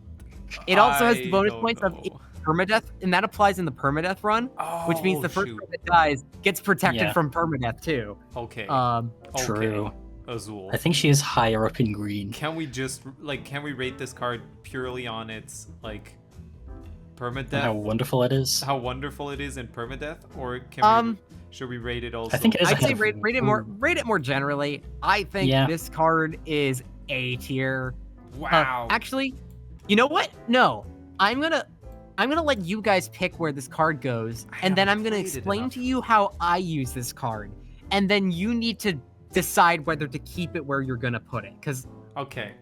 [SPEAKER 3] It also has
[SPEAKER 2] I
[SPEAKER 3] the bonus
[SPEAKER 2] don't
[SPEAKER 3] points of
[SPEAKER 2] know.
[SPEAKER 3] permadeath, and that applies in the permadeath run, which means the first
[SPEAKER 2] shoot.
[SPEAKER 3] one that dies gets protected
[SPEAKER 1] Yeah.
[SPEAKER 3] from permadeath too.
[SPEAKER 2] Okay.
[SPEAKER 3] Okay.
[SPEAKER 1] True.
[SPEAKER 2] Azul.
[SPEAKER 1] I think she is higher up in green.
[SPEAKER 2] Can we just can we rate this card purely on its like permadeath?
[SPEAKER 1] And how wonderful it is.
[SPEAKER 2] How wonderful it is in permadeath, or can we should we rate it also?
[SPEAKER 1] I think it is
[SPEAKER 3] I'd say
[SPEAKER 1] ahead of-
[SPEAKER 3] rate it more generally. I think
[SPEAKER 1] Yeah.
[SPEAKER 3] this card is A tier.
[SPEAKER 2] Wow.
[SPEAKER 3] Actually, you know what? No, I'm gonna let you guys pick where this card goes, and then I'm gonna
[SPEAKER 2] haven't played it
[SPEAKER 3] explain
[SPEAKER 2] enough.
[SPEAKER 3] to you how I use this card, and then you need to decide whether to keep it where you're gonna put it. Because
[SPEAKER 2] Okay.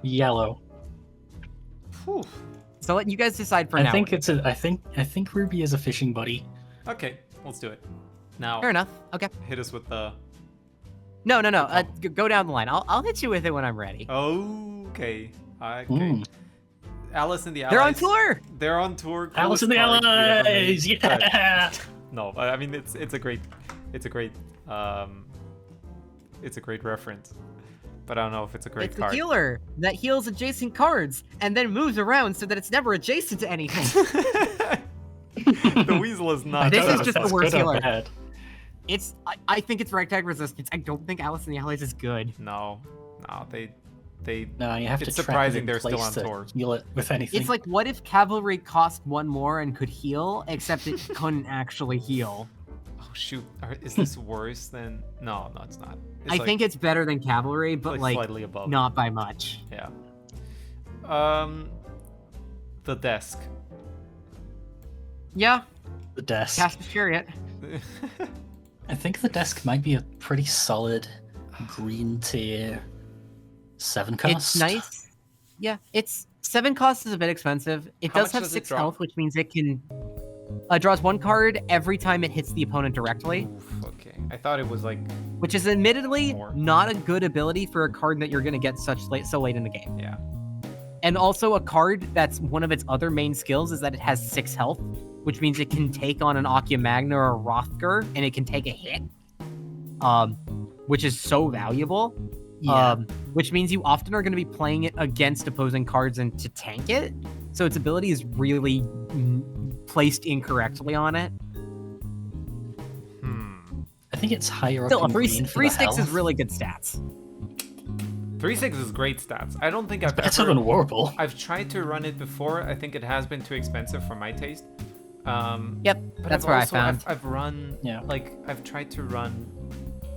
[SPEAKER 1] Yellow.
[SPEAKER 2] Whew.
[SPEAKER 3] so let you guys decide for
[SPEAKER 1] I
[SPEAKER 3] now.
[SPEAKER 1] think it's a. I think Ruby is a fishing buddy.
[SPEAKER 2] Okay, let's do it. Now,
[SPEAKER 3] Fair enough. Okay.
[SPEAKER 2] hit us with the.
[SPEAKER 3] No. Go down the line. I'll hit you with it when I'm ready.
[SPEAKER 2] Okay. Okay.
[SPEAKER 1] Mm.
[SPEAKER 2] Alice and the Allies.
[SPEAKER 3] They're on tour.
[SPEAKER 2] They're on tour.
[SPEAKER 1] Alice
[SPEAKER 2] Coolest
[SPEAKER 1] in the
[SPEAKER 2] card we ever made.
[SPEAKER 1] Allies. Yeah.
[SPEAKER 2] No, I mean it's a great reference, but I don't know if it's a great
[SPEAKER 3] It's a
[SPEAKER 2] card.
[SPEAKER 3] healer that heals adjacent cards and then moves around so that it's never adjacent to anything.
[SPEAKER 2] The weasel is not.
[SPEAKER 3] This is
[SPEAKER 2] good.
[SPEAKER 3] just the
[SPEAKER 1] That's
[SPEAKER 3] worst
[SPEAKER 1] good or
[SPEAKER 3] healer.
[SPEAKER 1] bad.
[SPEAKER 3] I think it's ragtag resistance. I don't think Alice and the Allies is good.
[SPEAKER 2] No, they.
[SPEAKER 1] No, you have
[SPEAKER 2] It's
[SPEAKER 1] to
[SPEAKER 2] surprising
[SPEAKER 1] trap it in
[SPEAKER 2] they're still
[SPEAKER 1] place
[SPEAKER 2] on
[SPEAKER 1] to
[SPEAKER 2] tour.
[SPEAKER 1] heal it with anything.
[SPEAKER 3] It's like, what if cavalry cost one more and could heal, except it couldn't actually heal?
[SPEAKER 2] Oh shoot, is this worse than? No, it's not.
[SPEAKER 3] I think it's better than cavalry, but like
[SPEAKER 2] slightly above.
[SPEAKER 3] not by much.
[SPEAKER 2] Yeah. The desk.
[SPEAKER 3] Yeah,
[SPEAKER 1] the desk.
[SPEAKER 3] cast the chariot.
[SPEAKER 1] I think the desk might be a pretty solid green tier 7 cost.
[SPEAKER 3] It's nice. Yeah, it's 7 cost is a bit expensive. It
[SPEAKER 2] How
[SPEAKER 3] does
[SPEAKER 2] much
[SPEAKER 3] have
[SPEAKER 2] does it
[SPEAKER 3] 6
[SPEAKER 2] drop?
[SPEAKER 3] health, which means it can draws 1 card every time it hits the opponent directly,
[SPEAKER 2] Oof, okay. I thought it was like.
[SPEAKER 3] which is admittedly
[SPEAKER 2] More.
[SPEAKER 3] not a good ability for a card that you're going to get so late in the game.
[SPEAKER 2] Yeah.
[SPEAKER 3] And also a card that's one of its other main skills is that it has 6 health, which means it can take on an Occamagna or a Hrothgar, and it can take a hit, which is so valuable.
[SPEAKER 1] Yeah.
[SPEAKER 3] Which means you often are going to be playing it against opposing cards and to tank it. So its ability is really placed incorrectly on it.
[SPEAKER 1] I think it's higher
[SPEAKER 3] Still,
[SPEAKER 1] up
[SPEAKER 3] a
[SPEAKER 1] in green for
[SPEAKER 3] 3
[SPEAKER 1] the
[SPEAKER 3] 6 is
[SPEAKER 1] health.
[SPEAKER 3] really good stats.
[SPEAKER 2] 3/6 is great stats. I don't think I've
[SPEAKER 1] Better
[SPEAKER 2] ever.
[SPEAKER 1] than Warble.
[SPEAKER 2] I've tried to run it before. I think it has been too expensive for my taste.
[SPEAKER 3] Yep,
[SPEAKER 2] But
[SPEAKER 3] that's
[SPEAKER 2] I've
[SPEAKER 3] where I
[SPEAKER 2] also,
[SPEAKER 3] found.
[SPEAKER 2] I've run.
[SPEAKER 1] Yeah.
[SPEAKER 2] Like I've tried to run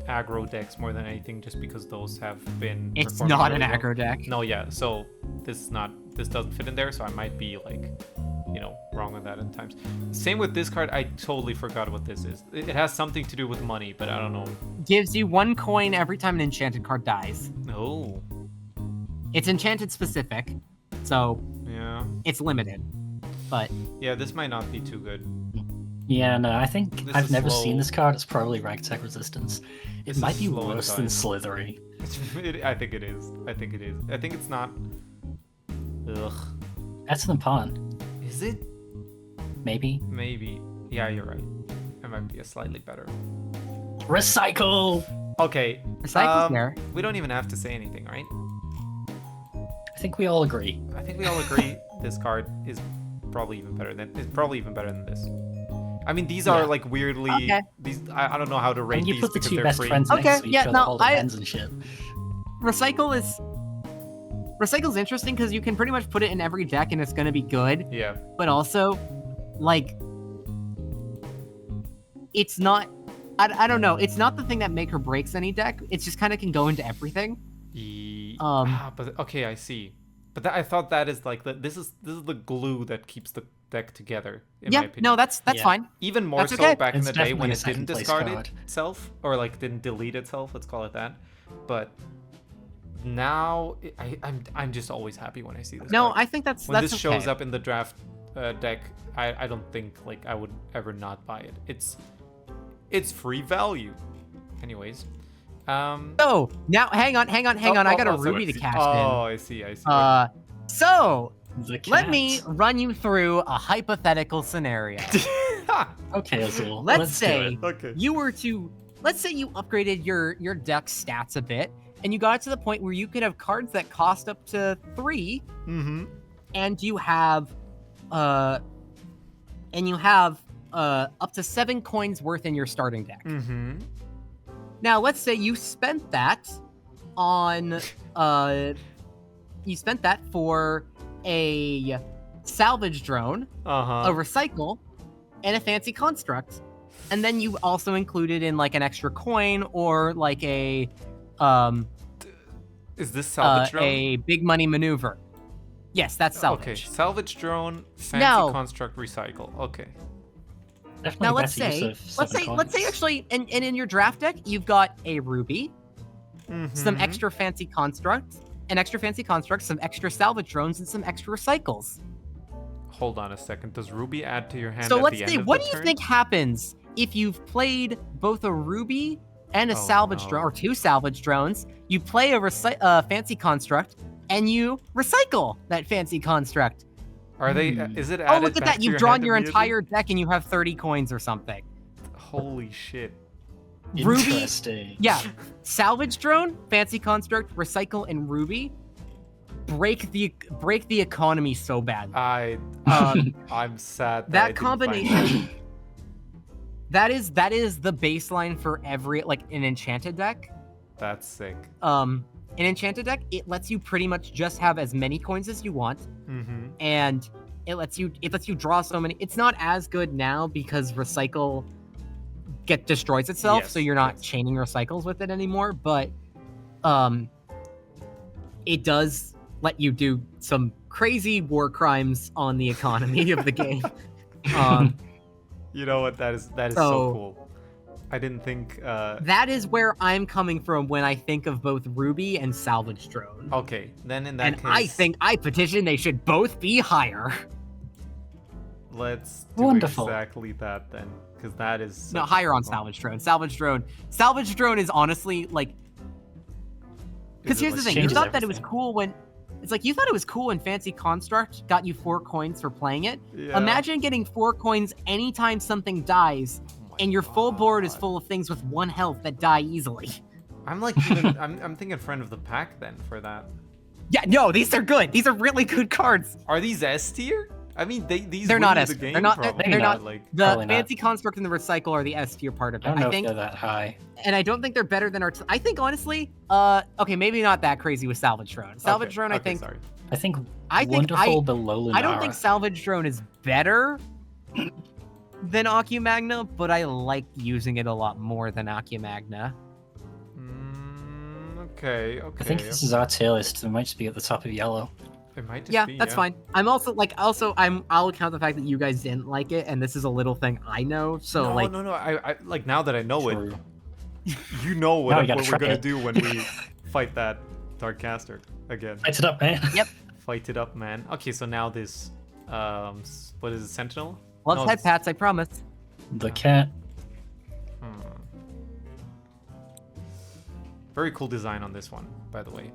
[SPEAKER 2] aggro decks more than anything, just because those have been.
[SPEAKER 3] It's
[SPEAKER 2] performing
[SPEAKER 3] not an
[SPEAKER 2] really well.
[SPEAKER 3] aggro deck.
[SPEAKER 2] No, yeah. So this doesn't fit in there. So I might be like, wrong on that at times. Same with this card. I totally forgot what this is. It has something to do with money, but I don't know.
[SPEAKER 3] Gives you 1 coin every time an enchanted card dies.
[SPEAKER 2] Oh,
[SPEAKER 3] It's enchanted specific, so
[SPEAKER 2] yeah.
[SPEAKER 3] it's limited. But
[SPEAKER 2] Yeah, this might not be too good.
[SPEAKER 1] Yeah, no, I think
[SPEAKER 2] This
[SPEAKER 1] I've
[SPEAKER 2] is
[SPEAKER 1] never
[SPEAKER 2] slow.
[SPEAKER 1] seen this card. It's probably ragtag resistance. It
[SPEAKER 2] This
[SPEAKER 1] might
[SPEAKER 2] is
[SPEAKER 1] be
[SPEAKER 2] slow and
[SPEAKER 1] worse than
[SPEAKER 2] dying.
[SPEAKER 1] Slithery.
[SPEAKER 2] I think it is. I think it's not. Ugh.
[SPEAKER 1] Better than Pawn,
[SPEAKER 2] Is it?
[SPEAKER 1] maybe.
[SPEAKER 2] Maybe. Yeah, you're right. It might be a slightly better.
[SPEAKER 1] Recycle!
[SPEAKER 2] Okay.
[SPEAKER 3] Recycle's there.
[SPEAKER 2] We don't even have to say anything, right?
[SPEAKER 1] I think we all agree.
[SPEAKER 2] I think we all agree this card is probably even better than this. I mean, these are
[SPEAKER 1] Yeah.
[SPEAKER 2] like weirdly.
[SPEAKER 3] Okay.
[SPEAKER 2] These I don't know how to rate
[SPEAKER 1] And you
[SPEAKER 2] these
[SPEAKER 1] put the
[SPEAKER 2] because
[SPEAKER 1] 2
[SPEAKER 2] they're
[SPEAKER 1] best
[SPEAKER 2] free.
[SPEAKER 1] friends
[SPEAKER 3] Okay,
[SPEAKER 1] next to each
[SPEAKER 3] yeah,
[SPEAKER 1] other
[SPEAKER 3] no,
[SPEAKER 1] holding
[SPEAKER 3] I-
[SPEAKER 1] hands and shit.
[SPEAKER 3] Recycle's interesting because you can pretty much put it in every deck and it's going to be good.
[SPEAKER 2] Yeah.
[SPEAKER 3] But also, like, it's not. I don't know. It's not the thing that make or breaks any deck. It's just kind of can go into everything.
[SPEAKER 2] But okay, I see. But I thought that is like this is the glue that keeps the deck together. In my
[SPEAKER 3] Yeah,
[SPEAKER 2] opinion.
[SPEAKER 3] no, that's
[SPEAKER 1] Yeah.
[SPEAKER 3] fine.
[SPEAKER 2] Even more
[SPEAKER 3] That's
[SPEAKER 2] so
[SPEAKER 3] okay.
[SPEAKER 2] back in
[SPEAKER 1] It's
[SPEAKER 2] the day when
[SPEAKER 1] definitely a
[SPEAKER 2] it didn't
[SPEAKER 1] second-place
[SPEAKER 2] discard
[SPEAKER 1] card.
[SPEAKER 2] itself or like didn't delete itself. Let's call it that. But now I'm just always happy when I see this.
[SPEAKER 3] No,
[SPEAKER 2] card.
[SPEAKER 3] I think that's
[SPEAKER 2] when this
[SPEAKER 3] okay.
[SPEAKER 2] shows up in the draft deck, I don't think like I would ever not buy it. It's free value. Anyways,
[SPEAKER 3] So now, hang on. I got a ruby to cash
[SPEAKER 2] Oh, I see.
[SPEAKER 3] in. So
[SPEAKER 1] The
[SPEAKER 3] let me
[SPEAKER 1] cat.
[SPEAKER 3] run you through a hypothetical scenario.
[SPEAKER 1] Okay, Azul.
[SPEAKER 3] Let's
[SPEAKER 1] do
[SPEAKER 3] say
[SPEAKER 1] it.
[SPEAKER 2] Okay.
[SPEAKER 3] let's say you upgraded your deck stats a bit, and you got to the point where you could have cards that cost up to 3,
[SPEAKER 2] Mm-hmm.
[SPEAKER 3] and you have up to 7 coins worth in your starting deck.
[SPEAKER 2] Mm-hmm.
[SPEAKER 3] Now, let's say you spent that on for a salvage drone,
[SPEAKER 2] Uh-huh.
[SPEAKER 3] a recycle, and a fancy construct. And then you also included in like an extra coin or like a
[SPEAKER 2] Is this salvage drone?
[SPEAKER 3] a big money maneuver. Yes, that's
[SPEAKER 2] Okay,
[SPEAKER 3] salvage.
[SPEAKER 2] salvage drone, fancy
[SPEAKER 3] Now-
[SPEAKER 2] construct, recycle. Okay.
[SPEAKER 1] Definitely
[SPEAKER 3] Now let's
[SPEAKER 1] better
[SPEAKER 3] say
[SPEAKER 1] use of 7
[SPEAKER 3] let's say
[SPEAKER 1] coins.
[SPEAKER 3] actually and in your draft deck you've got a ruby, some
[SPEAKER 2] Mhm.
[SPEAKER 3] extra fancy construct, some extra salvage drones, and some extra recycles.
[SPEAKER 2] Hold on a second. Does Ruby add to your hand
[SPEAKER 3] So
[SPEAKER 2] at
[SPEAKER 3] let's
[SPEAKER 2] the end
[SPEAKER 3] say,
[SPEAKER 2] of
[SPEAKER 3] what
[SPEAKER 2] the
[SPEAKER 3] do you
[SPEAKER 2] turn?
[SPEAKER 3] think happens if you've played both a ruby and a
[SPEAKER 2] Oh,
[SPEAKER 3] salvage
[SPEAKER 2] no.
[SPEAKER 3] drone, or 2 salvage drones? You play a fancy construct, and you recycle that fancy construct.
[SPEAKER 2] Are they?
[SPEAKER 1] Hmm.
[SPEAKER 2] Is it
[SPEAKER 3] Oh,
[SPEAKER 2] added
[SPEAKER 3] look at
[SPEAKER 2] back
[SPEAKER 3] that!
[SPEAKER 2] to
[SPEAKER 3] You've
[SPEAKER 2] your
[SPEAKER 3] drawn
[SPEAKER 2] hand
[SPEAKER 3] your
[SPEAKER 2] immediately?
[SPEAKER 3] entire deck, and you have 30 coins or something.
[SPEAKER 2] Holy shit!
[SPEAKER 3] Ruby-
[SPEAKER 1] Interesting.
[SPEAKER 3] Yeah, salvage drone, fancy construct, recycle, and ruby break the economy so bad.
[SPEAKER 2] I'm
[SPEAKER 3] Um,
[SPEAKER 2] sad that I
[SPEAKER 3] that
[SPEAKER 2] didn't find
[SPEAKER 3] combination. That is the baseline for every an enchanted deck.
[SPEAKER 2] That's sick.
[SPEAKER 3] An enchanted deck, it lets you pretty much just have as many coins as you want, and it lets you draw so many. It's not as good now because recycle destroys itself, so you're not chaining recycles with it anymore. But it does let you do some crazy war crimes on the economy of the game.
[SPEAKER 2] You know what? That is so cool. I didn't think.
[SPEAKER 3] That is where I'm coming from when I think of both Ruby and Salvage Drone.
[SPEAKER 2] Okay, then in that case,
[SPEAKER 3] I petition they should both be higher.
[SPEAKER 2] Let's do exactly that then, because that is
[SPEAKER 3] no higher on Salvage Drone. Salvage Drone is honestly like. Because here's the thing, you thought that it was cool when. It's like you thought it was cool when Fancy Construct got you 4 coins for playing it. Yeah. Imagine getting 4 coins anytime something dies, and your full board is full of things with 1 health that die easily.
[SPEAKER 2] I'm like, I'm thinking Friend of the Pack then for that.
[SPEAKER 3] Yeah, no, these are good. These are really good cards.
[SPEAKER 2] Are these S tier? I mean, they're
[SPEAKER 3] not
[SPEAKER 2] S.
[SPEAKER 3] The they're not.
[SPEAKER 2] Like,
[SPEAKER 3] the Fancy Construct and the Recycle are the S tier part of it.
[SPEAKER 1] I don't know if they're that high.
[SPEAKER 3] And I don't think they're better than I think honestly, okay, maybe not that crazy with Salvage Drone. Salvage Drone, I think.
[SPEAKER 1] Sorry. I think Wonderful below Lunara.
[SPEAKER 3] I don't think Salvage Drone is better than Magna, but I like using it a lot more than Magna.
[SPEAKER 2] Okay.
[SPEAKER 1] I think this is our tier list. It might just be at the top of yellow.
[SPEAKER 2] It might just be,
[SPEAKER 3] that's fine. I'm also I'll account the fact that you guys didn't like it, and this is a little thing I know. So
[SPEAKER 2] no. I like now that I know it. You know what we're gonna do when we fight that Dark Caster again.
[SPEAKER 1] Fight it up, man.
[SPEAKER 3] Yep.
[SPEAKER 2] Fight it up, man. Okay, so now this, what is it, Sentinel?
[SPEAKER 3] Let's head Pats, I promise.
[SPEAKER 1] The cat.
[SPEAKER 2] Very cool design on this one, by the way.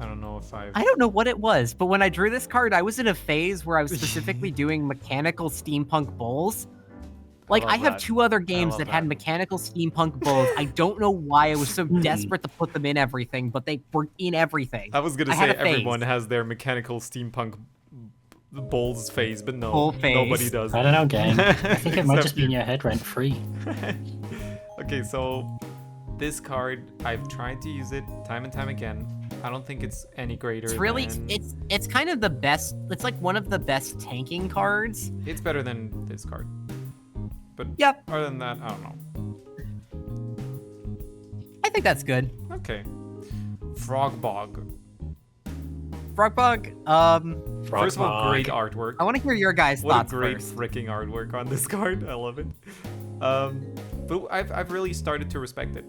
[SPEAKER 2] I don't know if
[SPEAKER 3] I don't know what it was, but when I drew this card, I was in a phase where I was specifically doing mechanical steampunk bowls. Like, I have 2 other games that had mechanical steampunk bowls. I don't know why I was so desperate to put them in everything, but they were in everything.
[SPEAKER 2] I was gonna say everyone has their mechanical steampunk bowls phase, but no, nobody does.
[SPEAKER 1] I don't know, gang. I think it might just be in your head rent-free.
[SPEAKER 2] Okay, so this card, I've tried to use it time and time again. I don't think it's any greater.
[SPEAKER 3] It's really, it's kind of the best. It's like one of the best tanking cards.
[SPEAKER 2] It's better than this card. But other than that, I don't know.
[SPEAKER 3] I think that's good.
[SPEAKER 2] Okay. Frogbog. First of all, great artwork.
[SPEAKER 3] I want to hear your guys' thoughts.
[SPEAKER 2] What a great
[SPEAKER 3] first.
[SPEAKER 2] freaking artwork on this card. I love it. But I've really started to respect it.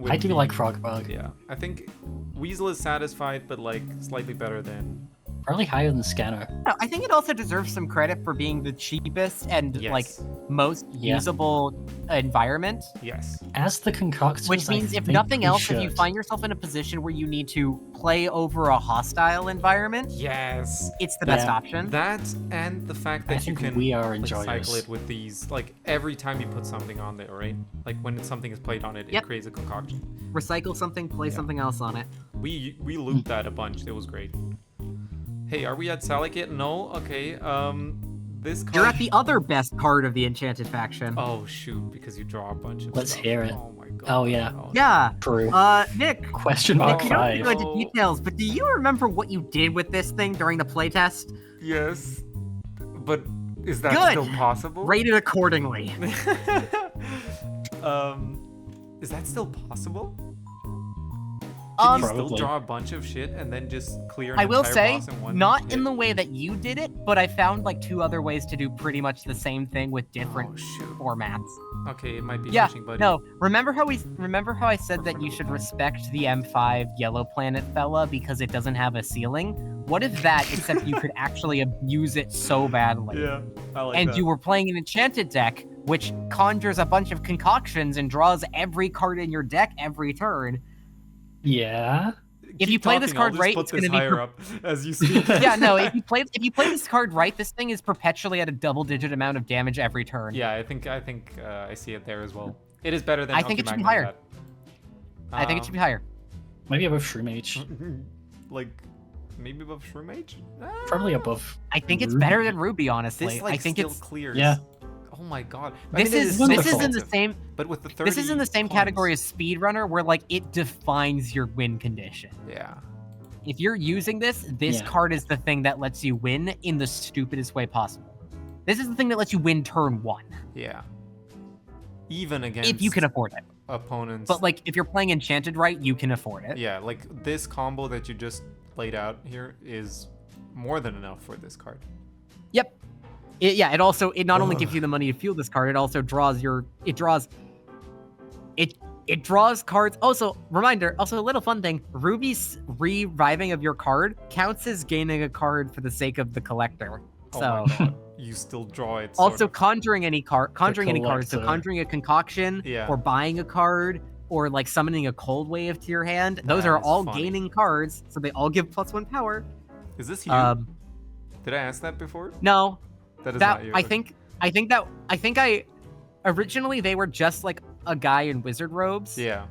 [SPEAKER 1] I do like Frogbog.
[SPEAKER 2] Yeah. I think Weasel is satisfied, but like slightly better than...
[SPEAKER 1] Probably higher than Scanner.
[SPEAKER 3] No, I think it also deserves some credit for being the cheapest and like most usable environment.
[SPEAKER 2] Yes.
[SPEAKER 1] As the concoctors,
[SPEAKER 3] which means if nothing else, if you find yourself in a position where you need to play over a hostile environment, it's the best option.
[SPEAKER 2] That and the fact that you can cycle it with these, like every time you put something on there, right? Like when something is played on it, it creates a concoction.
[SPEAKER 3] Recycle something, play something else on it.
[SPEAKER 2] We looped that a bunch. It was great. Hey, are we at Salikit? No? Okay, this card...
[SPEAKER 3] You're at the other best card of the Enchanted faction.
[SPEAKER 2] Oh, shoot, because you draw a bunch of
[SPEAKER 1] Let's
[SPEAKER 2] stuff.
[SPEAKER 1] hear it.
[SPEAKER 2] Oh, my God.
[SPEAKER 1] Oh, yeah.
[SPEAKER 3] Yeah.
[SPEAKER 1] True.
[SPEAKER 3] Nick.
[SPEAKER 1] Question mark 5.
[SPEAKER 3] You don't have to go into details, but do you remember what you did with this thing during the playtest?
[SPEAKER 2] Yes. But is that still possible?
[SPEAKER 3] Rate it accordingly.
[SPEAKER 2] Is that still possible?
[SPEAKER 3] Can
[SPEAKER 2] you still draw a bunch of shit and then just clear an
[SPEAKER 3] I will
[SPEAKER 2] entire
[SPEAKER 3] say,
[SPEAKER 2] boss in one
[SPEAKER 3] not
[SPEAKER 2] hit?
[SPEAKER 3] in the way that you did it, but I found like 2 other ways to do pretty much the same thing with different formats.
[SPEAKER 2] Okay, it might be fishing buddy.
[SPEAKER 3] No, remember how I said that you should respect the M5 Yellow Planet fella because it doesn't have a ceiling? What if that, except you could actually abuse it so badly?
[SPEAKER 2] Yeah, I like that.
[SPEAKER 3] And you were playing an enchanted deck, which conjures a bunch of concoctions and draws every card in your deck every turn.
[SPEAKER 1] Yeah.
[SPEAKER 3] If you play this card right, it's going to be
[SPEAKER 2] higher up as you speak.
[SPEAKER 3] Yeah, no. If you play this card right, this thing is perpetually at a double-digit amount of damage every turn.
[SPEAKER 2] Yeah, I think I see it there as well. It is better than.
[SPEAKER 3] I think it should be higher. I think it should be higher.
[SPEAKER 1] Maybe above Shroom Mage.
[SPEAKER 2] Like, maybe above Shroom Mage?
[SPEAKER 1] Probably above.
[SPEAKER 3] I think it's better than Ruby, honestly.
[SPEAKER 2] This, like,
[SPEAKER 3] I think
[SPEAKER 2] still
[SPEAKER 3] it's
[SPEAKER 2] clears.
[SPEAKER 3] Yeah.
[SPEAKER 2] Oh Oh my god.
[SPEAKER 3] This is
[SPEAKER 1] is
[SPEAKER 3] in the
[SPEAKER 1] expensive.
[SPEAKER 3] same.
[SPEAKER 2] But with the 30
[SPEAKER 3] This is in the same
[SPEAKER 2] coins-
[SPEAKER 3] category as speedrunner, where like it defines your win condition.
[SPEAKER 2] Yeah.
[SPEAKER 3] If you're using this
[SPEAKER 1] Yeah.
[SPEAKER 3] card is the thing that lets you win in the stupidest way possible. This is the thing that lets you win turn 1,
[SPEAKER 2] Yeah. Even against
[SPEAKER 3] if you can afford it.
[SPEAKER 2] opponents.
[SPEAKER 3] But like, if you're playing Enchanted right, you can afford it.
[SPEAKER 2] Yeah, like this combo that you just laid out here is more than enough for this card.
[SPEAKER 3] Yep. It not only gives you the money to fuel this card, it also draws it draws cards. Also, reminder, also a little fun thing, Ruby's reviving of your card counts as gaining a card for the sake of the collector.
[SPEAKER 2] Oh
[SPEAKER 3] So
[SPEAKER 2] my god. You still draw it.
[SPEAKER 3] also
[SPEAKER 2] sort of.
[SPEAKER 3] conjuring any card, so
[SPEAKER 1] collector.
[SPEAKER 3] conjuring a concoction
[SPEAKER 2] Yeah.
[SPEAKER 3] or buying a card or like summoning a cold wave to your hand, those
[SPEAKER 2] That
[SPEAKER 3] are
[SPEAKER 2] is
[SPEAKER 3] all
[SPEAKER 2] funny.
[SPEAKER 3] gaining cards, so they all give +1 power.
[SPEAKER 2] Is this you? Did I ask that before?
[SPEAKER 3] No,
[SPEAKER 2] That is
[SPEAKER 3] that
[SPEAKER 2] not you.
[SPEAKER 3] I think I originally they were just like a guy in wizard robes.
[SPEAKER 2] Yeah.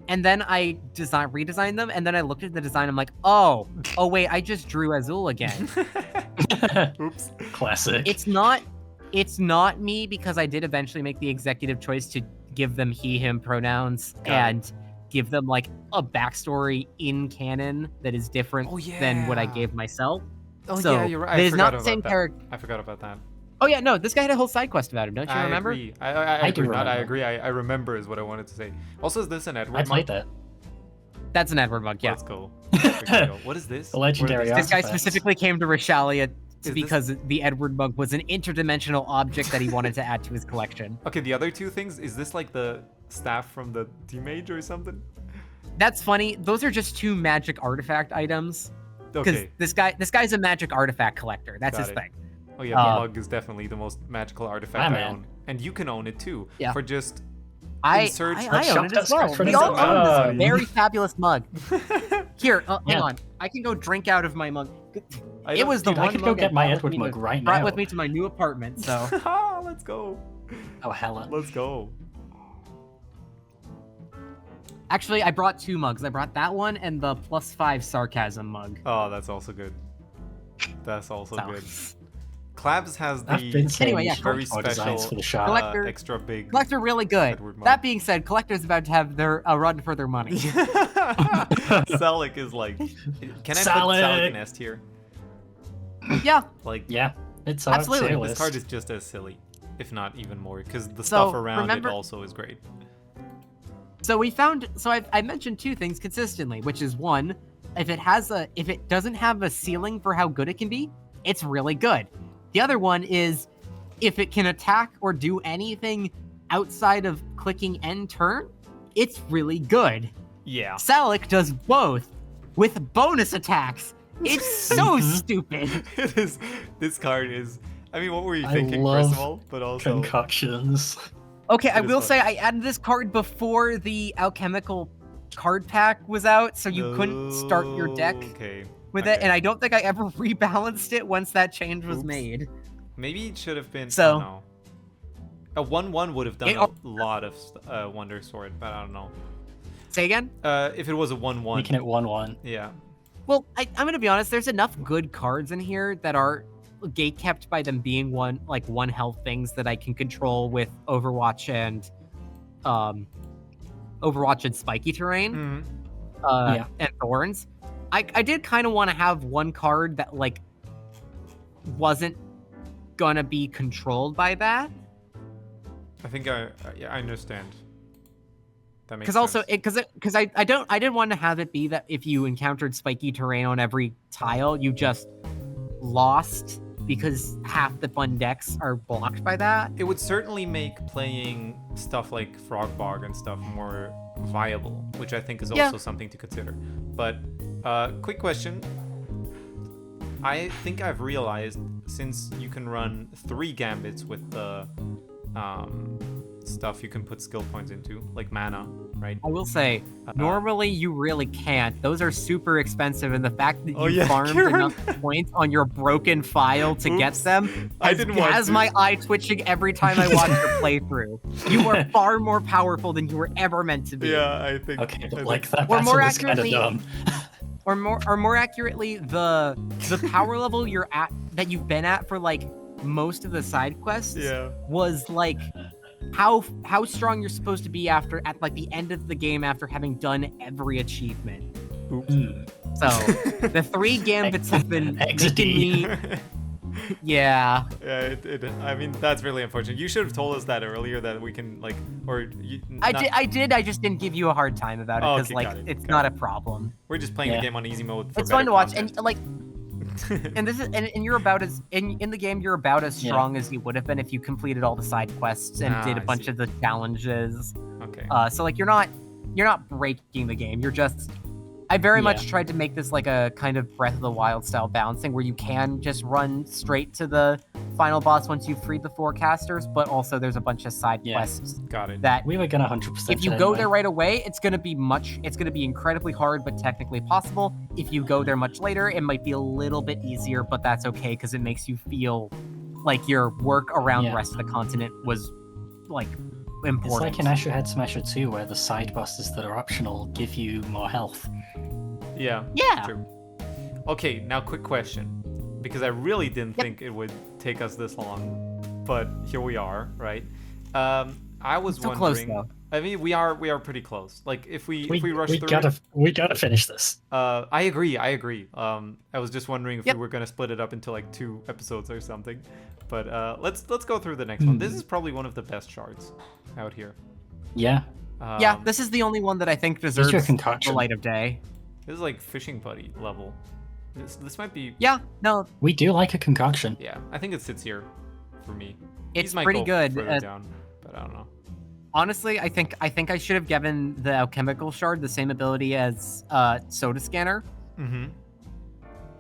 [SPEAKER 3] And then I redesigned them, and then I looked at the design. I'm like, oh wait, I just drew Azul again.
[SPEAKER 2] Oops.
[SPEAKER 1] Classic.
[SPEAKER 3] It's not me, because I did eventually make the executive choice to give them he/him pronouns
[SPEAKER 2] Got it.
[SPEAKER 3] and give them like a backstory in canon that is different
[SPEAKER 2] Oh,
[SPEAKER 3] than what I
[SPEAKER 2] yeah.
[SPEAKER 3] gave myself.
[SPEAKER 2] Oh
[SPEAKER 3] So,
[SPEAKER 2] yeah, you're right.
[SPEAKER 3] it
[SPEAKER 2] I
[SPEAKER 3] is
[SPEAKER 2] forgot
[SPEAKER 3] not the
[SPEAKER 2] about
[SPEAKER 3] same
[SPEAKER 2] that.
[SPEAKER 3] character.
[SPEAKER 2] I forgot about that.
[SPEAKER 3] Oh yeah, no, this guy had a whole side quest about him. Don't you remember?
[SPEAKER 2] I agree. I
[SPEAKER 1] do
[SPEAKER 2] agree. Not I
[SPEAKER 1] remember.
[SPEAKER 2] agree. I remember is what I wanted to say. Also, is this an Edward?
[SPEAKER 1] I played
[SPEAKER 2] monk?
[SPEAKER 1] that.
[SPEAKER 3] That's an Edward monk. Yeah.
[SPEAKER 2] Let's go. Freaking go. What is this?
[SPEAKER 1] The legendary
[SPEAKER 2] What are
[SPEAKER 3] This guy
[SPEAKER 1] artifacts.
[SPEAKER 3] specifically came to Rishalia
[SPEAKER 2] this-
[SPEAKER 3] because the Edward monk was an interdimensional object that he wanted to add to his collection.
[SPEAKER 2] Okay, the other two things, is this like the staff from the T-Mage or something?
[SPEAKER 3] That's funny. Those are just 2 magic artifact items. Because
[SPEAKER 2] Okay.
[SPEAKER 3] this guy's a magic artifact collector. That's
[SPEAKER 2] Got
[SPEAKER 3] his
[SPEAKER 2] it.
[SPEAKER 3] thing.
[SPEAKER 2] Oh yeah, the
[SPEAKER 3] Uh,
[SPEAKER 2] mug is definitely the most magical artifact
[SPEAKER 1] Ah,
[SPEAKER 2] I
[SPEAKER 1] man.
[SPEAKER 2] own. And you can own it too.
[SPEAKER 3] Yeah.
[SPEAKER 2] For just
[SPEAKER 3] I
[SPEAKER 2] Insert-
[SPEAKER 3] own
[SPEAKER 1] shocked
[SPEAKER 3] it as
[SPEAKER 1] at
[SPEAKER 3] well.
[SPEAKER 1] ScratchRunning
[SPEAKER 3] We all
[SPEAKER 1] so
[SPEAKER 3] own
[SPEAKER 1] much.
[SPEAKER 3] this very fabulous mug. Here,
[SPEAKER 1] Yeah.
[SPEAKER 3] hang on. I can go drink out of my mug.
[SPEAKER 2] I
[SPEAKER 3] It
[SPEAKER 2] don't-
[SPEAKER 3] was the
[SPEAKER 1] Dude, I
[SPEAKER 3] one
[SPEAKER 1] could go
[SPEAKER 3] mug
[SPEAKER 1] get
[SPEAKER 3] I
[SPEAKER 1] my
[SPEAKER 3] brought with
[SPEAKER 1] Edward
[SPEAKER 3] me
[SPEAKER 1] mug
[SPEAKER 3] to-
[SPEAKER 1] right
[SPEAKER 3] brought
[SPEAKER 1] now.
[SPEAKER 3] with me to my new apartment. So
[SPEAKER 2] Let's go.
[SPEAKER 1] Oh, hella.
[SPEAKER 2] Let's go.
[SPEAKER 3] actually, I brought 2 mugs. I brought that one and the +5 sarcasm mug.
[SPEAKER 2] Oh, that's also good. That's also
[SPEAKER 3] So-
[SPEAKER 2] good. Clabs has
[SPEAKER 1] I've been
[SPEAKER 2] the
[SPEAKER 1] saying
[SPEAKER 3] Anyway, yeah,
[SPEAKER 2] very
[SPEAKER 1] more designs
[SPEAKER 2] special
[SPEAKER 1] for the shop.
[SPEAKER 3] Collector-
[SPEAKER 2] extra big.
[SPEAKER 3] Collector really good.
[SPEAKER 2] Edward mug.
[SPEAKER 3] That being said, Collector's about to have a run for their money.
[SPEAKER 2] Salik is like, can I put Salik
[SPEAKER 1] Salik!
[SPEAKER 2] in S tier?
[SPEAKER 3] Yeah.
[SPEAKER 2] Like,
[SPEAKER 1] Yeah, it's
[SPEAKER 3] Absolutely.
[SPEAKER 1] on
[SPEAKER 2] this
[SPEAKER 1] list.
[SPEAKER 2] card is just as silly, if not even more, because the
[SPEAKER 3] So,
[SPEAKER 2] stuff around
[SPEAKER 3] remember-
[SPEAKER 2] it also is great.
[SPEAKER 3] So I mentioned 2 things consistently, which is one, if it doesn't have a ceiling for how good it can be, it's really good. The other one is if it can attack or do anything outside of clicking end turn, it's really good.
[SPEAKER 2] Yeah.
[SPEAKER 3] Salik does both with bonus attacks. It's so
[SPEAKER 1] Mhm.
[SPEAKER 3] stupid.
[SPEAKER 2] It is. This card is. I mean, what were you
[SPEAKER 1] I
[SPEAKER 2] thinking,
[SPEAKER 1] love
[SPEAKER 2] first of all? But also,
[SPEAKER 1] Concoctions.
[SPEAKER 3] Okay, I
[SPEAKER 2] It is
[SPEAKER 3] will
[SPEAKER 2] fun.
[SPEAKER 3] say I added this card before the alchemical card pack was out, so you couldn't start your deck
[SPEAKER 2] Okay.
[SPEAKER 3] with
[SPEAKER 2] okay.
[SPEAKER 3] it, and I don't think I ever rebalanced it once that change was
[SPEAKER 2] Oops.
[SPEAKER 3] made.
[SPEAKER 2] Maybe it should have been.
[SPEAKER 3] So-
[SPEAKER 2] oh, no. A 1/1 would have done
[SPEAKER 3] It-
[SPEAKER 2] a lot of wonders for it, but I don't know.
[SPEAKER 3] Say again?
[SPEAKER 2] If it was a 1/1,
[SPEAKER 1] Making it 1/1.
[SPEAKER 2] yeah.
[SPEAKER 3] Well, I'm gonna be honest. There's enough good cards in here that are gatekept by them being one health things that I can control with Overwatch and Spiky Terrain.
[SPEAKER 2] Mhm.
[SPEAKER 1] Yeah.
[SPEAKER 3] And Thorns. I did kind of want to have one card that like wasn't gonna be controlled by that,
[SPEAKER 2] I think yeah, I understand. That makes
[SPEAKER 3] because also
[SPEAKER 2] sense.
[SPEAKER 3] because I didn't want to have it be that if you encountered spiky terrain on every tile, you just lost because half the fun decks are blocked by that.
[SPEAKER 2] It would certainly make playing stuff like Frogbog and stuff more viable, which I think is
[SPEAKER 3] Yeah.
[SPEAKER 2] also something to consider. But quick question. I think I've realized, since you can run 3 gambits with the stuff you can put skill points into, like mana, right?
[SPEAKER 3] I will say, normally you really can't. Those are super expensive, and the fact that you
[SPEAKER 2] Oh, yeah,
[SPEAKER 3] farmed
[SPEAKER 2] Kieran.
[SPEAKER 3] enough points on your broken file to get
[SPEAKER 2] Oops.
[SPEAKER 3] them
[SPEAKER 2] I didn't want
[SPEAKER 3] has
[SPEAKER 2] to.
[SPEAKER 3] my eye twitching every time I watch your playthrough. You are far more powerful than you were ever meant to be.
[SPEAKER 2] Yeah, I think.
[SPEAKER 1] Okay,
[SPEAKER 2] I
[SPEAKER 1] but
[SPEAKER 2] think-
[SPEAKER 1] like that
[SPEAKER 3] Or
[SPEAKER 1] battle
[SPEAKER 3] more
[SPEAKER 1] was kind of
[SPEAKER 3] accurately-
[SPEAKER 1] dumb.
[SPEAKER 3] Or more accurately, the power level you're at that you've been at for like most of the side quests
[SPEAKER 2] Yeah.
[SPEAKER 3] was like how strong you're supposed to be at like the end of the game after having done every achievement.
[SPEAKER 1] Hmm.
[SPEAKER 3] So the 3 gambits have been making me. Yeah.
[SPEAKER 2] Yeah, I mean, that's really unfortunate. You should have told us that earlier, that we can like, or you,
[SPEAKER 3] I did. I just didn't give you a hard time about it
[SPEAKER 2] Oh,
[SPEAKER 3] because
[SPEAKER 2] okay,
[SPEAKER 3] like
[SPEAKER 2] got it,
[SPEAKER 3] it's
[SPEAKER 2] got
[SPEAKER 3] not
[SPEAKER 2] it.
[SPEAKER 3] a problem.
[SPEAKER 2] We're just playing
[SPEAKER 1] Yeah.
[SPEAKER 2] the game on easy mode. For
[SPEAKER 3] It's fun
[SPEAKER 2] better
[SPEAKER 3] to watch,
[SPEAKER 2] content.
[SPEAKER 3] and like, and this is and you're about as in the game you're about as
[SPEAKER 1] Yeah.
[SPEAKER 3] strong as you would have been if you completed all the side quests and did a
[SPEAKER 2] I
[SPEAKER 3] bunch
[SPEAKER 2] see.
[SPEAKER 3] of the challenges.
[SPEAKER 2] Okay.
[SPEAKER 3] So like you're not breaking the game. You're just. I very
[SPEAKER 1] Yeah.
[SPEAKER 3] much tried to make this like a kind of Breath of the Wild style balancing where you can just run straight to the final boss once you've freed the forecasters, but also there's a bunch of side
[SPEAKER 1] Yeah.
[SPEAKER 3] quests
[SPEAKER 2] Got it.
[SPEAKER 3] that
[SPEAKER 1] We were gonna 100%.
[SPEAKER 3] if you go there right away, it's gonna be incredibly hard, but technically possible. If you go there much later, it might be a little bit easier, but that's okay because it makes you feel like your work around
[SPEAKER 1] Yeah.
[SPEAKER 3] the rest of the continent was like
[SPEAKER 1] It's
[SPEAKER 3] important.
[SPEAKER 1] like in Asher Head Smasher 2, where the side bosses that are optional give you more health.
[SPEAKER 2] Yeah.
[SPEAKER 3] Yeah.
[SPEAKER 2] True. Okay, now quick question, because I really didn't think it would take us this long, but here we are, right? I was
[SPEAKER 3] So close,
[SPEAKER 2] wondering.
[SPEAKER 3] though.
[SPEAKER 2] I mean, we are pretty close. Like, if we rush through
[SPEAKER 1] we gotta finish this.
[SPEAKER 2] I agree. I was just wondering if
[SPEAKER 3] Yep.
[SPEAKER 2] we were gonna split it up into like 2 episodes or something. But let's go through the next one. This is probably one of the best shards out here.
[SPEAKER 1] Yeah.
[SPEAKER 3] Yeah, this is the only one that I think
[SPEAKER 1] your
[SPEAKER 3] deserves the
[SPEAKER 1] concoction.
[SPEAKER 3] light of day.
[SPEAKER 2] This is like fishing buddy level. This might be.
[SPEAKER 3] Yeah, no,
[SPEAKER 1] We do like a concoction.
[SPEAKER 2] Yeah, I think it sits here for me.
[SPEAKER 3] it's
[SPEAKER 2] These might
[SPEAKER 3] pretty
[SPEAKER 2] go
[SPEAKER 3] good.
[SPEAKER 2] further down, but I don't know.
[SPEAKER 3] Honestly, I think I should have given the alchemical shard the same ability as soda scanner
[SPEAKER 2] Mm-hmm.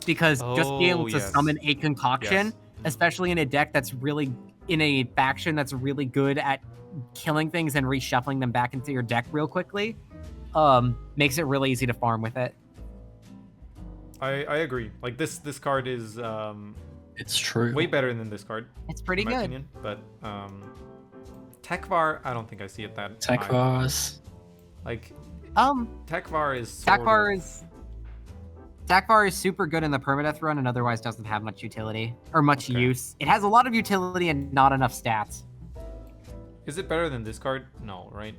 [SPEAKER 3] because just being able to
[SPEAKER 2] yes.
[SPEAKER 3] summon a concoction,
[SPEAKER 2] Yes.
[SPEAKER 3] especially in a deck that's really in a faction that's really good at killing things and reshuffling them back into your deck real quickly, makes it really easy to farm with it.
[SPEAKER 2] I agree. Like this card is
[SPEAKER 1] It's true.
[SPEAKER 2] way better than this card.
[SPEAKER 3] It's pretty
[SPEAKER 2] in my
[SPEAKER 3] good.
[SPEAKER 2] opinion. But Tekvar, I don't think I see it that
[SPEAKER 1] Tech
[SPEAKER 2] high.
[SPEAKER 1] bars.
[SPEAKER 2] Like
[SPEAKER 3] Um,
[SPEAKER 2] Tekvar is sort
[SPEAKER 3] Takvar is super good in the permadeath run and otherwise doesn't have much utility or much
[SPEAKER 2] Okay.
[SPEAKER 3] use. It has a lot of utility and not enough stats.
[SPEAKER 2] Is it better than this card? No, right?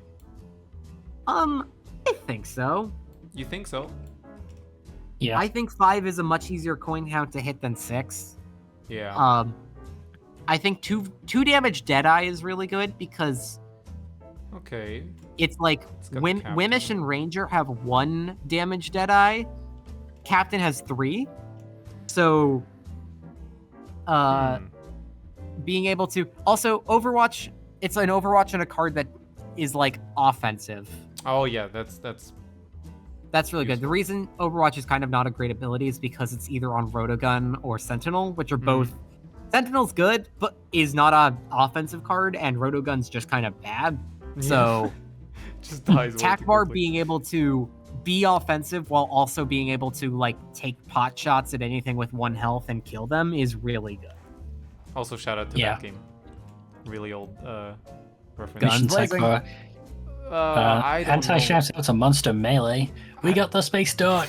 [SPEAKER 3] I think so.
[SPEAKER 2] You think so?
[SPEAKER 1] Yeah.
[SPEAKER 3] I think 5 is a much easier coin count to hit than 6.
[SPEAKER 2] Yeah.
[SPEAKER 3] I think two damage Deadeye is really good because
[SPEAKER 2] Okay.
[SPEAKER 3] it's like
[SPEAKER 2] It's got the
[SPEAKER 3] Wimish and Ranger have 1 damage Deadeye. Captain has 3. So being able to also Overwatch, it's an Overwatch and a card that is like offensive.
[SPEAKER 2] Oh yeah, that's
[SPEAKER 3] That's really good. The reason Overwatch is kind of not a great ability is because it's either on Rotogun or Sentinel, which are both. Sentinel's good, but is not an offensive card, and Rotogun's just kind of bad. So,
[SPEAKER 2] just dies. way too
[SPEAKER 3] Takvar
[SPEAKER 2] quickly.
[SPEAKER 3] being able to be offensive while also being able to like take pot shots at anything with 1 health and kill them is really good.
[SPEAKER 2] Also, shout out to
[SPEAKER 1] Yeah.
[SPEAKER 2] that game. Really old reference.
[SPEAKER 3] Guns
[SPEAKER 1] Mission Tech
[SPEAKER 3] blazing.
[SPEAKER 1] bar.
[SPEAKER 2] I don't
[SPEAKER 1] Anti
[SPEAKER 2] know.
[SPEAKER 1] shout out to Monster Melee. We got the space dog.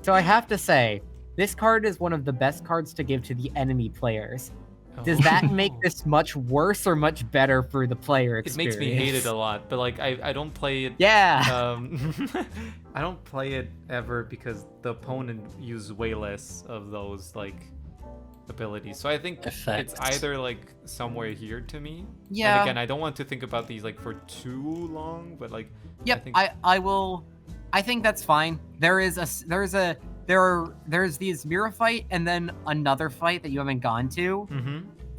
[SPEAKER 3] So I have to say, this card is one of the best cards to give to the enemy players. Does that make this much worse or much better for the player
[SPEAKER 2] It
[SPEAKER 3] experience?
[SPEAKER 2] makes me hate it a lot, but like I don't play it.
[SPEAKER 3] Yeah.
[SPEAKER 2] I don't play it ever because the opponent uses way less of those like abilities. So I think
[SPEAKER 1] Effects.
[SPEAKER 2] it's either like somewhere here to me.
[SPEAKER 3] Yeah.
[SPEAKER 2] And again, I don't want to think about these like for too long, but like
[SPEAKER 3] Yep,
[SPEAKER 2] think-
[SPEAKER 3] I will. I think that's fine. There's the Azmira fight and then another fight that you haven't gone to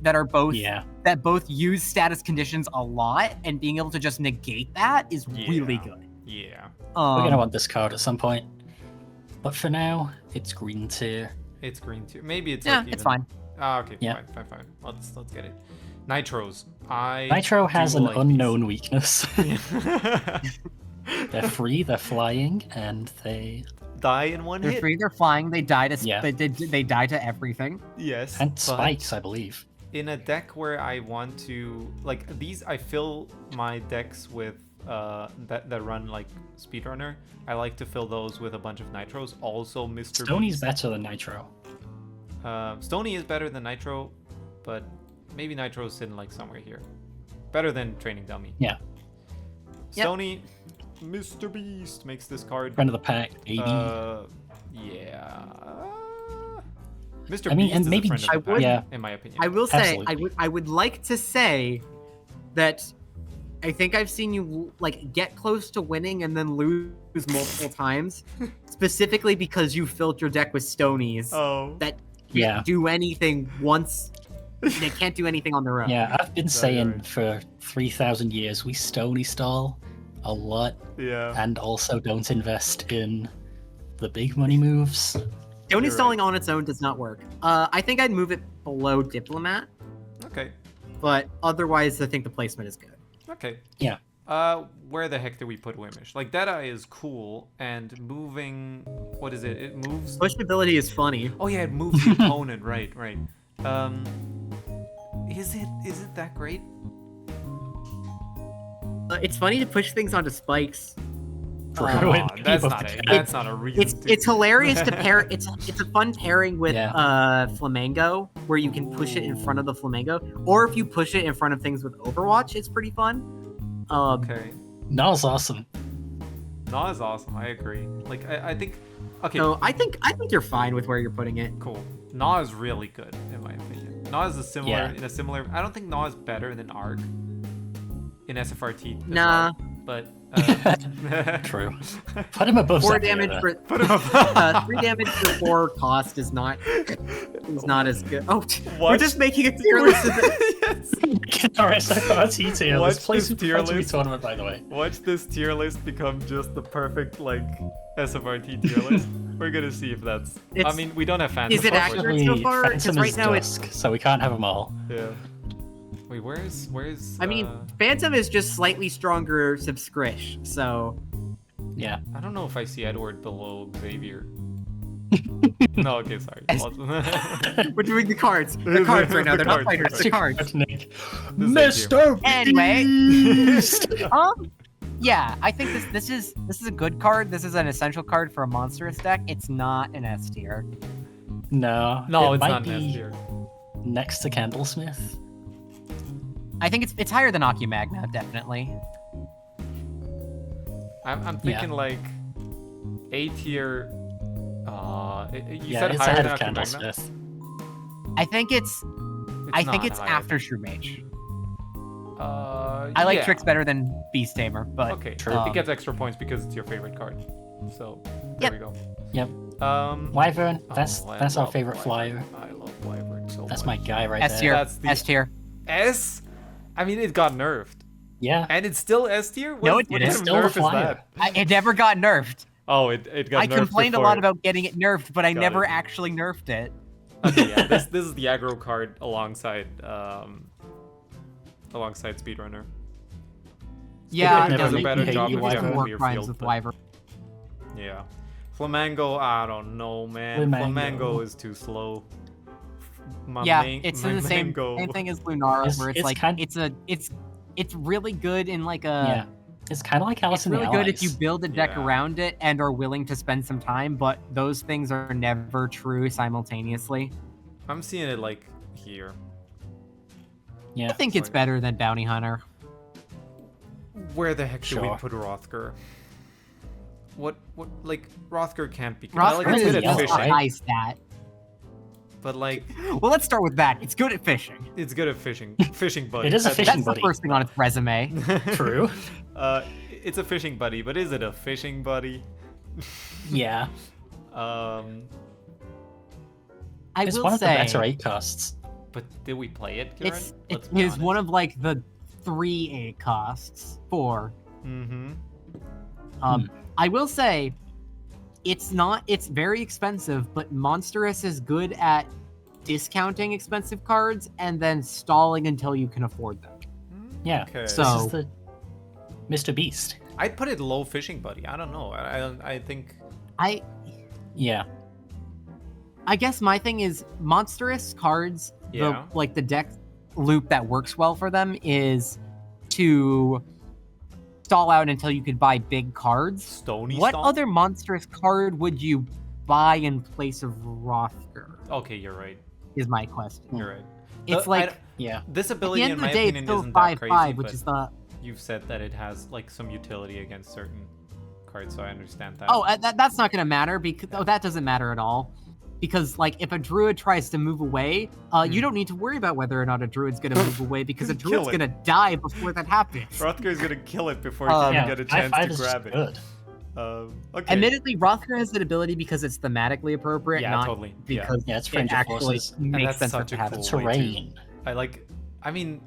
[SPEAKER 3] that are both
[SPEAKER 1] Yeah.
[SPEAKER 3] that both use status conditions a lot, and being able to just negate that is really
[SPEAKER 2] Yeah.
[SPEAKER 3] good.
[SPEAKER 2] yeah,
[SPEAKER 1] We're gonna want this card at some point. But for now, it's green tier.
[SPEAKER 2] it's green too. Maybe it's
[SPEAKER 3] Yeah,
[SPEAKER 2] like
[SPEAKER 3] it's
[SPEAKER 2] even-
[SPEAKER 3] fine.
[SPEAKER 2] Ah, okay,
[SPEAKER 1] Yeah.
[SPEAKER 2] fine. Let's get it. Nitros.
[SPEAKER 1] Nitro has
[SPEAKER 2] do
[SPEAKER 1] an
[SPEAKER 2] like these.
[SPEAKER 1] unknown weakness.
[SPEAKER 2] Yeah.
[SPEAKER 1] They're free, they're flying, and they
[SPEAKER 2] Die in one
[SPEAKER 3] They're
[SPEAKER 2] hit.
[SPEAKER 3] free. They're flying. They die to
[SPEAKER 1] Yeah.
[SPEAKER 3] they die to everything.
[SPEAKER 2] Yes.
[SPEAKER 1] and
[SPEAKER 2] but
[SPEAKER 1] spikes, I believe.
[SPEAKER 2] in a deck where I want to like these, I fill my decks with that run like speedrunner. I like to fill those with a bunch of nitros. Also, Mr.
[SPEAKER 1] Stoney's
[SPEAKER 2] Beast.
[SPEAKER 1] better than Nitro.
[SPEAKER 2] Stony is better than Nitro, but maybe Nitro's sitting like somewhere here. Better than Training Dummy.
[SPEAKER 1] Yeah.
[SPEAKER 2] Stony, Mr. Beast makes this card.
[SPEAKER 1] Friend of the pack, baby.
[SPEAKER 2] Yeah. Mr.
[SPEAKER 1] I mean,
[SPEAKER 2] Beast
[SPEAKER 1] and
[SPEAKER 2] is
[SPEAKER 1] maybe
[SPEAKER 2] a friend of the pack,
[SPEAKER 1] yeah.
[SPEAKER 2] in my opinion.
[SPEAKER 4] I will say,
[SPEAKER 1] Absolutely.
[SPEAKER 4] I would like to say that I think I've seen you like get close to winning and then lose multiple times, specifically because you filled your deck with Stonies
[SPEAKER 2] Oh.
[SPEAKER 4] that
[SPEAKER 1] Yeah.
[SPEAKER 4] can't do anything once. They can't do anything on their own.
[SPEAKER 1] Yeah, I've been
[SPEAKER 2] Sorry,
[SPEAKER 1] saying
[SPEAKER 2] alright.
[SPEAKER 1] for 3,000 years we stony stall a lot
[SPEAKER 2] Yeah.
[SPEAKER 1] and also don't invest in the big money moves.
[SPEAKER 4] Stony
[SPEAKER 2] You're
[SPEAKER 4] stalling on its own does not work. I think I'd move it below Diplomat,
[SPEAKER 2] Okay.
[SPEAKER 4] but otherwise I think the placement is good.
[SPEAKER 2] Okay.
[SPEAKER 1] Yeah.
[SPEAKER 2] Where the heck do we put Wimish? Like, Deadeye is cool, and moving... What is it? It moves...
[SPEAKER 4] Pushability is funny.
[SPEAKER 2] Oh yeah, it moves the opponent. Right. Is it that great?
[SPEAKER 4] It's funny to push things onto spikes.
[SPEAKER 1] Ruin
[SPEAKER 2] That's
[SPEAKER 1] of
[SPEAKER 2] not
[SPEAKER 1] the
[SPEAKER 2] it.
[SPEAKER 1] game.
[SPEAKER 2] That's not a reason.
[SPEAKER 4] It's hilarious to pair. It's a fun pairing with
[SPEAKER 1] Yeah.
[SPEAKER 4] Flamingo, where you can push it in front of the Flamingo, or if you push it in front of things with Overwatch, it's pretty fun.
[SPEAKER 2] Okay.
[SPEAKER 1] Now's awesome.
[SPEAKER 2] Nah is awesome. I agree. Like, I think... Okay,
[SPEAKER 4] So I think you're fine with where you're putting it.
[SPEAKER 2] cool. Nah is really good, in my opinion. Nah is
[SPEAKER 1] Yeah.
[SPEAKER 2] in a similar... I don't think Nah is better than Arc in SFRT. as
[SPEAKER 4] Nah.
[SPEAKER 2] well, but...
[SPEAKER 1] True. Put him above
[SPEAKER 4] 4
[SPEAKER 1] Zephyr,
[SPEAKER 4] damage
[SPEAKER 1] though.
[SPEAKER 4] for
[SPEAKER 2] Put him up.
[SPEAKER 4] 3 damage for 4 cost is not as good. Oh, we're
[SPEAKER 2] Watch-
[SPEAKER 4] just making a tier list.
[SPEAKER 2] Yes.
[SPEAKER 1] Alright, so RT tier
[SPEAKER 2] Watch
[SPEAKER 1] list. Play
[SPEAKER 2] this
[SPEAKER 1] Super
[SPEAKER 2] tier
[SPEAKER 1] Fantasy
[SPEAKER 2] list.
[SPEAKER 1] Tournament, by the way.
[SPEAKER 2] Watch this tier list become just the perfect, like, SFRT tier list. We're gonna see if that's... I
[SPEAKER 4] It's-
[SPEAKER 2] mean, we don't have Phantom.
[SPEAKER 4] Is it accurate?
[SPEAKER 2] unfortunately.
[SPEAKER 4] so far? 'Cause
[SPEAKER 1] Phantom
[SPEAKER 4] right
[SPEAKER 1] is
[SPEAKER 4] now it's-
[SPEAKER 1] dusk, so we can't have them all.
[SPEAKER 2] Yeah. Wait, where's...
[SPEAKER 4] I mean, Phantom is just slightly stronger Subscrish, so
[SPEAKER 1] Yeah.
[SPEAKER 2] I don't know if I see Edward below Xavier. No, okay, sorry.
[SPEAKER 4] we're doing the cards. The cards right now. They're not
[SPEAKER 2] cards,
[SPEAKER 4] fighters. The cards.
[SPEAKER 1] Nick.
[SPEAKER 2] This
[SPEAKER 1] Mr.
[SPEAKER 3] Anyway.
[SPEAKER 1] Beast!
[SPEAKER 3] Yeah, I think this is a good card. This is an essential card for a monstrous deck. It's not an S tier.
[SPEAKER 1] No.
[SPEAKER 2] No,
[SPEAKER 1] it
[SPEAKER 2] it's
[SPEAKER 1] might
[SPEAKER 2] not
[SPEAKER 1] be
[SPEAKER 2] an S tier.
[SPEAKER 1] next to Candlesmith.
[SPEAKER 3] I think it's higher than Magna, definitely.
[SPEAKER 2] I'm thinking like A tier. You
[SPEAKER 1] Yeah,
[SPEAKER 2] said
[SPEAKER 1] it's
[SPEAKER 2] higher
[SPEAKER 1] ahead
[SPEAKER 2] than
[SPEAKER 1] of
[SPEAKER 2] Magna?
[SPEAKER 1] Candlesmith.
[SPEAKER 3] I think it's
[SPEAKER 2] not higher.
[SPEAKER 3] after Shrewmage. I like
[SPEAKER 2] yeah.
[SPEAKER 3] Tricks better than Beast Tamer, but
[SPEAKER 2] Okay,
[SPEAKER 1] True.
[SPEAKER 2] it gets extra points because it's your favorite card. So there
[SPEAKER 3] Yep.
[SPEAKER 2] we go.
[SPEAKER 1] Yep.
[SPEAKER 2] Um,
[SPEAKER 1] Wyvern, that's
[SPEAKER 2] oh, I
[SPEAKER 1] our
[SPEAKER 2] love
[SPEAKER 1] favorite
[SPEAKER 2] Wyvern.
[SPEAKER 1] flyer.
[SPEAKER 2] I love Wyvern so
[SPEAKER 1] That's
[SPEAKER 2] much.
[SPEAKER 1] my guy right
[SPEAKER 3] S
[SPEAKER 1] there.
[SPEAKER 3] tier.
[SPEAKER 2] That's the-
[SPEAKER 3] S tier.
[SPEAKER 2] S. I mean, it got nerfed,
[SPEAKER 1] Yeah.
[SPEAKER 2] and it's still S tier. What,
[SPEAKER 3] No, it
[SPEAKER 2] what
[SPEAKER 3] didn't.
[SPEAKER 2] kind
[SPEAKER 1] It's
[SPEAKER 2] of
[SPEAKER 1] still a
[SPEAKER 2] nerf is
[SPEAKER 1] flyer.
[SPEAKER 2] that?
[SPEAKER 3] It never got nerfed.
[SPEAKER 2] Oh, it got
[SPEAKER 3] I
[SPEAKER 2] nerfed
[SPEAKER 3] complained a
[SPEAKER 2] before.
[SPEAKER 3] lot about getting it nerfed, but I
[SPEAKER 2] Got
[SPEAKER 3] never
[SPEAKER 2] it.
[SPEAKER 3] actually nerfed it.
[SPEAKER 2] Okay, yeah, this is the aggro card alongside Speedrunner.
[SPEAKER 3] Yeah,
[SPEAKER 1] Never
[SPEAKER 3] it does
[SPEAKER 1] make
[SPEAKER 3] a
[SPEAKER 1] better
[SPEAKER 3] better
[SPEAKER 1] job
[SPEAKER 3] job
[SPEAKER 1] if
[SPEAKER 3] of
[SPEAKER 1] you have a
[SPEAKER 3] more
[SPEAKER 2] clear
[SPEAKER 3] crimes
[SPEAKER 2] field,
[SPEAKER 3] with
[SPEAKER 2] but-
[SPEAKER 3] Wyvern.
[SPEAKER 2] Yeah. Flamingo, I don't know, man.
[SPEAKER 1] Flamingo.
[SPEAKER 2] Flamingo is too slow. My
[SPEAKER 3] Yeah,
[SPEAKER 2] main-
[SPEAKER 3] it's
[SPEAKER 2] my
[SPEAKER 3] in the same
[SPEAKER 2] mango.
[SPEAKER 3] thing as Lunara,
[SPEAKER 1] It's-
[SPEAKER 3] where it's
[SPEAKER 1] it's
[SPEAKER 3] like
[SPEAKER 1] kind-
[SPEAKER 3] it's really good in like
[SPEAKER 1] Yeah.
[SPEAKER 3] a.
[SPEAKER 1] It's kind of like Alice
[SPEAKER 3] It's
[SPEAKER 1] in the
[SPEAKER 3] really good if you
[SPEAKER 1] Allies.
[SPEAKER 3] build a deck
[SPEAKER 2] Yeah.
[SPEAKER 3] around it and are willing to spend some time, but those things are never true simultaneously.
[SPEAKER 2] I'm seeing it like here.
[SPEAKER 1] Yeah.
[SPEAKER 3] I think it's
[SPEAKER 2] Like-
[SPEAKER 3] better than Bounty Hunter.
[SPEAKER 2] Where the heck do we
[SPEAKER 1] Sure.
[SPEAKER 2] put Rothgar? What like Rothgar can't be.
[SPEAKER 3] Rothgar
[SPEAKER 2] like, it's
[SPEAKER 1] is
[SPEAKER 2] good
[SPEAKER 1] yellow,
[SPEAKER 2] at
[SPEAKER 3] a
[SPEAKER 2] fishing,
[SPEAKER 1] right?
[SPEAKER 3] high stat.
[SPEAKER 2] but like
[SPEAKER 3] Well, let's start with that. It's good at fishing.
[SPEAKER 2] it's good at fishing. Fishing buddy.
[SPEAKER 1] It is a
[SPEAKER 2] That's-
[SPEAKER 1] fishing
[SPEAKER 3] That's
[SPEAKER 1] buddy.
[SPEAKER 3] the first thing on its resume.
[SPEAKER 1] True.
[SPEAKER 2] It's a fishing buddy, but is it a fishing buddy?
[SPEAKER 1] Yeah.
[SPEAKER 3] I
[SPEAKER 1] It's
[SPEAKER 3] will
[SPEAKER 1] one of the
[SPEAKER 3] say
[SPEAKER 1] better 8 costs.
[SPEAKER 2] But did we play it, Kieran?
[SPEAKER 3] it is one of like the 3 8 costs. 4.
[SPEAKER 2] Mm-hmm.
[SPEAKER 3] I will say it's very expensive, but Monstrous is good at discounting expensive cards and then stalling until you can afford them.
[SPEAKER 1] Yeah.
[SPEAKER 2] Okay.
[SPEAKER 1] This
[SPEAKER 3] So-
[SPEAKER 1] is the Mr. Beast.
[SPEAKER 2] I'd put it low fishing buddy. I don't know. I think
[SPEAKER 1] Yeah.
[SPEAKER 3] I guess my thing is Monstrous cards,
[SPEAKER 2] Yeah.
[SPEAKER 3] the deck loop that works well for them is to stall out until you could buy big cards.
[SPEAKER 2] Stony
[SPEAKER 3] What
[SPEAKER 2] Stomp?
[SPEAKER 3] other Monstrous card would you buy in place of Rothgar?
[SPEAKER 2] Okay, you're right.
[SPEAKER 3] is my question.
[SPEAKER 2] You're right.
[SPEAKER 3] It's
[SPEAKER 2] I-
[SPEAKER 3] like
[SPEAKER 1] Yeah.
[SPEAKER 2] This
[SPEAKER 3] at
[SPEAKER 2] ability,
[SPEAKER 3] the end
[SPEAKER 2] in
[SPEAKER 3] of
[SPEAKER 2] my
[SPEAKER 3] the day, it's
[SPEAKER 2] opinion,
[SPEAKER 3] still
[SPEAKER 2] isn't that
[SPEAKER 3] 5/5,
[SPEAKER 2] crazy,
[SPEAKER 3] which
[SPEAKER 2] but
[SPEAKER 3] is the
[SPEAKER 2] you've said that it has like some utility against certain cards, so I understand that.
[SPEAKER 3] Oh, that's not gonna matter because that doesn't matter at all. Because like if a druid tries to move away, you don't need to worry about whether or not a druid's gonna move away because a
[SPEAKER 2] Kill
[SPEAKER 3] druid's
[SPEAKER 2] it.
[SPEAKER 3] gonna die before that happens.
[SPEAKER 2] Hrothgar's gonna kill it before he can
[SPEAKER 1] Yeah,
[SPEAKER 2] get a chance
[SPEAKER 1] high five
[SPEAKER 2] to
[SPEAKER 1] is
[SPEAKER 2] grab
[SPEAKER 1] just
[SPEAKER 2] it.
[SPEAKER 1] good.
[SPEAKER 2] Okay.
[SPEAKER 3] Admittedly, Hrothgar has that ability because it's thematically appropriate,
[SPEAKER 2] Yeah,
[SPEAKER 3] not
[SPEAKER 2] totally.
[SPEAKER 3] because
[SPEAKER 1] Yeah, it's
[SPEAKER 3] it
[SPEAKER 1] Ranger
[SPEAKER 3] actually
[SPEAKER 1] forces.
[SPEAKER 3] makes
[SPEAKER 2] that's
[SPEAKER 3] sense for
[SPEAKER 2] such
[SPEAKER 3] it
[SPEAKER 2] a
[SPEAKER 3] to have
[SPEAKER 2] cool
[SPEAKER 3] it.
[SPEAKER 2] way to-
[SPEAKER 1] Terrain.
[SPEAKER 2] I mean,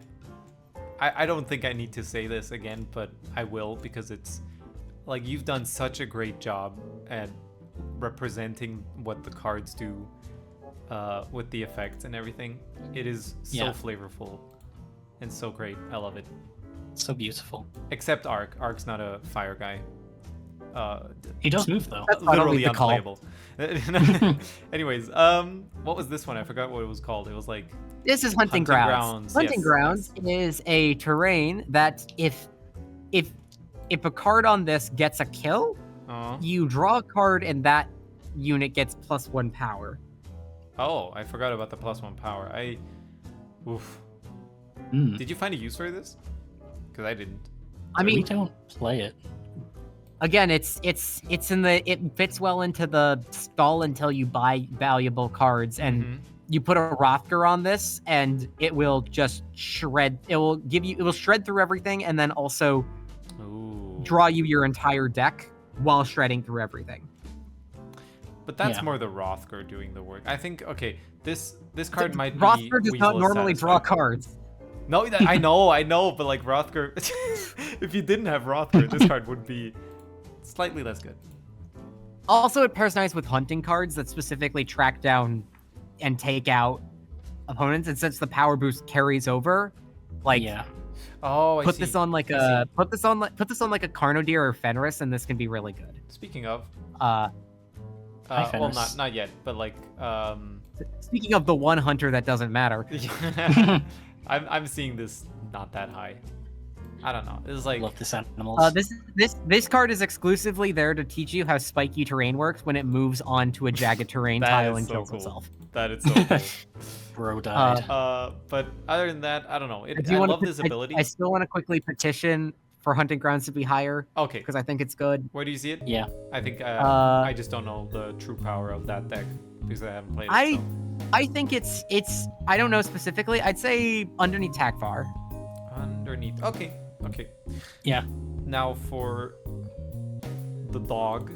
[SPEAKER 2] I don't think I need to say this again, but I will because it's like you've done such a great job at representing what the cards do with the effects and everything. It is so
[SPEAKER 1] Yeah.
[SPEAKER 2] flavorful and so great. I love it.
[SPEAKER 1] So beautiful.
[SPEAKER 2] Except Ark. Ark's not a fire guy.
[SPEAKER 1] He does move though.
[SPEAKER 3] That's why I don't
[SPEAKER 2] Literally
[SPEAKER 3] leave the call.
[SPEAKER 2] unplayable. Anyways, what was this one? I forgot what it was called. It was like
[SPEAKER 3] This is Hunting
[SPEAKER 2] Hunting
[SPEAKER 3] Grounds.
[SPEAKER 2] Grounds,
[SPEAKER 3] Hunting
[SPEAKER 2] yes,
[SPEAKER 3] Grounds is a terrain that if a card on this gets a kill, you draw a card and that unit gets +1 power.
[SPEAKER 2] Oh, I forgot about the +1 power. Oof.
[SPEAKER 1] Mm.
[SPEAKER 2] Did you find a use for this? Because I didn't.
[SPEAKER 3] I
[SPEAKER 1] we
[SPEAKER 3] mean,
[SPEAKER 1] don't play it.
[SPEAKER 3] again, it fits well into the stall until you buy valuable cards, and
[SPEAKER 2] Mhm.
[SPEAKER 3] you put a Hrothgar on this, and it will just shred. It will shred through everything, and then also
[SPEAKER 2] Ooh.
[SPEAKER 3] draw you your entire deck while shredding through everything.
[SPEAKER 2] But that's
[SPEAKER 1] Yeah.
[SPEAKER 2] more the Hrothgar doing the work. I think. Okay, this card might be.
[SPEAKER 3] Hrothgar does not
[SPEAKER 2] Weasel
[SPEAKER 3] normally draw
[SPEAKER 2] satisfied.
[SPEAKER 3] cards.
[SPEAKER 2] No, I know, but like Hrothgar, if you didn't have Hrothgar, this card would be slightly less good.
[SPEAKER 3] Also, it pairs nice with hunting cards that specifically track down and take out opponents. And since the power boost carries over, like
[SPEAKER 1] Yeah.
[SPEAKER 2] Oh, I
[SPEAKER 3] put
[SPEAKER 2] see.
[SPEAKER 3] this on like
[SPEAKER 2] I
[SPEAKER 3] a
[SPEAKER 2] see.
[SPEAKER 3] put this on like a Carnodeer or Fenris, and this can be really good.
[SPEAKER 2] Speaking of,
[SPEAKER 3] Uh,
[SPEAKER 2] well,
[SPEAKER 1] Fenris.
[SPEAKER 2] not yet, but like,
[SPEAKER 3] speaking of the one hunter that doesn't matter,
[SPEAKER 2] I'm seeing this not that high. I don't know. This is like
[SPEAKER 1] Love this animals.
[SPEAKER 3] this card is exclusively there to teach you how spiky terrain works when it moves onto a jagged terrain
[SPEAKER 2] That
[SPEAKER 3] tile
[SPEAKER 2] is
[SPEAKER 3] and
[SPEAKER 2] so
[SPEAKER 3] kills
[SPEAKER 2] cool.
[SPEAKER 3] itself.
[SPEAKER 2] that. It's so cool.
[SPEAKER 1] Bro died.
[SPEAKER 2] But other than that, I don't know.
[SPEAKER 3] I do
[SPEAKER 2] I
[SPEAKER 3] wanna
[SPEAKER 2] love this ability.
[SPEAKER 3] I still want to quickly petition for Hunting Grounds to be higher
[SPEAKER 2] Okay,
[SPEAKER 3] because I think it's good.
[SPEAKER 2] where do you see it?
[SPEAKER 1] Yeah.
[SPEAKER 2] I think I just don't know the true power of that deck because I haven't played it. so.
[SPEAKER 3] I think it's I don't know specifically. I'd say underneath Takvar.
[SPEAKER 2] Underneath. Okay.
[SPEAKER 1] Yeah.
[SPEAKER 2] Now for the dog.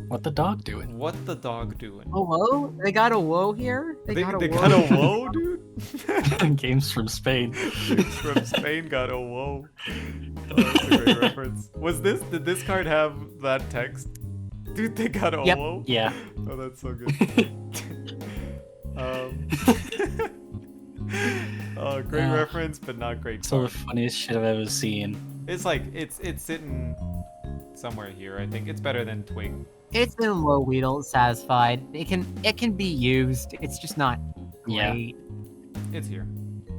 [SPEAKER 1] What the dog doing?
[SPEAKER 2] What the dog doing?
[SPEAKER 3] Oh, whoa! They got a whoa here.
[SPEAKER 2] They
[SPEAKER 3] got a
[SPEAKER 2] got a whoa, dude.
[SPEAKER 1] Games from Spain.
[SPEAKER 2] Dudes from Spain got a whoa. Oh, that's a great reference. Did this card have that text? Dude, they got a
[SPEAKER 3] Yep.
[SPEAKER 2] whoa?
[SPEAKER 1] Yeah.
[SPEAKER 2] Oh, that's so good. Oh, great reference, but not great
[SPEAKER 1] It's all the
[SPEAKER 2] card.
[SPEAKER 1] funniest shit I've ever seen.
[SPEAKER 2] It's like, it's sitting somewhere here, I think. It's better than Twig.
[SPEAKER 3] It's in low Weedle, satisfied. It can be used. It's just not
[SPEAKER 1] Yeah.
[SPEAKER 3] great.
[SPEAKER 2] It's here.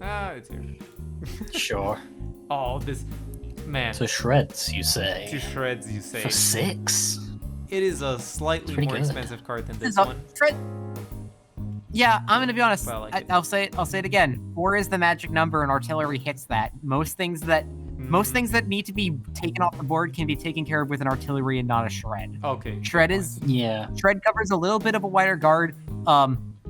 [SPEAKER 2] It's here.
[SPEAKER 1] Sure.
[SPEAKER 2] Oh, this... Man.
[SPEAKER 1] So shreds, you say?
[SPEAKER 2] To shreds, you say.
[SPEAKER 1] For 6?
[SPEAKER 2] It is a slightly
[SPEAKER 1] Pretty
[SPEAKER 2] more
[SPEAKER 1] good.
[SPEAKER 2] expensive card than this
[SPEAKER 3] It's a
[SPEAKER 2] one.
[SPEAKER 3] Yeah, I'm gonna be honest.
[SPEAKER 2] But I like it.
[SPEAKER 3] I'll say it again. 4 is the magic number, and artillery hits that. Most things that need to be taken off the board can be taken care of with an artillery and not a shred.
[SPEAKER 2] Okay.
[SPEAKER 3] Shred
[SPEAKER 1] Yeah.
[SPEAKER 3] covers a little bit of a wider guard.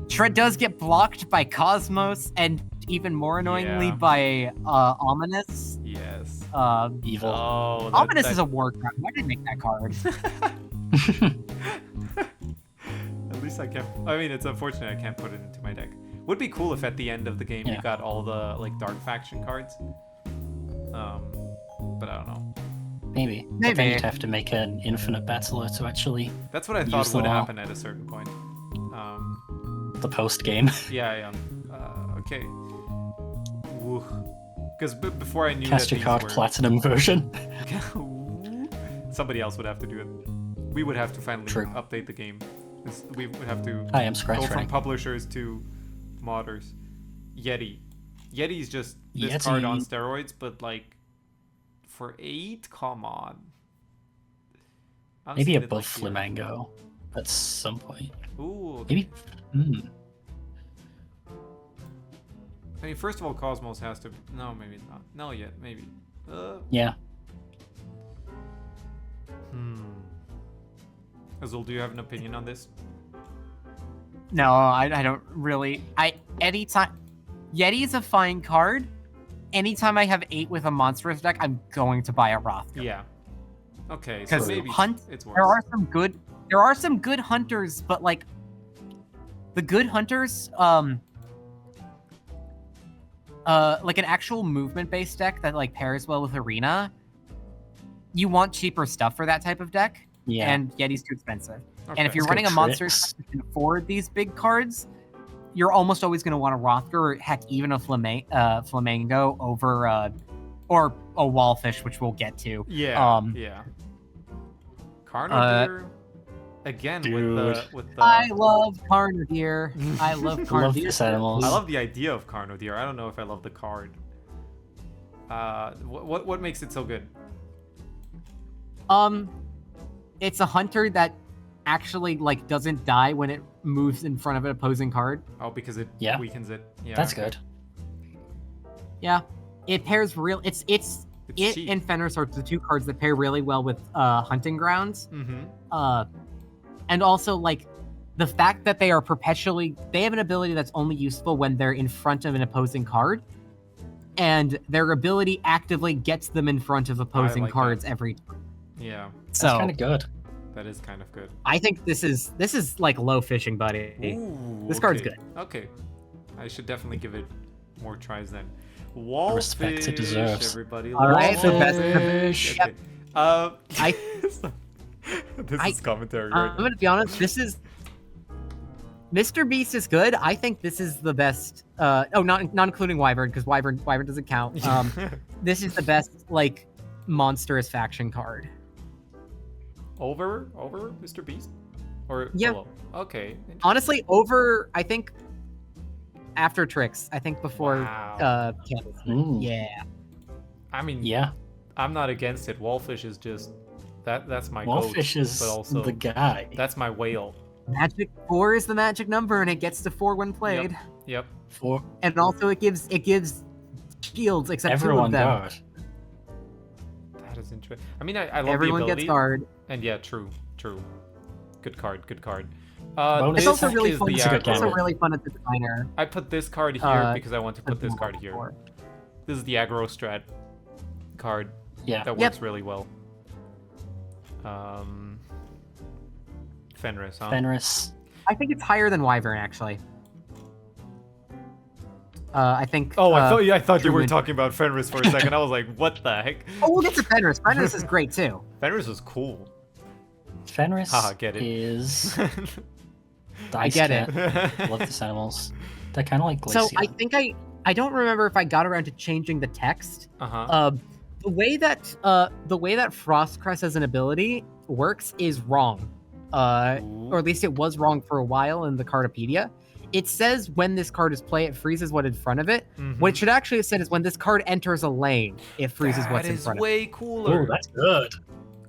[SPEAKER 3] Shred does get blocked by Cosmos, and even more annoyingly
[SPEAKER 2] Yeah.
[SPEAKER 3] by Ominous.
[SPEAKER 2] Yes.
[SPEAKER 1] Evil.
[SPEAKER 2] Oh,
[SPEAKER 3] Ominous is a war card. Why did I make that card?
[SPEAKER 2] At least I can't. I mean, it's unfortunate I can't put it into my deck. Would be cool if at the end of the game you
[SPEAKER 1] Yeah.
[SPEAKER 2] got all the like dark faction cards. But I don't know.
[SPEAKER 1] Maybe. But
[SPEAKER 3] Maybe.
[SPEAKER 1] then you'd have to make an infinite battler to actually
[SPEAKER 2] That's what I
[SPEAKER 1] Use
[SPEAKER 2] thought
[SPEAKER 1] them
[SPEAKER 2] would
[SPEAKER 1] all.
[SPEAKER 2] happen at a certain point.
[SPEAKER 1] the post game.
[SPEAKER 2] Yeah. Okay. Because before I knew
[SPEAKER 1] Cast
[SPEAKER 2] that
[SPEAKER 1] your card
[SPEAKER 2] these were...
[SPEAKER 1] platinum version.
[SPEAKER 2] Somebody else would have to do it. We would have to finally
[SPEAKER 1] True.
[SPEAKER 2] update the game. We would have to
[SPEAKER 1] I am
[SPEAKER 2] go from
[SPEAKER 1] ScratchRunning.
[SPEAKER 2] publishers to modders. Yeti. Yeti's just this card on
[SPEAKER 1] Yeti.
[SPEAKER 2] steroids, but like for 8, come on. I'm
[SPEAKER 1] Maybe
[SPEAKER 2] seeing it,
[SPEAKER 1] above
[SPEAKER 2] like, here.
[SPEAKER 1] Flamingo at some point.
[SPEAKER 2] Ooh.
[SPEAKER 1] Maybe. Hmm.
[SPEAKER 2] I mean, first of all, Cosmos has to. No, maybe not. No, yet, maybe.
[SPEAKER 1] Yeah.
[SPEAKER 2] Azul, do you have an opinion on this?
[SPEAKER 3] No, I don't really. Anytime Yeti's a fine card. Anytime I have 8 with a monstrous deck, I'm going to buy a Rothgar.
[SPEAKER 2] Yeah. Okay, so
[SPEAKER 3] Because
[SPEAKER 2] maybe it's worse.
[SPEAKER 3] there are some good hunters, but like the good hunters, like an actual movement-based deck that like pairs well with Arena. You want cheaper stuff for that type of deck, and Yeti's too expensive.
[SPEAKER 2] Okay.
[SPEAKER 3] And if you're
[SPEAKER 1] Let's
[SPEAKER 3] running
[SPEAKER 1] go
[SPEAKER 3] a monster
[SPEAKER 1] tricks.
[SPEAKER 3] that can afford these big cards, you're almost always going to want a Rothgar, or heck, even a Flamingo over, or a Wallfish, which we'll get to.
[SPEAKER 2] Yeah. Yeah. Carnodeer again with the.
[SPEAKER 3] I love Carnodeer. I love
[SPEAKER 1] Love
[SPEAKER 3] Carnodeer.
[SPEAKER 1] these animals.
[SPEAKER 2] I love the idea of Carnodeer. I don't know if I love the card. What makes it so good?
[SPEAKER 3] It's a hunter that actually like doesn't die when it moves in front of an opposing card.
[SPEAKER 2] Oh, because it
[SPEAKER 1] Yeah.
[SPEAKER 2] weakens it. Yeah.
[SPEAKER 1] That's good.
[SPEAKER 3] Yeah, it pairs real. It
[SPEAKER 2] cheap.
[SPEAKER 3] and Fenris are the two cards that pair really well with hunting grounds.
[SPEAKER 2] Mm-hmm.
[SPEAKER 3] And also like the fact that they have an ability that's only useful when they're in front of an opposing card, and their ability actively gets them in front of opposing
[SPEAKER 2] like
[SPEAKER 3] cards every time.
[SPEAKER 2] Yeah.
[SPEAKER 1] That's
[SPEAKER 3] So
[SPEAKER 1] kind of good.
[SPEAKER 2] That is kind of good.
[SPEAKER 3] I think this is like low fishing, buddy.
[SPEAKER 2] Ooh,
[SPEAKER 3] This card's
[SPEAKER 2] okay.
[SPEAKER 3] good.
[SPEAKER 2] Okay. I should definitely give it more tries then.
[SPEAKER 1] respect it
[SPEAKER 2] Wallfish,
[SPEAKER 1] deserves.
[SPEAKER 2] everybody.
[SPEAKER 3] All right,
[SPEAKER 1] the best-
[SPEAKER 2] Wallfish.
[SPEAKER 3] Yep.
[SPEAKER 2] Okay. This
[SPEAKER 3] I-
[SPEAKER 2] is commentary
[SPEAKER 3] I'm
[SPEAKER 2] right
[SPEAKER 3] gonna be honest. This is Mr. Beast is good. I think this is the best. Not including Wyvern, because Wyvern doesn't count.
[SPEAKER 2] now.
[SPEAKER 3] This is the best like monstrous faction card.
[SPEAKER 2] Over Mr. Beast? Or
[SPEAKER 3] Yeah.
[SPEAKER 2] below? Okay.
[SPEAKER 3] Honestly, I think after Tricks. I think before
[SPEAKER 2] Wow.
[SPEAKER 3] Candles.
[SPEAKER 1] Ooh.
[SPEAKER 3] Yeah.
[SPEAKER 2] I mean,
[SPEAKER 1] Yeah.
[SPEAKER 2] I'm not against it. Wallfish is just that's my
[SPEAKER 1] Wallfish
[SPEAKER 2] goat,
[SPEAKER 1] is
[SPEAKER 2] but also
[SPEAKER 1] the guy.
[SPEAKER 2] that's my whale.
[SPEAKER 3] Magic 4 is the magic number, and it gets to 4 when played.
[SPEAKER 2] Yep.
[SPEAKER 1] For
[SPEAKER 3] And also it gives shields, except
[SPEAKER 1] everyone
[SPEAKER 3] 2 of them.
[SPEAKER 1] guard.
[SPEAKER 2] That is interesting. I mean, I love
[SPEAKER 3] Everyone
[SPEAKER 2] the ability.
[SPEAKER 3] gets guard.
[SPEAKER 2] And yeah, true. Good card.
[SPEAKER 1] Bonus
[SPEAKER 3] It's also
[SPEAKER 1] attack
[SPEAKER 3] really
[SPEAKER 1] is
[SPEAKER 3] fun.
[SPEAKER 1] the
[SPEAKER 3] It's
[SPEAKER 1] aggro.
[SPEAKER 3] also really fun at the designer.
[SPEAKER 2] I put this card here because I want to put
[SPEAKER 3] the
[SPEAKER 2] this card here. This is the aggro strat card
[SPEAKER 1] Yeah.
[SPEAKER 2] that works really well. Fenris, huh?
[SPEAKER 1] Fenris.
[SPEAKER 3] I think it's higher than Wyvern, actually. I think.
[SPEAKER 2] Oh, I thought you were
[SPEAKER 3] Truman-
[SPEAKER 2] talking about Fenris for a second. I was like, what the heck?
[SPEAKER 3] Oh, we'll get to Fenris. Fenris is great too.
[SPEAKER 2] Fenris was cool.
[SPEAKER 1] Fenris
[SPEAKER 2] Haha, get it.
[SPEAKER 1] is
[SPEAKER 3] I
[SPEAKER 1] Dice
[SPEAKER 3] get
[SPEAKER 1] Cat. Love these animals. They're kind of like Glacia.
[SPEAKER 3] So I think I don't remember if I got around to changing the text.
[SPEAKER 2] Uh-huh.
[SPEAKER 3] The way that Frostcrest as an ability works is wrong. Or at least it was wrong for a while in the Cardopedia. It says when this card is played, it freezes what's in front of it.
[SPEAKER 2] Mhm.
[SPEAKER 3] What it should actually have said is when this card enters a lane, it freezes what's in front of it.
[SPEAKER 2] That is way cooler.
[SPEAKER 1] Oh, that's good.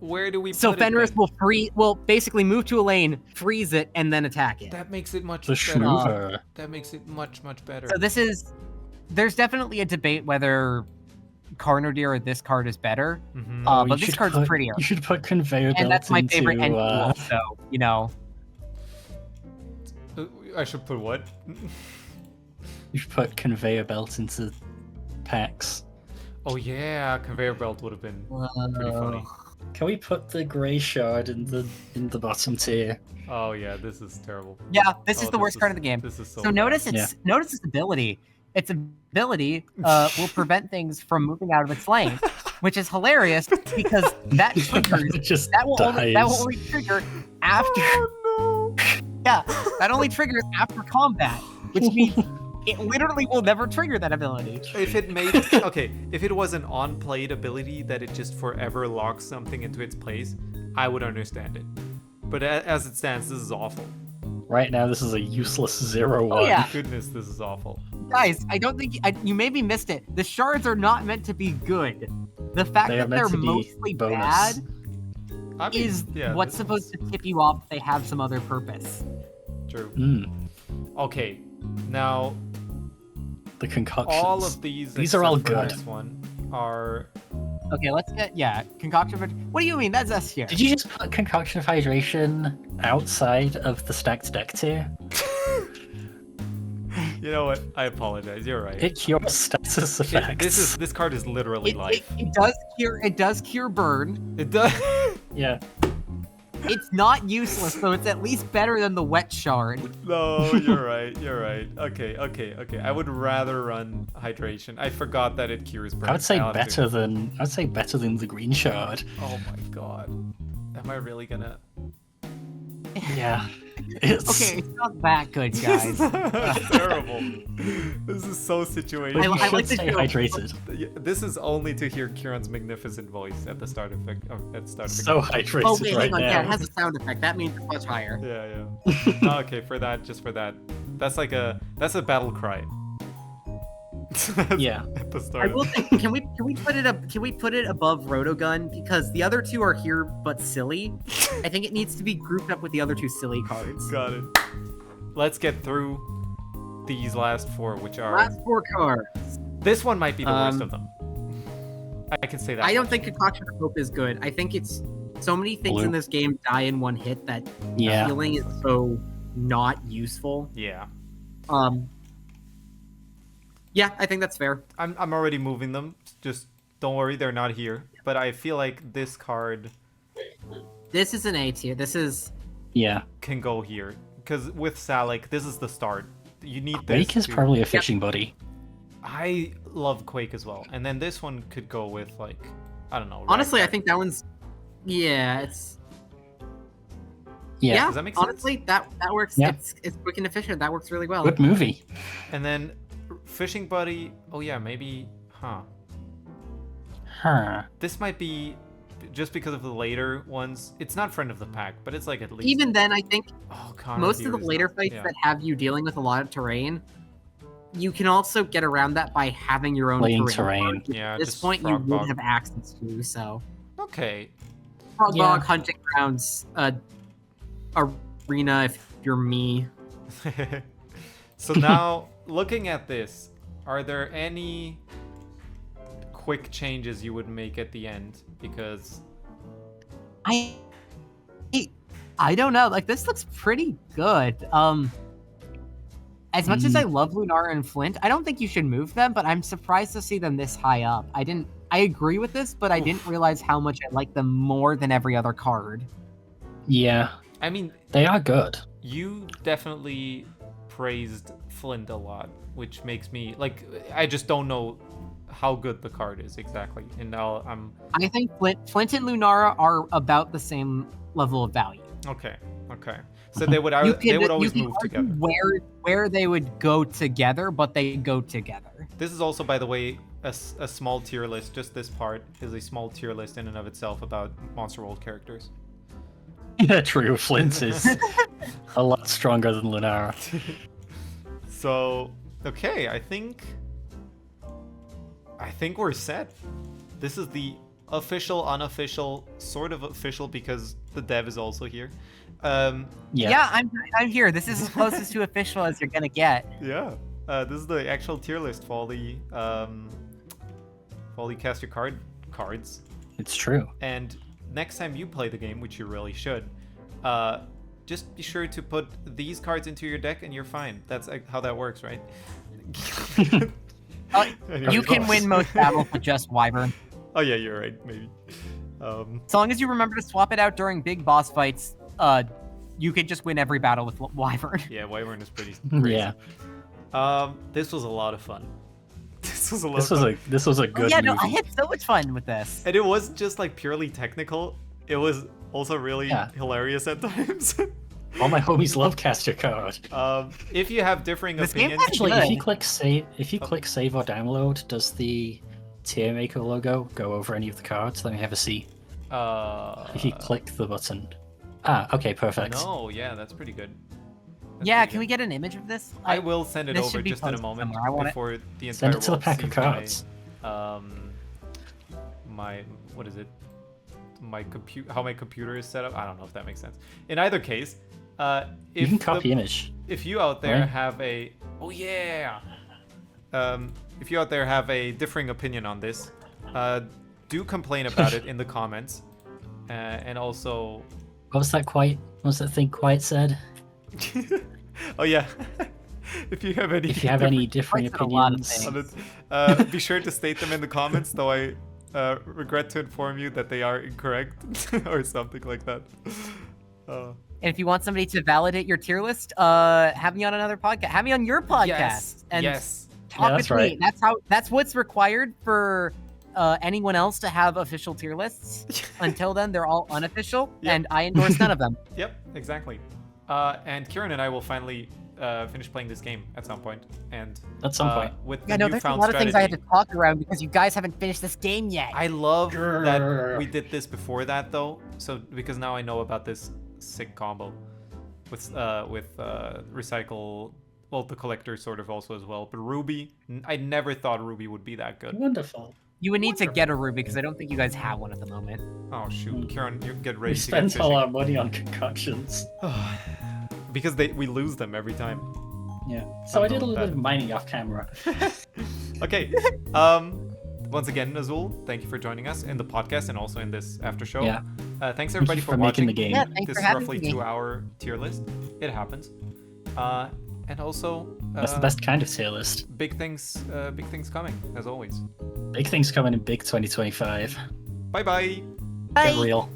[SPEAKER 2] Where do we
[SPEAKER 3] So
[SPEAKER 2] put
[SPEAKER 3] Fenris
[SPEAKER 2] it then?
[SPEAKER 3] will basically move to a lane, freeze it, and then attack it.
[SPEAKER 2] That makes it much
[SPEAKER 1] The
[SPEAKER 2] better.
[SPEAKER 1] Schmoover.
[SPEAKER 2] That makes it much better.
[SPEAKER 3] So there's definitely a debate whether Carnodeer or this card is better.
[SPEAKER 2] Mhm.
[SPEAKER 1] Oh,
[SPEAKER 3] But
[SPEAKER 1] you
[SPEAKER 3] this
[SPEAKER 1] should
[SPEAKER 3] card's
[SPEAKER 1] put-
[SPEAKER 3] prettier.
[SPEAKER 1] You should put conveyor belt
[SPEAKER 3] And that's my favorite
[SPEAKER 1] into,
[SPEAKER 3] end tool, so, you know.
[SPEAKER 2] I should put what?
[SPEAKER 1] You should put conveyor belt into packs.
[SPEAKER 2] Oh yeah, conveyor belt would have been pretty funny.
[SPEAKER 1] Can we put the grey shard in the bottom tier?
[SPEAKER 2] Oh yeah, this is terrible.
[SPEAKER 3] Yeah, this
[SPEAKER 2] Oh,
[SPEAKER 3] is the worst card of the game.
[SPEAKER 2] This is so
[SPEAKER 3] So notice
[SPEAKER 2] bad.
[SPEAKER 3] notice its ability. Its ability will prevent things from moving out of its lane, which is hilarious because that triggers.
[SPEAKER 1] It just
[SPEAKER 3] That will
[SPEAKER 1] dies.
[SPEAKER 3] only trigger after.
[SPEAKER 2] Oh
[SPEAKER 3] Yeah, that only triggers after combat, which means it literally will never trigger that ability.
[SPEAKER 2] no! If it made if it was an on-played ability that it just forever locks something into its place, I would understand it. But as it stands, this is awful.
[SPEAKER 1] Right now, this is a useless 0/1.
[SPEAKER 3] Oh, yeah.
[SPEAKER 2] Goodness, this is awful.
[SPEAKER 3] Guys, I don't think you maybe missed it. The shards are not meant to be good. The fact
[SPEAKER 1] They are
[SPEAKER 3] that
[SPEAKER 1] meant
[SPEAKER 3] they're
[SPEAKER 1] to be
[SPEAKER 3] mostly
[SPEAKER 1] bonus.
[SPEAKER 3] bad
[SPEAKER 2] I mean,
[SPEAKER 3] is
[SPEAKER 2] yeah,
[SPEAKER 3] what's
[SPEAKER 2] this
[SPEAKER 3] supposed to tip you off they have some other purpose.
[SPEAKER 2] is true.
[SPEAKER 1] Mm.
[SPEAKER 2] Okay, now
[SPEAKER 1] the concoctions.
[SPEAKER 2] All of these
[SPEAKER 1] are all
[SPEAKER 2] except for
[SPEAKER 1] good.
[SPEAKER 2] This one are.
[SPEAKER 3] Okay, let's get concoction. What do you mean? That's S tier.
[SPEAKER 1] Did you just put concoction of hydration outside of the stacked deck tier?
[SPEAKER 2] You know what? I apologize. You're right.
[SPEAKER 1] It cures status effects.
[SPEAKER 2] This card is literally life.
[SPEAKER 3] It does cure burn.
[SPEAKER 2] It does.
[SPEAKER 1] Yeah.
[SPEAKER 3] It's not useless, so it's at least better than the wet shard.
[SPEAKER 2] No, you're right. You're right. Okay. I would rather run hydration. I forgot that it cures burn.
[SPEAKER 1] I would say
[SPEAKER 2] I'll have to-
[SPEAKER 1] better than the green shard.
[SPEAKER 2] Oh my god. Am I really gonna?
[SPEAKER 1] Yeah. It's
[SPEAKER 3] Okay, it's not that good,
[SPEAKER 2] This
[SPEAKER 3] guys.
[SPEAKER 2] is terrible. This is so situational.
[SPEAKER 1] But you
[SPEAKER 3] I
[SPEAKER 1] should
[SPEAKER 3] like to
[SPEAKER 1] stay
[SPEAKER 3] feel-
[SPEAKER 1] hydrated.
[SPEAKER 2] This is only to hear Kieran's magnificent voice at the start of the
[SPEAKER 1] So hydrated
[SPEAKER 3] Oh wait,
[SPEAKER 1] right
[SPEAKER 3] hang on.
[SPEAKER 1] now.
[SPEAKER 3] Yeah, it has a sound effect. That means it's much higher.
[SPEAKER 2] Yeah. Okay, for that, just for that. That's a battle cry.
[SPEAKER 1] Yeah.
[SPEAKER 2] At the
[SPEAKER 4] I
[SPEAKER 2] start.
[SPEAKER 4] will think, can we put it up? Can we put it above Rotogun because the other two are here but silly? I think it needs to be grouped up with the other two silly cards.
[SPEAKER 2] Got it. Let's get through these last four, which are.
[SPEAKER 4] Last four cards.
[SPEAKER 2] This one might be the worst
[SPEAKER 4] Um,
[SPEAKER 2] of them. I can say that.
[SPEAKER 4] I don't think Concoction of Hope is good. I think it's so many things
[SPEAKER 1] Blue.
[SPEAKER 4] in this game die in one hit that
[SPEAKER 1] Yeah.
[SPEAKER 4] healing is so not useful.
[SPEAKER 2] Yeah.
[SPEAKER 4] Yeah, I think that's fair.
[SPEAKER 2] I'm already moving them. Just don't worry, they're not here. But I feel like this card
[SPEAKER 4] This is an A tier. This is
[SPEAKER 1] Yeah.
[SPEAKER 2] can go here because with Salic, this is the start. You need this.
[SPEAKER 1] Quake is
[SPEAKER 2] to-
[SPEAKER 1] probably a fishing buddy.
[SPEAKER 2] I love Quake as well, and then this one could go with like I don't know.
[SPEAKER 4] honestly, I
[SPEAKER 2] Ragnar.
[SPEAKER 4] think that one's it's
[SPEAKER 1] Yeah.
[SPEAKER 2] Does that make sense?
[SPEAKER 4] honestly that works.
[SPEAKER 1] Yeah.
[SPEAKER 4] It's quick and efficient. That works really well.
[SPEAKER 1] Good movie.
[SPEAKER 2] And then Fishing Buddy. Oh yeah, maybe. Huh.
[SPEAKER 1] Huh.
[SPEAKER 2] This might be just because of the later ones. It's not Friend of the Pack, but it's like at least.
[SPEAKER 4] Even then, I think
[SPEAKER 2] Oh, Connor
[SPEAKER 4] most of
[SPEAKER 2] Deere
[SPEAKER 4] the
[SPEAKER 2] is
[SPEAKER 4] later
[SPEAKER 2] not-
[SPEAKER 4] fights
[SPEAKER 2] yeah.
[SPEAKER 4] that have you dealing with a lot of terrain, you can also get around that by having your own
[SPEAKER 1] Playing
[SPEAKER 4] terrain.
[SPEAKER 1] terrain.
[SPEAKER 2] Yeah,
[SPEAKER 4] At this
[SPEAKER 2] just
[SPEAKER 4] point, you
[SPEAKER 2] Frog
[SPEAKER 4] would
[SPEAKER 2] Bog.
[SPEAKER 4] have access to. So,
[SPEAKER 2] Okay.
[SPEAKER 4] Frog
[SPEAKER 1] Yeah.
[SPEAKER 4] Bog, Hunting Grounds, Arena. If you're me,
[SPEAKER 2] So now, looking at this, are there any quick changes you would make at the end? Because
[SPEAKER 3] I don't know. Like this looks pretty good. As much as I love Lunar and Flint, I don't think you should move them, but I'm surprised to see them this high up. I agree with this, but I didn't realize how much I like them more than every other card.
[SPEAKER 1] Yeah.
[SPEAKER 2] I mean,
[SPEAKER 1] They are good.
[SPEAKER 2] you definitely praised Flint a lot, which makes me like I just don't know how good the card is exactly. And now
[SPEAKER 3] I think Flint and Lunara are about the same level of value.
[SPEAKER 2] okay. So they would always
[SPEAKER 3] you
[SPEAKER 2] move
[SPEAKER 3] can
[SPEAKER 2] together.
[SPEAKER 3] argue where they would go together, but they go together.
[SPEAKER 2] This is also, by the way, a small tier list. Just this part is a small tier list in and of itself about Monster World characters.
[SPEAKER 1] Yeah, true. Flint is a lot stronger than Lunara.
[SPEAKER 2] So, okay, I think we're set. This is the official, unofficial, sort of official because the dev is also here.
[SPEAKER 3] Yeah, I'm here. This is as closest to official as you're gonna get.
[SPEAKER 2] Yeah. This is the actual tier list for all the cast your cards.
[SPEAKER 1] It's true.
[SPEAKER 2] And next time you play the game, which you really should, just be sure to put these cards into your deck and you're fine. That's how that works, right? Anyway.
[SPEAKER 3] You can win most battles with just Wyvern.
[SPEAKER 2] Oh yeah, you're right. Maybe.
[SPEAKER 3] As long as you remember to swap it out during big boss fights, you can just win every battle with Wyvern.
[SPEAKER 2] Yeah, Wyvern is pretty crazy.
[SPEAKER 1] Yeah.
[SPEAKER 2] This was a lot of fun. This was a lot.
[SPEAKER 1] This was a good
[SPEAKER 3] yeah, no,
[SPEAKER 1] movie.
[SPEAKER 3] I had so much fun with this.
[SPEAKER 2] And it was just like purely technical. It was also really hilarious at times.
[SPEAKER 1] All my homies love cast your card.
[SPEAKER 2] If you have differing
[SPEAKER 3] This game
[SPEAKER 2] opinions,
[SPEAKER 1] Actually,
[SPEAKER 3] good.
[SPEAKER 1] if you click save or download, does the tier maker logo go over any of the cards? Let me have a see. If you click the button. Okay, perfect.
[SPEAKER 2] No, yeah, that's pretty good. That's
[SPEAKER 3] Yeah,
[SPEAKER 2] pretty
[SPEAKER 3] can we
[SPEAKER 2] good.
[SPEAKER 3] get an image of this?
[SPEAKER 2] I will send it
[SPEAKER 3] this
[SPEAKER 2] over
[SPEAKER 3] should be
[SPEAKER 2] just in a
[SPEAKER 3] posted
[SPEAKER 2] moment
[SPEAKER 3] somewhere. I want it.
[SPEAKER 2] before the entire
[SPEAKER 1] Send it to the
[SPEAKER 2] world
[SPEAKER 1] pack of
[SPEAKER 2] sees
[SPEAKER 1] cards.
[SPEAKER 2] my what is it? How my computer is set up. I don't know if that makes sense. In either case, if
[SPEAKER 1] You can copy
[SPEAKER 2] the-
[SPEAKER 1] image.
[SPEAKER 2] if you out there
[SPEAKER 1] Right.
[SPEAKER 2] have a if you out there have a differing opinion on this, do complain about it in the comments. And also,
[SPEAKER 1] What was that thing Quiet said?
[SPEAKER 2] oh yeah, if you have any
[SPEAKER 1] different
[SPEAKER 3] Quite said a lot of
[SPEAKER 1] opinions,
[SPEAKER 2] on it, be sure to state them in the comments. Though I regret to inform you that they are incorrect or something like that.
[SPEAKER 3] And if you want somebody to validate your tier list, have me on another podcast. Have me on your podcast and
[SPEAKER 2] yes.
[SPEAKER 3] talk
[SPEAKER 1] Yeah,
[SPEAKER 3] with
[SPEAKER 1] that's
[SPEAKER 3] me. That's what's required for anyone else to have official tier lists. Until then, they're all unofficial,
[SPEAKER 2] Yep.
[SPEAKER 3] and I endorse none of them.
[SPEAKER 2] Yep, exactly. And Kieran and I will finally finish playing this game at some point. And
[SPEAKER 1] at some point.
[SPEAKER 2] with
[SPEAKER 3] Yeah,
[SPEAKER 2] the
[SPEAKER 3] no, there's a
[SPEAKER 2] newfound
[SPEAKER 3] lot of things I had to
[SPEAKER 2] strategy-
[SPEAKER 3] talk around because you guys haven't finished this game yet.
[SPEAKER 2] I love that
[SPEAKER 1] Grrr.
[SPEAKER 2] we did this before that though. So because now I know about this sick combo with recycle. Well, the collector sort of also as well. But Ruby, I never thought Ruby would be that good.
[SPEAKER 1] Wonderful.
[SPEAKER 3] You would need to get a Ruby because I don't think you guys have one at the moment.
[SPEAKER 2] Oh shoot, Kieran, you get ready
[SPEAKER 1] We
[SPEAKER 2] to get
[SPEAKER 1] spent all
[SPEAKER 2] fishing.
[SPEAKER 1] our money on concoctions.
[SPEAKER 2] Because we lose them every time.
[SPEAKER 1] Yeah. So I did a little
[SPEAKER 2] That-
[SPEAKER 1] bit of mining off camera.
[SPEAKER 2] Okay. Once again, Azul, thank you for joining us in the podcast and also in this after show.
[SPEAKER 1] Yeah.
[SPEAKER 2] Thanks everybody
[SPEAKER 1] you
[SPEAKER 2] for
[SPEAKER 1] for
[SPEAKER 2] watching
[SPEAKER 1] making the game.
[SPEAKER 3] Yeah, thanks
[SPEAKER 2] this
[SPEAKER 3] for having
[SPEAKER 2] roughly
[SPEAKER 3] me.
[SPEAKER 2] 2-hour tier list. It happens. And also,
[SPEAKER 1] That's the best kind of tier list.
[SPEAKER 2] big things coming as always.
[SPEAKER 1] Big things coming in big 2025.
[SPEAKER 2] Bye bye.
[SPEAKER 3] Bye.
[SPEAKER 1] Get real.